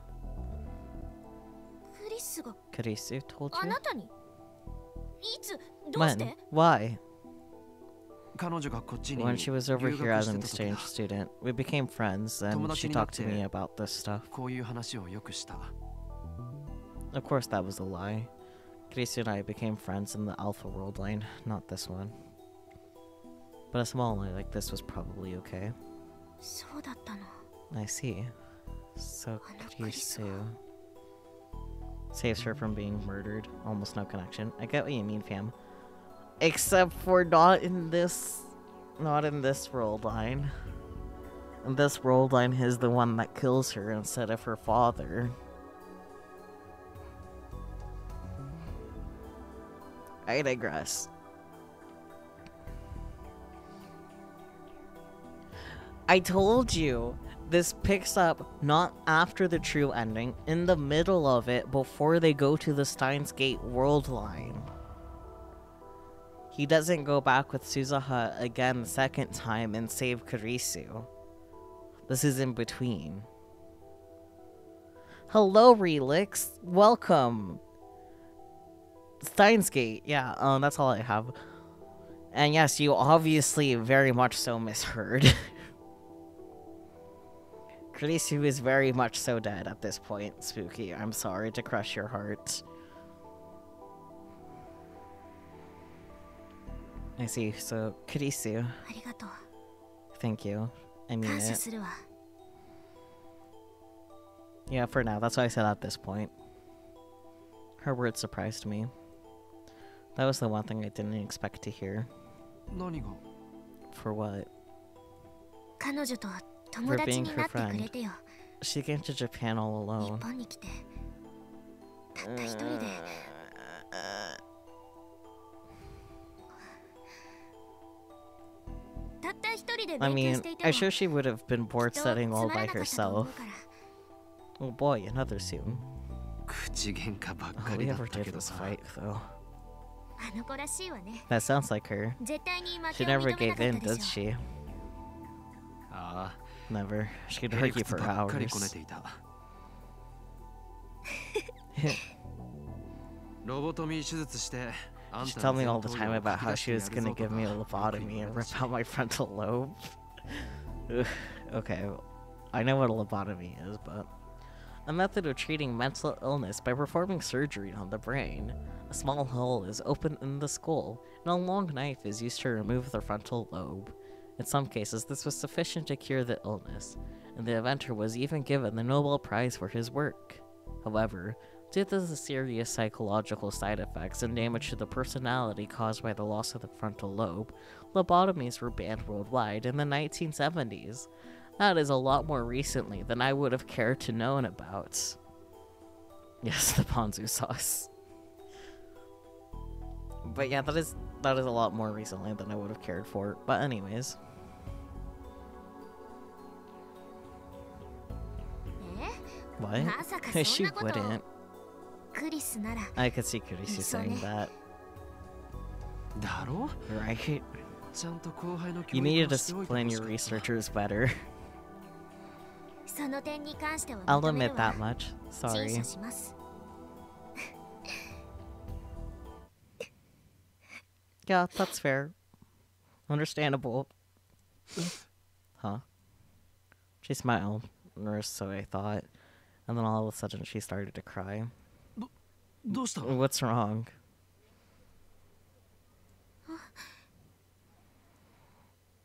Speaker 3: クリスが
Speaker 1: Kurisu told
Speaker 3: あ
Speaker 1: you?
Speaker 3: なたにいつどうし
Speaker 1: When?
Speaker 3: て
Speaker 1: Why?
Speaker 4: 彼女がこっちに
Speaker 1: When she was over
Speaker 4: 留
Speaker 1: here
Speaker 4: 学
Speaker 1: as
Speaker 4: し
Speaker 1: an
Speaker 4: てた時
Speaker 1: exchange
Speaker 4: だ
Speaker 1: student, we became friends, and
Speaker 4: 友
Speaker 1: she
Speaker 4: 達になっ
Speaker 1: talked
Speaker 4: て
Speaker 1: to me about this stuff.
Speaker 4: こういう話をよくした
Speaker 1: Of course, that was a lie. Kurisu and I became friends in the Alpha World line, not this one. But a small line like this was probably okay.
Speaker 3: そうだったの
Speaker 1: I see. So Kurisu saves her from being murdered. Almost no connection. I get what you mean, fam. Except for not in this world line. In this world line, he's the one that kills her instead of her father. I digress. I told you, this picks up not after the true ending, in the middle of it, before they go to the Steins Gate world line. he doesn't go back with Suzuha again the second time and save Kurisu. This is in between. Hello, Relix. Welcome. Steins Gate. Yeah, that's all I have. And yes, you obviously very much so misheard. Kurisu is very much so dead at this point, Spooky. I'm sorry to crush your heart. I see, so Kurisu.
Speaker 3: ありがとう。
Speaker 1: Thank you. I mean
Speaker 3: 感謝
Speaker 1: it.
Speaker 3: するわ。
Speaker 1: Yeah, for now, that's what I said at this point. Her words surprised me. That was the one thing I didn't expect to hear.
Speaker 4: 何が
Speaker 1: For what?
Speaker 3: 彼女と友達になってくれてよ。
Speaker 1: She came to Japan all
Speaker 3: 日
Speaker 1: alone.
Speaker 3: 本に来てたった一人で たった一人で
Speaker 1: I
Speaker 3: 勉強
Speaker 1: mean,
Speaker 3: していて
Speaker 1: I'm
Speaker 3: も
Speaker 1: sure she would have been
Speaker 3: き
Speaker 1: bored
Speaker 3: っとつ
Speaker 1: studying
Speaker 3: ま
Speaker 1: all
Speaker 3: ら
Speaker 1: by
Speaker 3: なかったと思う
Speaker 1: herself.
Speaker 3: から
Speaker 1: Oh boy, another soon.
Speaker 4: 口喧嘩ばっ
Speaker 1: Oh,
Speaker 4: か
Speaker 1: we
Speaker 4: りだっ
Speaker 1: ever
Speaker 4: た
Speaker 1: did
Speaker 4: けど
Speaker 1: this
Speaker 4: さ
Speaker 1: fight, though.
Speaker 3: あの子らしいわね。
Speaker 1: That sounds like her.
Speaker 3: 絶対に負
Speaker 1: She
Speaker 3: けを
Speaker 1: never
Speaker 3: 認めな
Speaker 1: gave
Speaker 3: か
Speaker 1: in,
Speaker 3: った
Speaker 1: did
Speaker 3: でしょ。
Speaker 1: she?
Speaker 4: ああ
Speaker 1: Never. She'd
Speaker 4: 理
Speaker 1: argue
Speaker 4: 屈
Speaker 1: for
Speaker 4: ばっかりこね
Speaker 1: hours.
Speaker 4: ていたロボトミー手術してあん
Speaker 1: She'd
Speaker 4: た
Speaker 1: tell
Speaker 4: の
Speaker 1: me
Speaker 4: 前
Speaker 1: all the
Speaker 4: 頭
Speaker 1: time
Speaker 4: 葉を
Speaker 1: about
Speaker 4: 吐き
Speaker 1: how
Speaker 4: 出し
Speaker 1: she
Speaker 4: てや
Speaker 1: was
Speaker 4: る
Speaker 1: gonna
Speaker 4: ぞと
Speaker 1: give
Speaker 4: か
Speaker 1: me a
Speaker 4: よく
Speaker 1: lobotomy
Speaker 4: 言
Speaker 1: and
Speaker 4: うら
Speaker 1: rip
Speaker 4: しい
Speaker 1: out my frontal lobe. Ugh, okay, I know what a lobotomy is, but... A method of treating mental illness by performing surgery on the brain. A small hole is opened in the skull, and a long knife is used to remove the frontal lobe. In some cases, this was sufficient to cure the illness, and the inventor was even given the Nobel Prize for his work. However, due to the serious psychological side effects and damage to the personality caused by the loss of the frontal lobe, lobotomies were banned worldwide in the 1970s. That is a lot more recently than I would have cared to know about. Yes, the ponzu sauce. But yeah, that is a lot more recently than I would have cared for. But anyways.
Speaker 3: え
Speaker 1: What?
Speaker 3: まさかそん
Speaker 1: She
Speaker 3: なことを
Speaker 1: wouldn't.
Speaker 3: クリスなら
Speaker 1: I could see Kurisu saying that.
Speaker 4: だろ
Speaker 1: Right?
Speaker 4: ちゃんと後輩の教
Speaker 1: You
Speaker 4: 育
Speaker 1: needed
Speaker 4: を
Speaker 1: to
Speaker 4: しておいて
Speaker 1: explain
Speaker 4: ほし
Speaker 1: your
Speaker 4: かった
Speaker 1: researchers better.
Speaker 3: その点に関しては
Speaker 1: I'll
Speaker 3: 認め
Speaker 1: admit
Speaker 3: るわ
Speaker 1: that much.
Speaker 3: 陳
Speaker 1: Sorry.
Speaker 3: 謝します
Speaker 1: Yeah, that's fair. Understandable. Huh? She smiled, or so I thought. And then all of a sudden she started to cry.
Speaker 4: どうした
Speaker 1: What's wrong?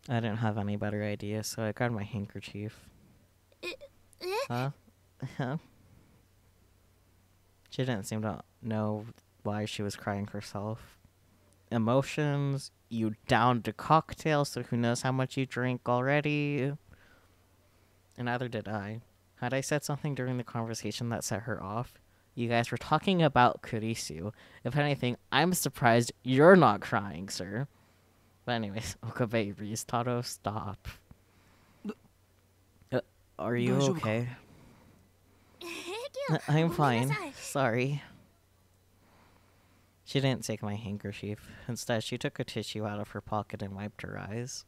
Speaker 1: I didn't have any better idea, so I grabbed my handkerchief.
Speaker 3: え
Speaker 1: Huh? Huh? She didn't seem to know why she was crying herself. Emotions, you downed a cocktail, so who knows how much you drink already. And neither did I. Had I said something during the conversation that set her off? You guys were talking about Kurisu. If anything, I'm surprised you're not crying, sir. But anyways, Okabe Reese, Taro, stop. Are you okay?
Speaker 3: 平気よ
Speaker 1: I'm
Speaker 3: ごめん
Speaker 1: fine.
Speaker 3: なさい
Speaker 1: Sorry. She didn't take my handkerchief. Instead, she took a tissue out of her pocket and wiped her eyes.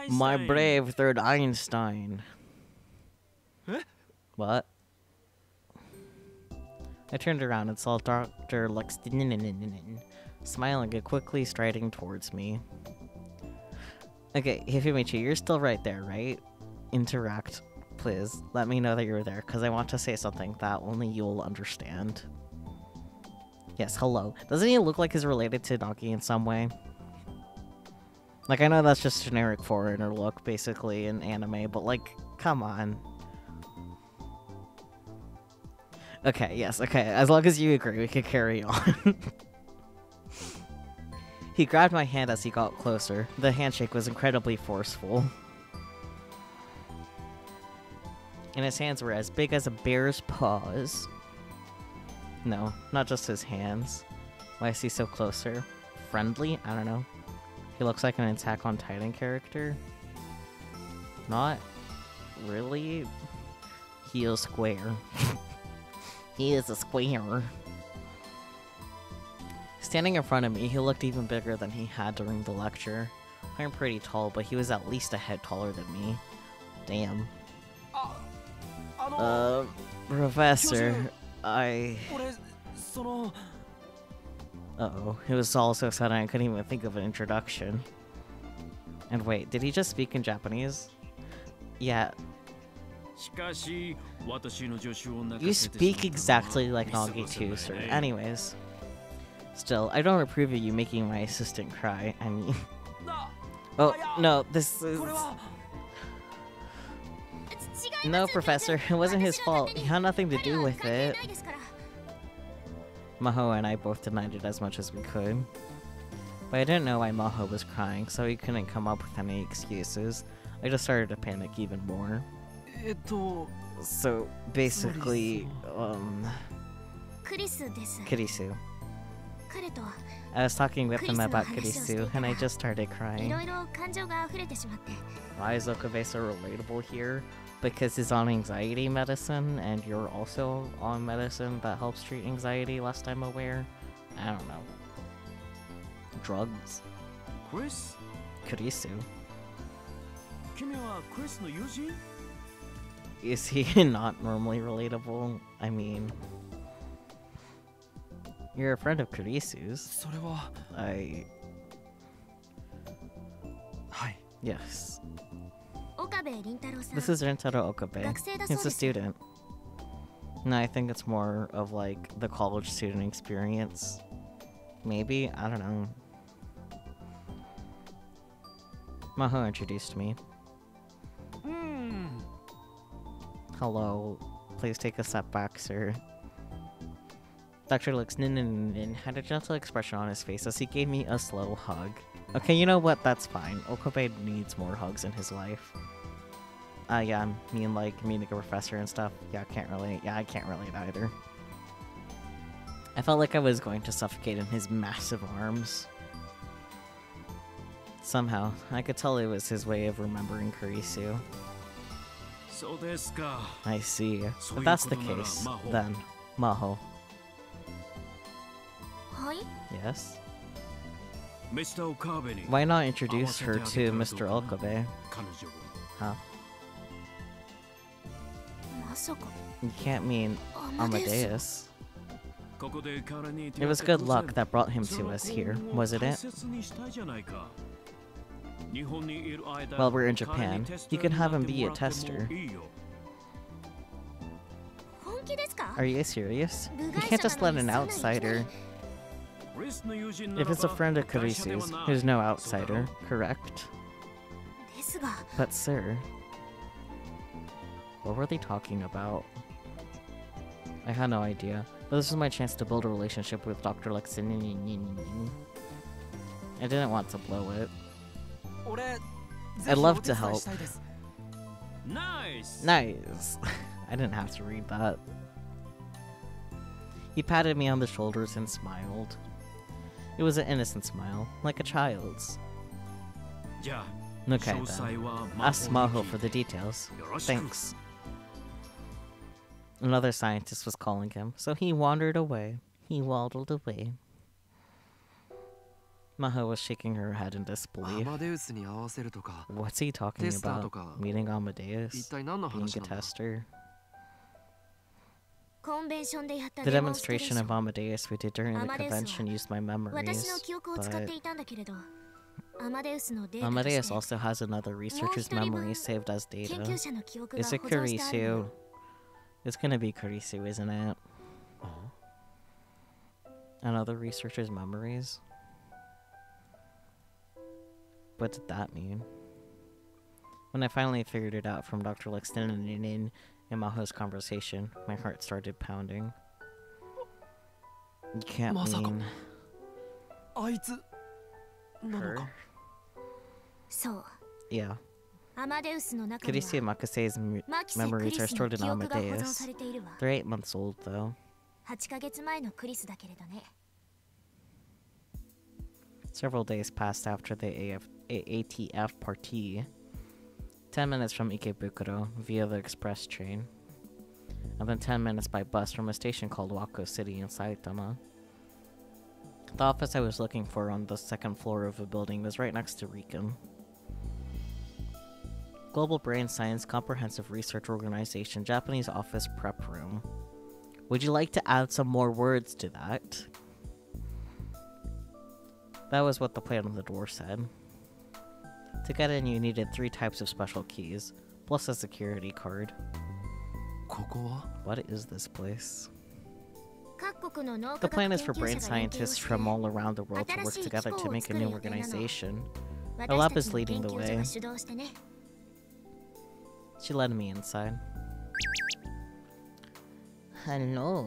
Speaker 1: My brave third Einstein. What? I turned around and saw Dr. Lux smiling and quickly striding towards me. Okay, Hifimichi, you're still right there, right? Interact. Please, let me know that you're there, because I want to say something that only you'll understand. Yes, hello. Doesn't he look like he's related to Nagi in some way? Like, I know that's just generic foreigner look, basically, in anime, but, like, come on. Okay, yes, okay. As long as you agree, we can carry on. He grabbed my hand as he got closer. The handshake was incredibly forceful. And his hands were as big as a bear's paws. No, not just his hands. Why is he so closer? Friendly? I don't know. He looks like an Attack on Titan character. Not really. He is square. He is a square. Standing in front of me, he looked even bigger than he had during the lecture. I'm pretty tall, but he was at least a head taller than me. Damn. Professor, Uh-oh. It was all so sudden I couldn't even think of an introduction. And wait, did he just speak in Japanese? Yeah. You speak exactly like Nagi too, sir. Anyways. Still, I don't approve of you making my assistant cry. I mean... Oh, no, this is... No, Professor, it wasn't his fault. He had nothing to do with it. Maho and I both denied it as much as we could. But I didn't know why Maho was crying, so he couldn't come up with any excuses. I just started to panic even more. So, basically, Kurisu. I was talking with him about Kurisu, and I just started crying. Why is Okabe so relatable here? Because he's on anxiety medicine, and you're also on medicine that helps treat anxiety, last I'm aware. I don't know. Drugs.
Speaker 2: Chris?
Speaker 1: Kurisu.
Speaker 2: Chris no Yuji?
Speaker 1: Is he not normally relatable? I mean... You're a friend of Kurisu's. Yes. This is Rintaro Okabe. He's a student. No, I think it's more of like the college student experience. Maybe? I don't know. Maho introduced me. Hello. Please take a step back, sir. Doctor looks nin had a gentle expression on his face as he gave me a slow hug. Okay, you know what? That's fine. Okabe needs more hugs in his life. Yeah, I mean like meeting a professor and stuff. Yeah, I can't relate either. I felt like I was going to suffocate in his massive arms. Somehow, I could tell it was his way of remembering Kurisu. I see. If that's the case, then Maho. Yes? Why not introduce her to Mr. Okabe? Huh? You can't mean Amadeus. It was good luck that brought him to us here, wasn't it? While we're in Japan, you can have him be a tester. Are you serious? You can't just let an outsider... If it's a friend of Kurisu's, who's no outsider, correct? But sir... What were they talking about? I had no idea, but this was my chance to build a relationship with Dr. Lexin. I didn't want to blow it. I'd love to help.
Speaker 2: Nice!
Speaker 1: Nice! I didn't have to read that. He patted me on the shoulders and smiled. It was an innocent smile, like a child's. Okay then. Ask Maho for the details. Thanks. Another scientist was calling him, so he wandered away. He waddled away. Maho was shaking her head in disbelief. What's he talking about? Meeting Amadeus? Being a tester? The demonstration of Amadeus we did during the convention used my memories, but... Amadeus also has another researcher's memory saved as data. Is it Kurisu? It's gonna be Kurisu, isn't it? Another researcher's memories? What did that mean? When I finally figured it out from Dr. Lexton and Maho's conversation, my heart started pounding. You can't mean... Her? Yeah. Kurisu and Makase's memories are stored in Amadeus. They're 8 months old, though. Several days passed after the ATF party. 10 minutes from Ikebukuro via the express train. And then 10 minutes by bus from a station called Wako City in Saitama. The office I was looking for on the second floor of a building was right next to Recon. Global Brain Science Comprehensive Research Organization, Japanese Office Prep Room. Would you like to add some more words to that? That was what the plate on the door said. To get in, you needed 3 types of special keys, plus a security card.
Speaker 4: ここは
Speaker 1: What is this place?
Speaker 3: 各国の脳
Speaker 1: The
Speaker 3: 科
Speaker 1: plan
Speaker 3: 学
Speaker 1: is
Speaker 3: 研
Speaker 1: for
Speaker 3: 究
Speaker 1: brain
Speaker 3: 者が連携を
Speaker 1: scientists
Speaker 3: して
Speaker 1: from all around the world to work
Speaker 3: 新しい機
Speaker 1: together
Speaker 3: 構
Speaker 1: to
Speaker 3: を
Speaker 1: make a
Speaker 3: 作る
Speaker 1: new
Speaker 3: 予定なの。
Speaker 1: organization.
Speaker 3: 私
Speaker 1: lab
Speaker 3: た
Speaker 1: is
Speaker 3: ちの
Speaker 1: leading
Speaker 3: 研
Speaker 1: the
Speaker 3: 究所
Speaker 1: way.
Speaker 3: が主導してね。
Speaker 1: She led me inside. Hello.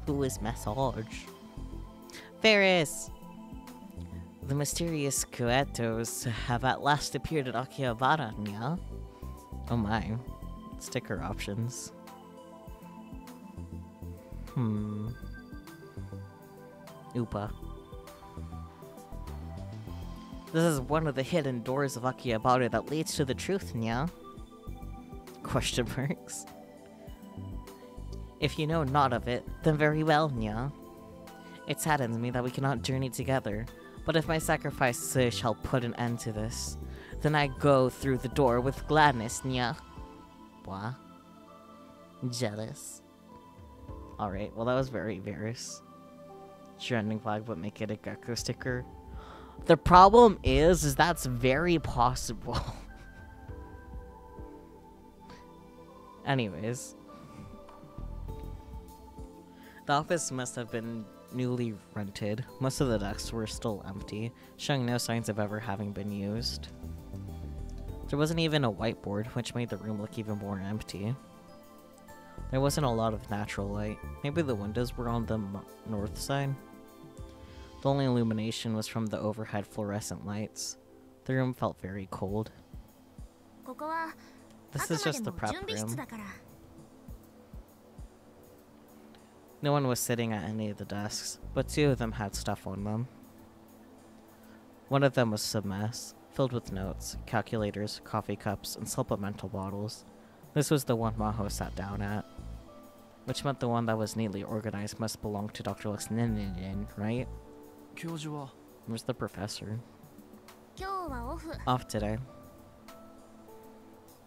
Speaker 1: Who is massage? Ferris! The mysterious Kuetos have at last appeared at Akihabara, yeah? Oh my. Sticker options. Oopa. This is one of the hidden doors of Akihabara that leads to the truth, nya? Question marks. If you know naught of it, then very well, nya. It saddens me that we cannot journey together, but if my sacrifice shall put an end to this, then I go through the door with gladness, nya. Wah. Jealous. Alright, well that was very Varys. Trending flag, but make it a gecko sticker. The problem is that's very possible. Anyways. The office must have been newly rented. Most of the desks were still empty, showing no signs of ever having been used. There wasn't even a whiteboard, which made the room look even more empty. There wasn't a lot of natural light. Maybe the windows were on the north side? The only illumination was from the overhead fluorescent lights. The room felt very cold.
Speaker 3: ここは
Speaker 1: This
Speaker 3: あく
Speaker 1: is
Speaker 3: ま
Speaker 1: just
Speaker 3: で
Speaker 1: the
Speaker 3: も
Speaker 1: prep
Speaker 3: 準備室
Speaker 1: room.
Speaker 3: だから。
Speaker 1: No one was sitting at any of the desks, but 2 of them had stuff on them. One of them was a mess, filled with notes, calculators, coffee cups, and supplemental bottles. This was the one Maho sat down at. Which meant the one that was neatly organized must belong to Dr. Lux Nininin, right?
Speaker 4: 教授は
Speaker 1: Where's the professor?
Speaker 3: 今日はオフ。
Speaker 1: Off today.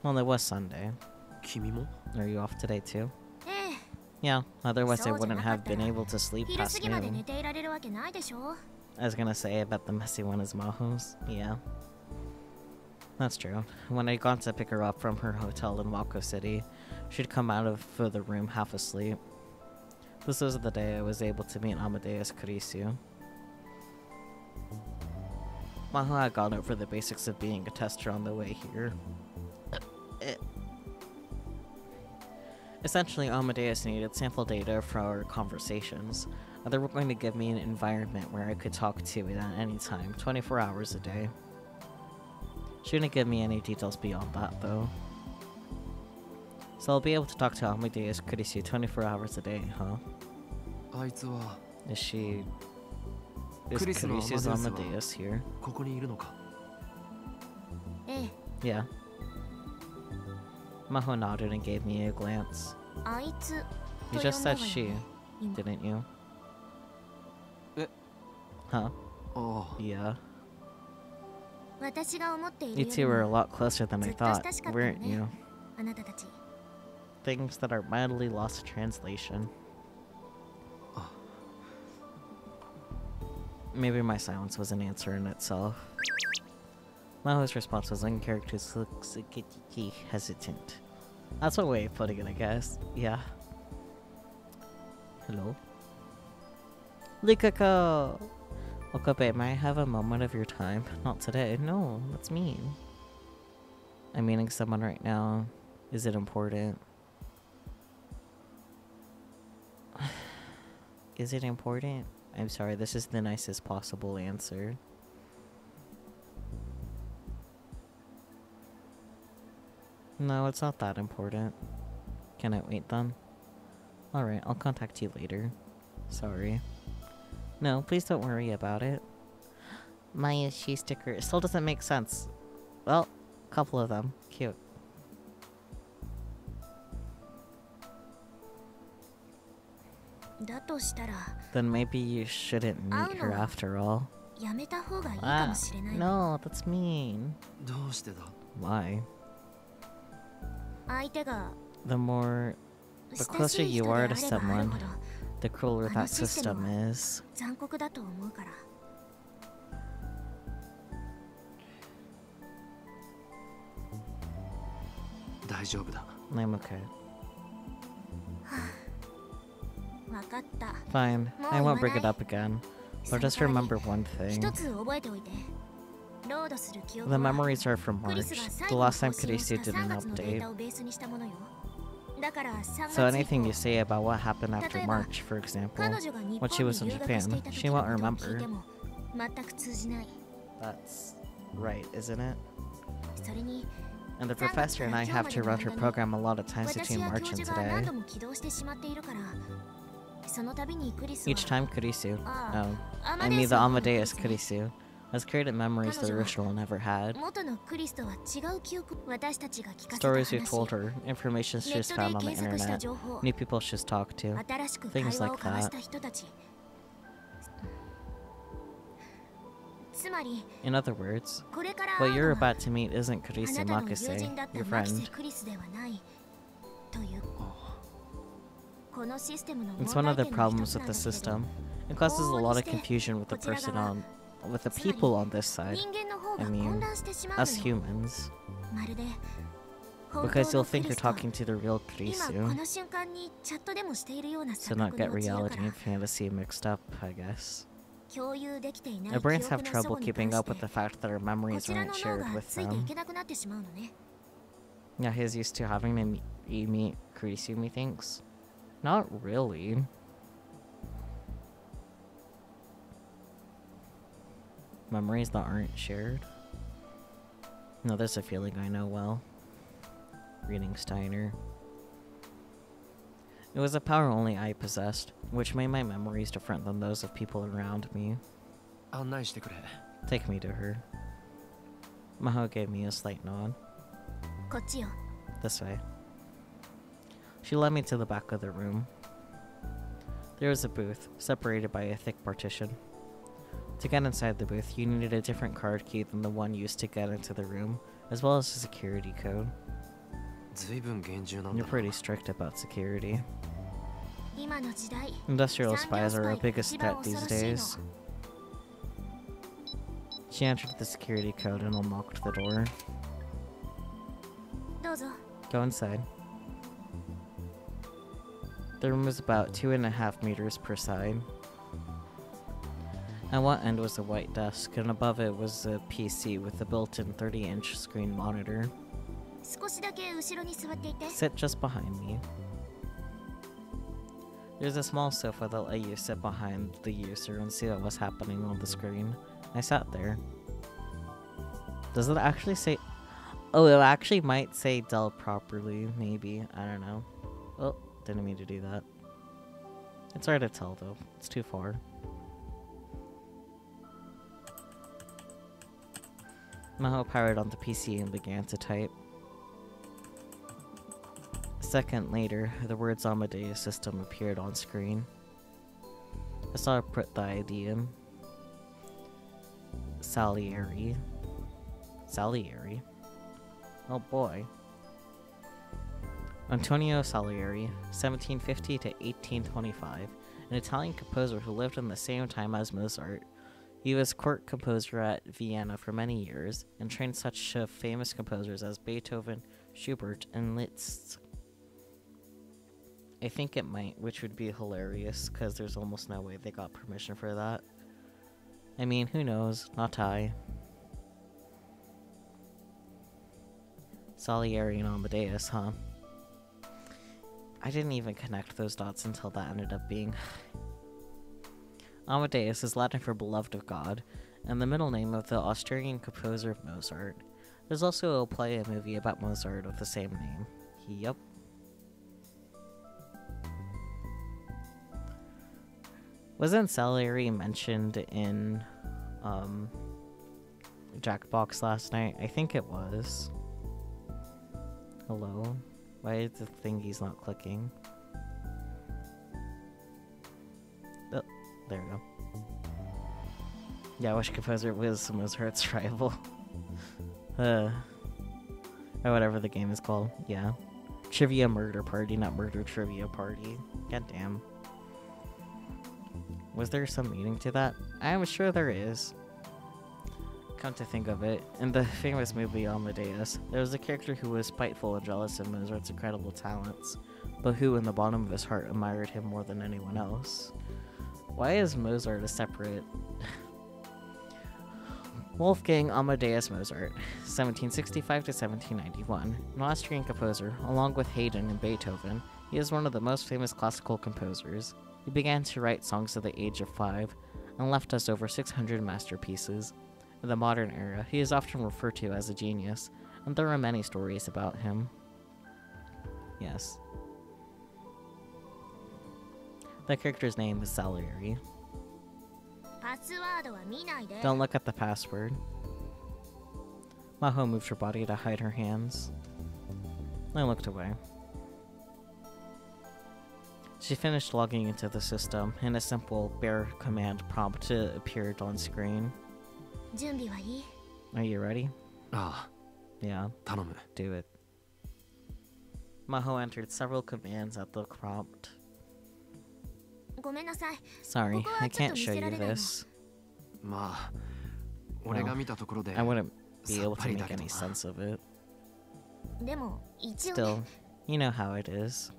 Speaker 1: Well, it was Sunday.
Speaker 4: 君も
Speaker 1: Are you off today too?
Speaker 3: ええ。
Speaker 1: Yeah, otherwise I
Speaker 3: そうじゃ
Speaker 1: wouldn't
Speaker 3: なか
Speaker 1: have
Speaker 3: ったら
Speaker 1: been able to sleep
Speaker 3: 昼過
Speaker 1: past
Speaker 3: ぎまで寝
Speaker 1: noon.
Speaker 3: ていられるわけないでしょ。
Speaker 1: I was gonna say, I bet the messy one is Maho's. Yeah. That's true. When I'd gone to pick her up from her hotel in Wako City, she'd come out of the room half asleep. This was the day I was able to meet Amadeus Kurisu. Maho had gone over the basics of being a tester on the way here. Essentially, Amadeus needed sample data for our conversations. They were going to give me an environment where I could talk to it at any time, 24 hours a day. She didn't give me any details beyond that, though. So I'll be able to talk to Amadeus Kurisu 24 hours a day, huh?
Speaker 4: あいつは
Speaker 1: Is she... Is
Speaker 4: クリスの
Speaker 1: Kurisu's
Speaker 4: アマデウスは
Speaker 1: Amadeus here?
Speaker 4: ここにいるのか
Speaker 3: ええ。
Speaker 1: Yeah. Maho nodded and gave me a glance.
Speaker 3: あいつ
Speaker 1: You
Speaker 3: と
Speaker 1: just
Speaker 3: 呼んだ
Speaker 1: said
Speaker 3: わよ
Speaker 1: she,
Speaker 3: ね。今
Speaker 1: didn't you?
Speaker 4: え
Speaker 1: Huh?
Speaker 4: ああ
Speaker 1: Yeah.
Speaker 3: 私が思っている
Speaker 1: You
Speaker 3: よ
Speaker 1: two
Speaker 3: り
Speaker 1: were a
Speaker 3: も
Speaker 1: lot closer than I
Speaker 3: ずっと
Speaker 1: thought,
Speaker 3: 親しかったの
Speaker 1: weren't
Speaker 3: ね
Speaker 1: you?
Speaker 3: あなたたち。
Speaker 1: Things that are mildly lost to translation. Maybe my silence was an answer in itself. Maho's response was uncharacteristically hesitant. That's one way of putting it, I guess. Yeah. Hello? Likako! Okabe, may I have a moment of your time? Not today. No, that's mean. I'm meeting someone right now. Is it important? Is it important? I'm sorry, this is the nicest possible answer. No, it's not that important. Can I wait then? Alright, I'll contact you later. Sorry. No, please don't worry about it. My she sticker, it still doesn't make sense. Well, a couple of them. Cute.
Speaker 3: だとしたら
Speaker 1: Then maybe you shouldn't meet her after all.
Speaker 3: やめた方がいいかもしれないわ。
Speaker 1: No, that's mean.
Speaker 4: どうしてだ？
Speaker 1: Why?
Speaker 3: 相手が
Speaker 1: The more, the
Speaker 3: 親
Speaker 1: closer
Speaker 3: しい
Speaker 1: you
Speaker 3: 人で
Speaker 1: are
Speaker 3: あ
Speaker 1: to
Speaker 3: ればある
Speaker 1: someone,
Speaker 3: ほど
Speaker 1: the crueler that
Speaker 3: システム
Speaker 1: system is.
Speaker 3: 残酷だと思うから。
Speaker 4: 大丈夫だ。
Speaker 1: I'm okay.
Speaker 3: わかった。
Speaker 1: Fine, I won't bring it up again.
Speaker 3: そ
Speaker 1: But
Speaker 3: の
Speaker 1: just
Speaker 3: 代わり
Speaker 1: remember one
Speaker 3: 一
Speaker 1: thing.
Speaker 3: つ覚えておいて。ロードする記憶
Speaker 1: The
Speaker 3: は
Speaker 1: memories are from
Speaker 3: クリス
Speaker 1: March.
Speaker 3: が最
Speaker 1: The
Speaker 3: 後に
Speaker 1: last time
Speaker 3: 更新をし
Speaker 1: Kurisu
Speaker 3: た
Speaker 1: did
Speaker 3: 3
Speaker 1: an
Speaker 3: 月のデータ
Speaker 1: update.
Speaker 3: をベースにしたものよ。だから3
Speaker 1: So
Speaker 3: 月以
Speaker 1: anything
Speaker 3: 降
Speaker 1: you say about what happened after
Speaker 3: 例えば
Speaker 1: March, for example,
Speaker 3: 彼女が日
Speaker 1: when she
Speaker 3: 本
Speaker 1: was
Speaker 3: に
Speaker 1: in
Speaker 3: 留学してい
Speaker 1: Japan,
Speaker 3: た
Speaker 1: she
Speaker 3: 時の
Speaker 1: won't
Speaker 3: ことを聞い
Speaker 1: remember.
Speaker 3: ても全く通じない。
Speaker 1: That's right, isn't it?
Speaker 3: それに
Speaker 1: And the
Speaker 3: 3月
Speaker 1: professor
Speaker 3: か
Speaker 1: and
Speaker 3: ら
Speaker 1: I
Speaker 3: 今日
Speaker 1: have
Speaker 3: ま
Speaker 1: to
Speaker 3: での
Speaker 1: run her
Speaker 3: 間に
Speaker 1: program a lot of times
Speaker 3: 私
Speaker 1: between
Speaker 3: や教
Speaker 1: March and
Speaker 3: 授が何
Speaker 1: today.
Speaker 3: 度も起動してしまっているから、その度にクリスは
Speaker 1: Each time Kurisu,
Speaker 3: Ah,
Speaker 1: oh, I mean the
Speaker 3: アマデウ
Speaker 1: Amadeus
Speaker 3: スのクリスね。
Speaker 1: Kurisu, has created memories the
Speaker 3: 彼女は
Speaker 1: original never had.
Speaker 3: 元のクリスとは違う記憶、私たちが聞かせた
Speaker 1: Stories
Speaker 3: 話、
Speaker 1: you told her, information
Speaker 3: ネ
Speaker 1: she's
Speaker 3: ット
Speaker 1: found
Speaker 3: で
Speaker 1: on the
Speaker 3: 検索した
Speaker 1: internet,
Speaker 3: 情報、
Speaker 1: new people she's talked to.
Speaker 3: 新しく会
Speaker 1: things
Speaker 3: 話を
Speaker 1: like
Speaker 3: 交わし
Speaker 1: that.
Speaker 3: た人たち。つまり、
Speaker 1: In other words,
Speaker 3: これから
Speaker 1: what
Speaker 3: 会う
Speaker 1: you're
Speaker 3: のは
Speaker 1: about to meet isn't
Speaker 3: あ
Speaker 1: Kurisu
Speaker 3: なたの友
Speaker 1: Makise,
Speaker 3: 人だった
Speaker 1: your
Speaker 3: マキセ
Speaker 1: friend.
Speaker 3: クリスではないという。このシステムの
Speaker 1: It's
Speaker 3: 問
Speaker 1: one of
Speaker 3: 題
Speaker 1: the
Speaker 3: 点の一
Speaker 1: problems
Speaker 3: つ
Speaker 1: with
Speaker 3: なん
Speaker 1: the
Speaker 3: だけど、
Speaker 1: system. It causes a lot of confusion with the
Speaker 3: こちら
Speaker 1: person
Speaker 3: 側
Speaker 1: on, with the people on this side.
Speaker 3: 人間の方
Speaker 1: I
Speaker 3: が
Speaker 1: mean,
Speaker 3: 混乱してしまうの
Speaker 1: us
Speaker 3: よ。
Speaker 1: humans.
Speaker 3: まるで本
Speaker 1: Because
Speaker 3: 当
Speaker 1: you'll
Speaker 3: のク
Speaker 1: think
Speaker 3: リ
Speaker 1: you're
Speaker 3: スと
Speaker 1: talking to the real
Speaker 3: 今こ
Speaker 1: Kurisu,
Speaker 3: の瞬間にチャットでもしているような
Speaker 1: to
Speaker 3: 錯
Speaker 1: not
Speaker 3: 覚
Speaker 1: get
Speaker 3: に陥る
Speaker 1: reality
Speaker 3: から
Speaker 1: and fantasy mixed up, I guess.
Speaker 3: 共有できていない
Speaker 1: Our
Speaker 3: 記
Speaker 1: brains
Speaker 3: 憶
Speaker 1: have
Speaker 3: の
Speaker 1: trouble
Speaker 3: 祖母に
Speaker 1: keeping
Speaker 3: 関
Speaker 1: up
Speaker 3: し
Speaker 1: with
Speaker 3: て
Speaker 1: the fact that our
Speaker 3: こ
Speaker 1: memories
Speaker 3: ちら
Speaker 1: aren't
Speaker 3: の脳
Speaker 1: shared
Speaker 3: が
Speaker 1: with
Speaker 3: ついてい
Speaker 1: them.
Speaker 3: けなくなってしまうのね。
Speaker 1: Yeah, he's used to having to meet Kurisu, methinks. Not really. Memories that aren't shared? No, there's a feeling I know well. Reading Steiner. It was a power only I possessed, which made my memories different than those of people around me.
Speaker 4: 案内してくれ。
Speaker 1: Take me to her. Maho gave me a slight nod.
Speaker 3: こっちよ。
Speaker 1: This way. She led me to the back of the room. There was a booth, separated by a thick partition. To get inside the booth, you needed a different card key than the one used to get into the room, as well as a security code.
Speaker 4: ずいぶん厳重なんだ
Speaker 1: You're
Speaker 4: な。
Speaker 1: pretty strict about security.
Speaker 3: 今の時代、
Speaker 1: Industrial
Speaker 3: 産業
Speaker 1: spies
Speaker 3: ス
Speaker 1: are
Speaker 3: パ
Speaker 1: our
Speaker 3: イが
Speaker 1: biggest
Speaker 3: 一番
Speaker 1: threat
Speaker 3: 恐
Speaker 1: these
Speaker 3: ろしいの。
Speaker 1: days. She entered the security code and unlocked the door.
Speaker 3: どうぞ。
Speaker 1: Go inside. The room was about 2.5 meters per side. At one end was a white desk, and above it was a PC with a built-in 30-inch screen monitor.
Speaker 3: 少しだけ後ろに座っていて。
Speaker 1: Sit just behind me. There's a small sofa that let you sit behind the user and see what was happening on the screen. I sat there. Does it actually say... Oh, it actually might say Dell properly, maybe. I don't know. Oh, didn't mean to do that. It's hard to tell, though. It's too far. Maho powered on the PC and began to type. A second later, the words Amadeus system appeared on screen. I saw her put the ID in. Salieri. Salieri? Oh boy. Antonio Salieri, 1750 to 1825, an Italian composer who lived in the same time as Mozart. He was court composer at Vienna for many years, and trained such famous composers as Beethoven, Schubert, and Liszt. I think it might, which would be hilarious, because there's almost no way they got permission for that. I mean, who knows? Not I. Salieri and Amadeus, huh? I didn't even connect those dots until that ended up being... Amadeus is Latin for beloved of God, and the middle name of the Austrian composer Mozart. There's also a play and movie about Mozart with the same name. Yup. Wasn't Salieri mentioned in Jackbox last night? I think it was. Hello? Why is the thingy's not clicking? There we go. Yeah, which composer was Mozart's rival? Or whatever the game is called. Yeah. Trivia Murder Party, not Murder Trivia Party. God damn. Was there some meaning to that? I'm sure there is. Come to think of it, in the famous movie Amadeus, there was a character who was spiteful and jealous of Mozart's incredible talents, but who in the bottom of his heart admired him more than anyone else. Why is Mozart a separate... Wolfgang Amadeus Mozart, 1765 to 1791, an Austrian composer. Along with Haydn and Beethoven, he is one of the most famous classical composers. He began to write songs at the age of 5 and left us over 600 masterpieces. In the modern era, he is often referred to as a genius, and there are many stories about him. Yes. The character's name is Salieri. Don't look at the password. Maho moved her body to hide her hands. I looked away. She finished logging into the system, and a simple bare command prompt appeared on screen. Are you ready?
Speaker 4: Ah,
Speaker 1: Yeah,
Speaker 4: 頼む。
Speaker 1: do it. Maho entered several commands at the prompt. Sorry, I can't show you this.
Speaker 4: まあ、俺が見たところで
Speaker 1: I wouldn't be
Speaker 4: さ
Speaker 1: able
Speaker 4: っぱ
Speaker 1: to
Speaker 4: りだ
Speaker 1: make
Speaker 4: けど
Speaker 1: any
Speaker 4: な。
Speaker 1: sense of it. Still, you know how it is.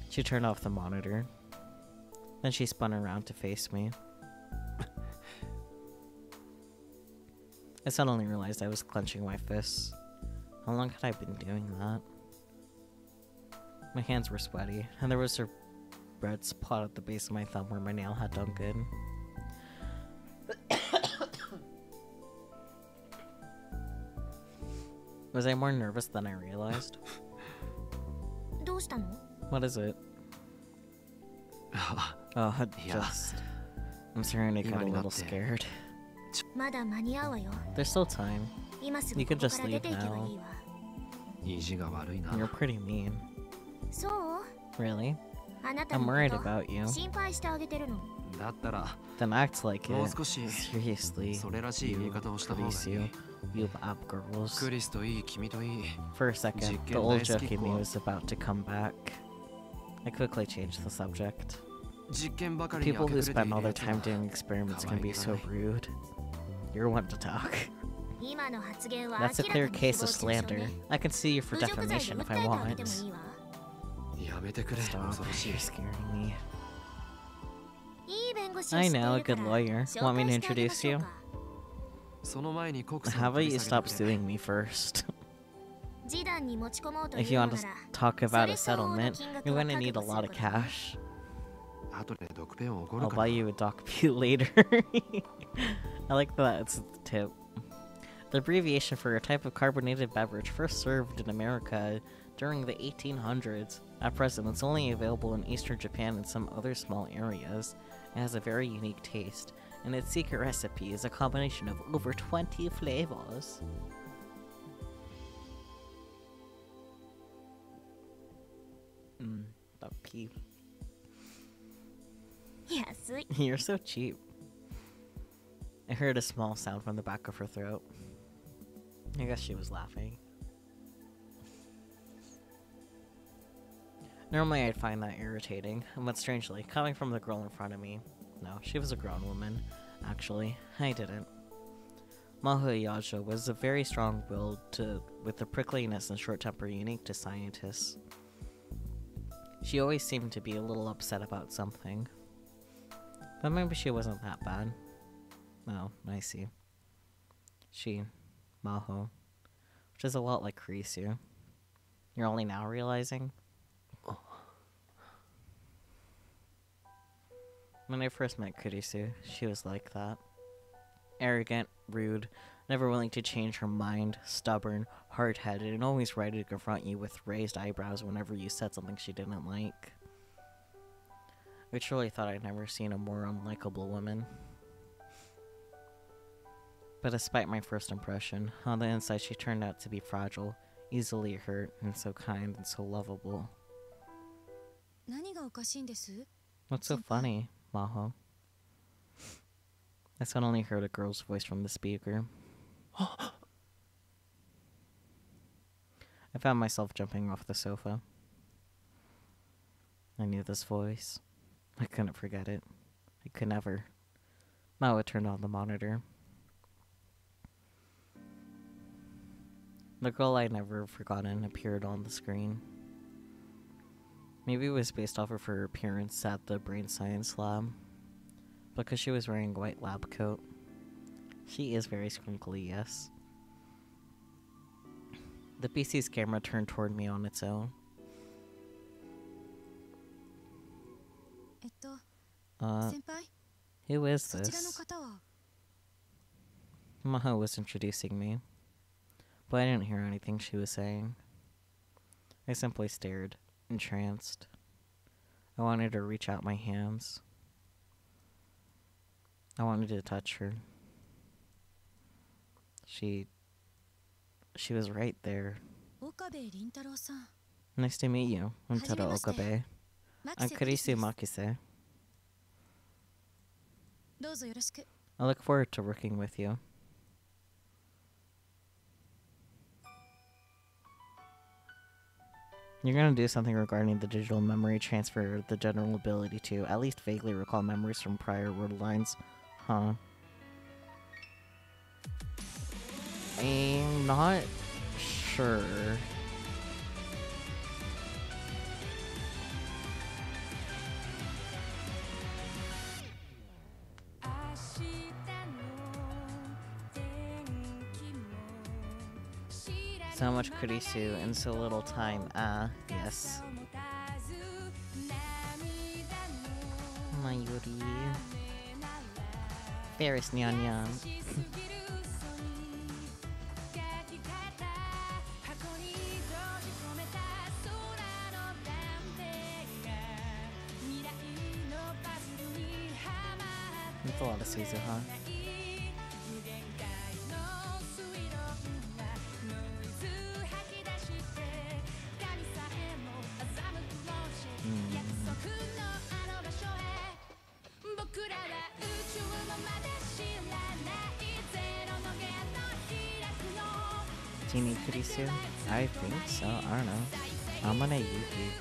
Speaker 1: She turned off the monitor. Then she spun around to face me. I suddenly realized I was clenching my fists. How long had I been doing that? My hands were sweaty, and there was a red spot at the base of my thumb where my nail had done good. Was I more nervous than I realized? What is it? Oh, just... I'm starting to get a little scared. There's still time. You could just leave now.
Speaker 4: 意地が悪いな。
Speaker 1: You're pretty mean. Really? I'm worried about you.
Speaker 4: だったら、
Speaker 1: Then act like
Speaker 4: もう
Speaker 1: it.
Speaker 4: 少し
Speaker 1: Seriously,
Speaker 4: それらしい言い方をした方がいい。
Speaker 1: Felicio, you app girls.
Speaker 4: クリスといい、君といい。
Speaker 1: For a second,
Speaker 4: 実
Speaker 1: the
Speaker 4: 験
Speaker 1: old
Speaker 4: 大好き
Speaker 1: joke in
Speaker 4: 子
Speaker 1: me
Speaker 4: は
Speaker 1: was about to come back. I quickly changed the subject.
Speaker 4: 実験ばかりに
Speaker 1: People
Speaker 4: 明
Speaker 1: who
Speaker 4: け暮れて
Speaker 1: spend
Speaker 4: い
Speaker 1: all
Speaker 4: る
Speaker 1: their
Speaker 4: やつ
Speaker 1: time
Speaker 4: は
Speaker 1: doing experiments can be so
Speaker 4: 可愛げがない。
Speaker 1: rude. You're one to talk. That's a clear case of slander. I can sue you for defamation if I want.
Speaker 4: やめてくれ、
Speaker 1: Stop,
Speaker 4: 恐ろしい。
Speaker 1: you're scaring me. I know, a good lawyer. Want me to introduce you?
Speaker 4: その前に告訴
Speaker 1: How
Speaker 4: を
Speaker 1: about
Speaker 4: 取
Speaker 1: you
Speaker 3: 「
Speaker 4: り下
Speaker 1: stop
Speaker 4: げてくれ。
Speaker 1: suing me first?
Speaker 3: 示談に持ち込もうとい
Speaker 1: If
Speaker 3: う
Speaker 1: you
Speaker 3: の
Speaker 1: want
Speaker 3: な
Speaker 1: to
Speaker 3: ら
Speaker 1: talk about a
Speaker 3: それ相応の
Speaker 1: settlement,
Speaker 3: 金額
Speaker 1: you're
Speaker 3: は
Speaker 1: gonna
Speaker 3: 覚
Speaker 1: need a
Speaker 3: 悟す
Speaker 1: lot
Speaker 3: る
Speaker 1: of
Speaker 3: ことね。
Speaker 1: cash.
Speaker 4: 後で毒ペンをおごる
Speaker 1: I'll
Speaker 4: か
Speaker 1: buy
Speaker 4: ら。
Speaker 1: you a doc pew later. I like that. It's the tip. The abbreviation for a type of carbonated beverage first served in America during the 1800s. At present, it's only available in eastern Japan and some other small areas. It has a very unique taste, and its secret recipe is a combination of over 20 flavors. Doc pew.
Speaker 3: 安い。
Speaker 1: You're so cheap. I heard a small sound from the back of her throat. I guess she was laughing. Normally I'd find that irritating, but strangely, coming from the girl in front of me, no, she was a grown woman, actually, I didn't. Maho Yajo was a very strong-willed with the prickliness and short temper unique to scientists. She always seemed to be a little upset about something. But maybe she wasn't that bad. Oh, I see. She, Maho, which is a lot like Kurisu. You're only now realizing? When I first met Kurisu, she was like that. Arrogant, rude, never willing to change her mind, stubborn, hard-headed, and always ready to confront you with raised eyebrows whenever you said something she didn't like. I truly thought I'd never seen a more unlikable woman. But despite my first impression, on the inside she turned out to be fragile, easily hurt, and so kind and so lovable.
Speaker 5: 何がおかしいんです？
Speaker 1: What's so funny, Maho? I suddenly heard a girl's voice from the speaker. I found myself jumping off the sofa. I knew this voice. I couldn't forget it. I could never. Maho turned on the monitor. The girl I'd never forgotten appeared on the screen. Maybe it was based off of her appearance at the brain science lab. Because she was wearing a white lab coat. She is very scrinkly, yes. The PC's camera turned toward me on its own. Who is this? Maho was introducing me, but I didn't hear anything she was saying. I simply stared, entranced. I wanted to reach out my hands. I wanted to touch her. She was right there. Nice to meet you. I'm Taro Okabe. I'm Kurisu Makise. I look forward to working with you. You're gonna do something regarding the digital memory transfer, the general ability to at least vaguely recall memories from prior world lines. Huh. I'm not sure. So much Kurisu in so little time. Yes. Mayuri. Ferris Nyan Nyan. That's a lot of Suzu, huh? Do you need Kurisu? I think so. I don't know. I'm gonna Yuki.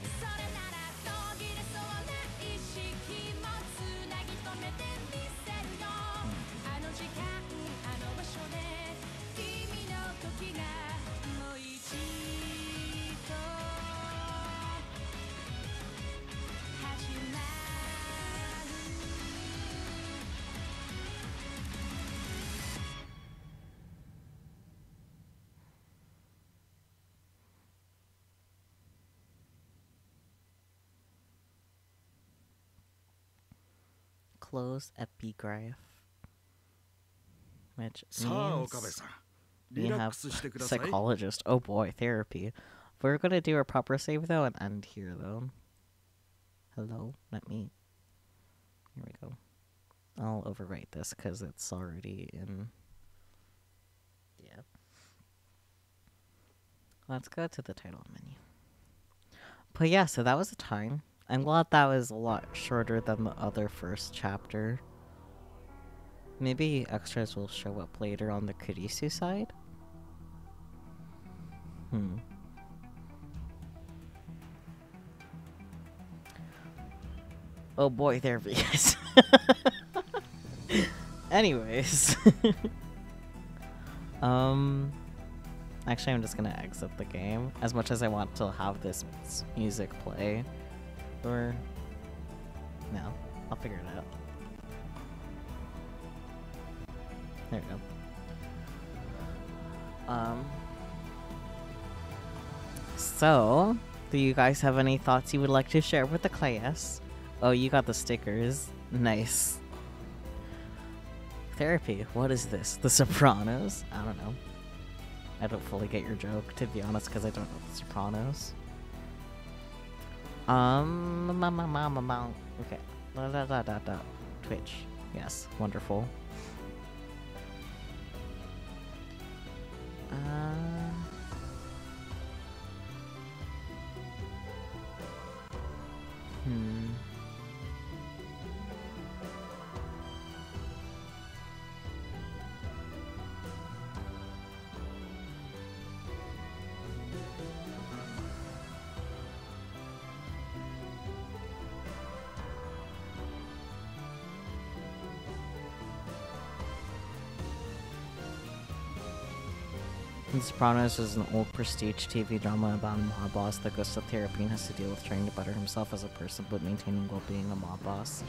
Speaker 1: Close epigraph. Which means we have psychologist. Oh boy, therapy. We're gonna do a proper save though and end here though. Hello, not me. Here we go. I'll overwrite this because it's already in. Yeah. Let's go to the title menu. But yeah, so that was the time. I'm glad that was a lot shorter than the other first chapter. Maybe extras will show up later on the Kurisu side? Oh boy, there he is. Anyways. Actually, I'm just gonna exit the game. As much as I want to have this music play. Or... no, I'll figure it out. There we go. So, do you guys have any thoughts you would like to share with the class? Oh, you got the stickers. Nice. Therapy, what is this? The Sopranos? I don't know. I don't fully get your joke, to be honest, because I don't know the Sopranos. Okay. Twitch. Yes, wonderful. The Sopranos is an old prestige TV drama about a mob boss that goes to therapy and has to deal with trying to better himself as a person but maintaining while being a mob boss.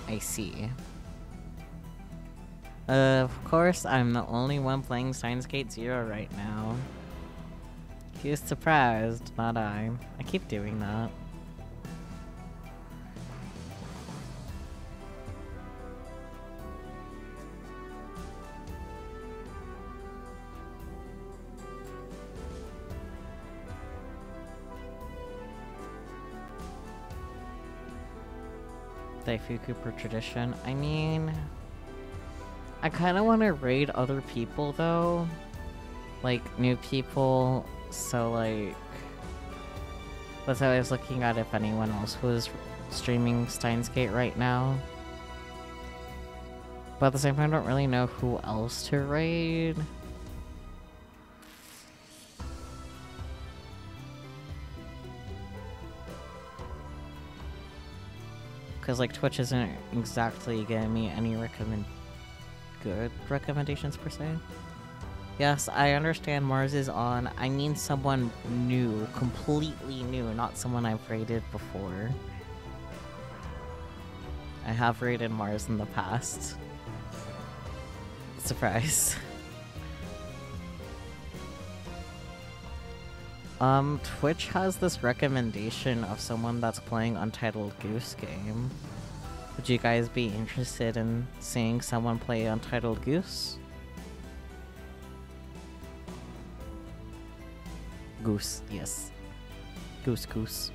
Speaker 1: I see. Of course, I'm the only one playing Steins Gate 0 right now. He was surprised, not I. I keep doing that. Daifuku per tradition. I mean, I kind of want to raid other people though, like new people. So like, that's why I was looking at if anyone else was streaming Steins Gate right now. But at the same time, I don't really know who else to raid. Because like Twitch isn't exactly giving me any good recommendations per se. Yes, I understand Mars is on. I mean someone new, completely new, not someone I've raided before. I have raided Mars in the past. Surprise. Twitch has this recommendation of someone that's playing Untitled Goose Game. Would you guys be interested in seeing someone play Untitled Goose? Goose, yes. Goose.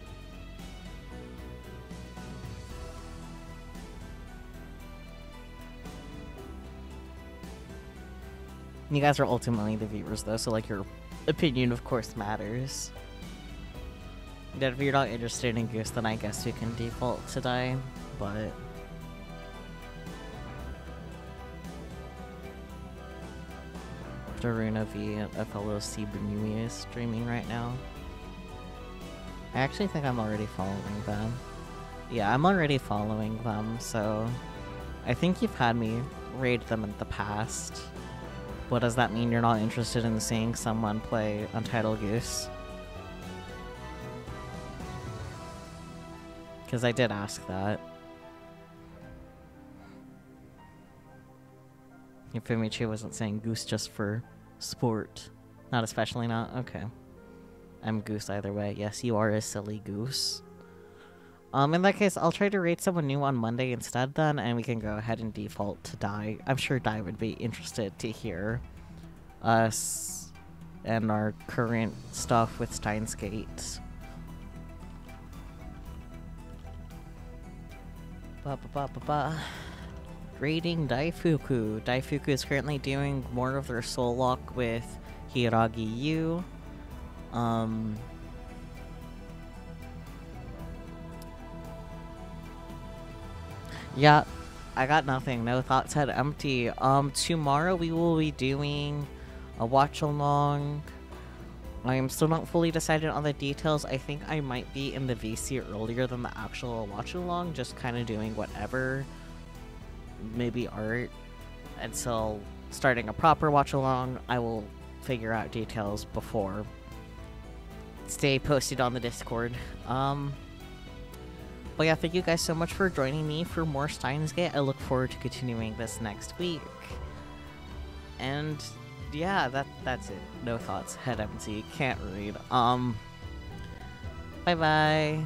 Speaker 1: You guys are ultimately the viewers though, so like your opinion of course matters. And if you're not interested in Goose, then I guess you can default to die, but... Daruna V FLOC Benui is streaming right now. I actually think I'm already following them. Yeah, I'm already following them, so... I think you've had me raid them in the past. What does that mean? You're not interested in seeing someone play Untitled Goose? Because I did ask that. Fumichi wasn't saying Goose just for sport. Not especially not? Okay. I'm Goose either way. Yes, you are a silly goose. In that case, I'll try to raid someone new on Monday instead then, and we can go ahead and default to Dai. I'm sure Dai would be interested to hear us and our current stuff with Steins Gate. Raiding Daifuku. Daifuku is currently doing more of their soul lock with Hiragi Yu. Yeah, I got nothing. No thoughts, head empty. Tomorrow we will be doing a watch along. I am still not fully decided on the details. I think I might be in the VC earlier than the actual watch along, just kind of doing whatever. Maybe art until starting a proper watch along. I will figure out details before. Stay posted on the Discord. But yeah, thank you guys so much for joining me for more Steins Gate. I look forward to continuing this next week. And yeah, that's it. No thoughts, head empty, can't read. Bye bye.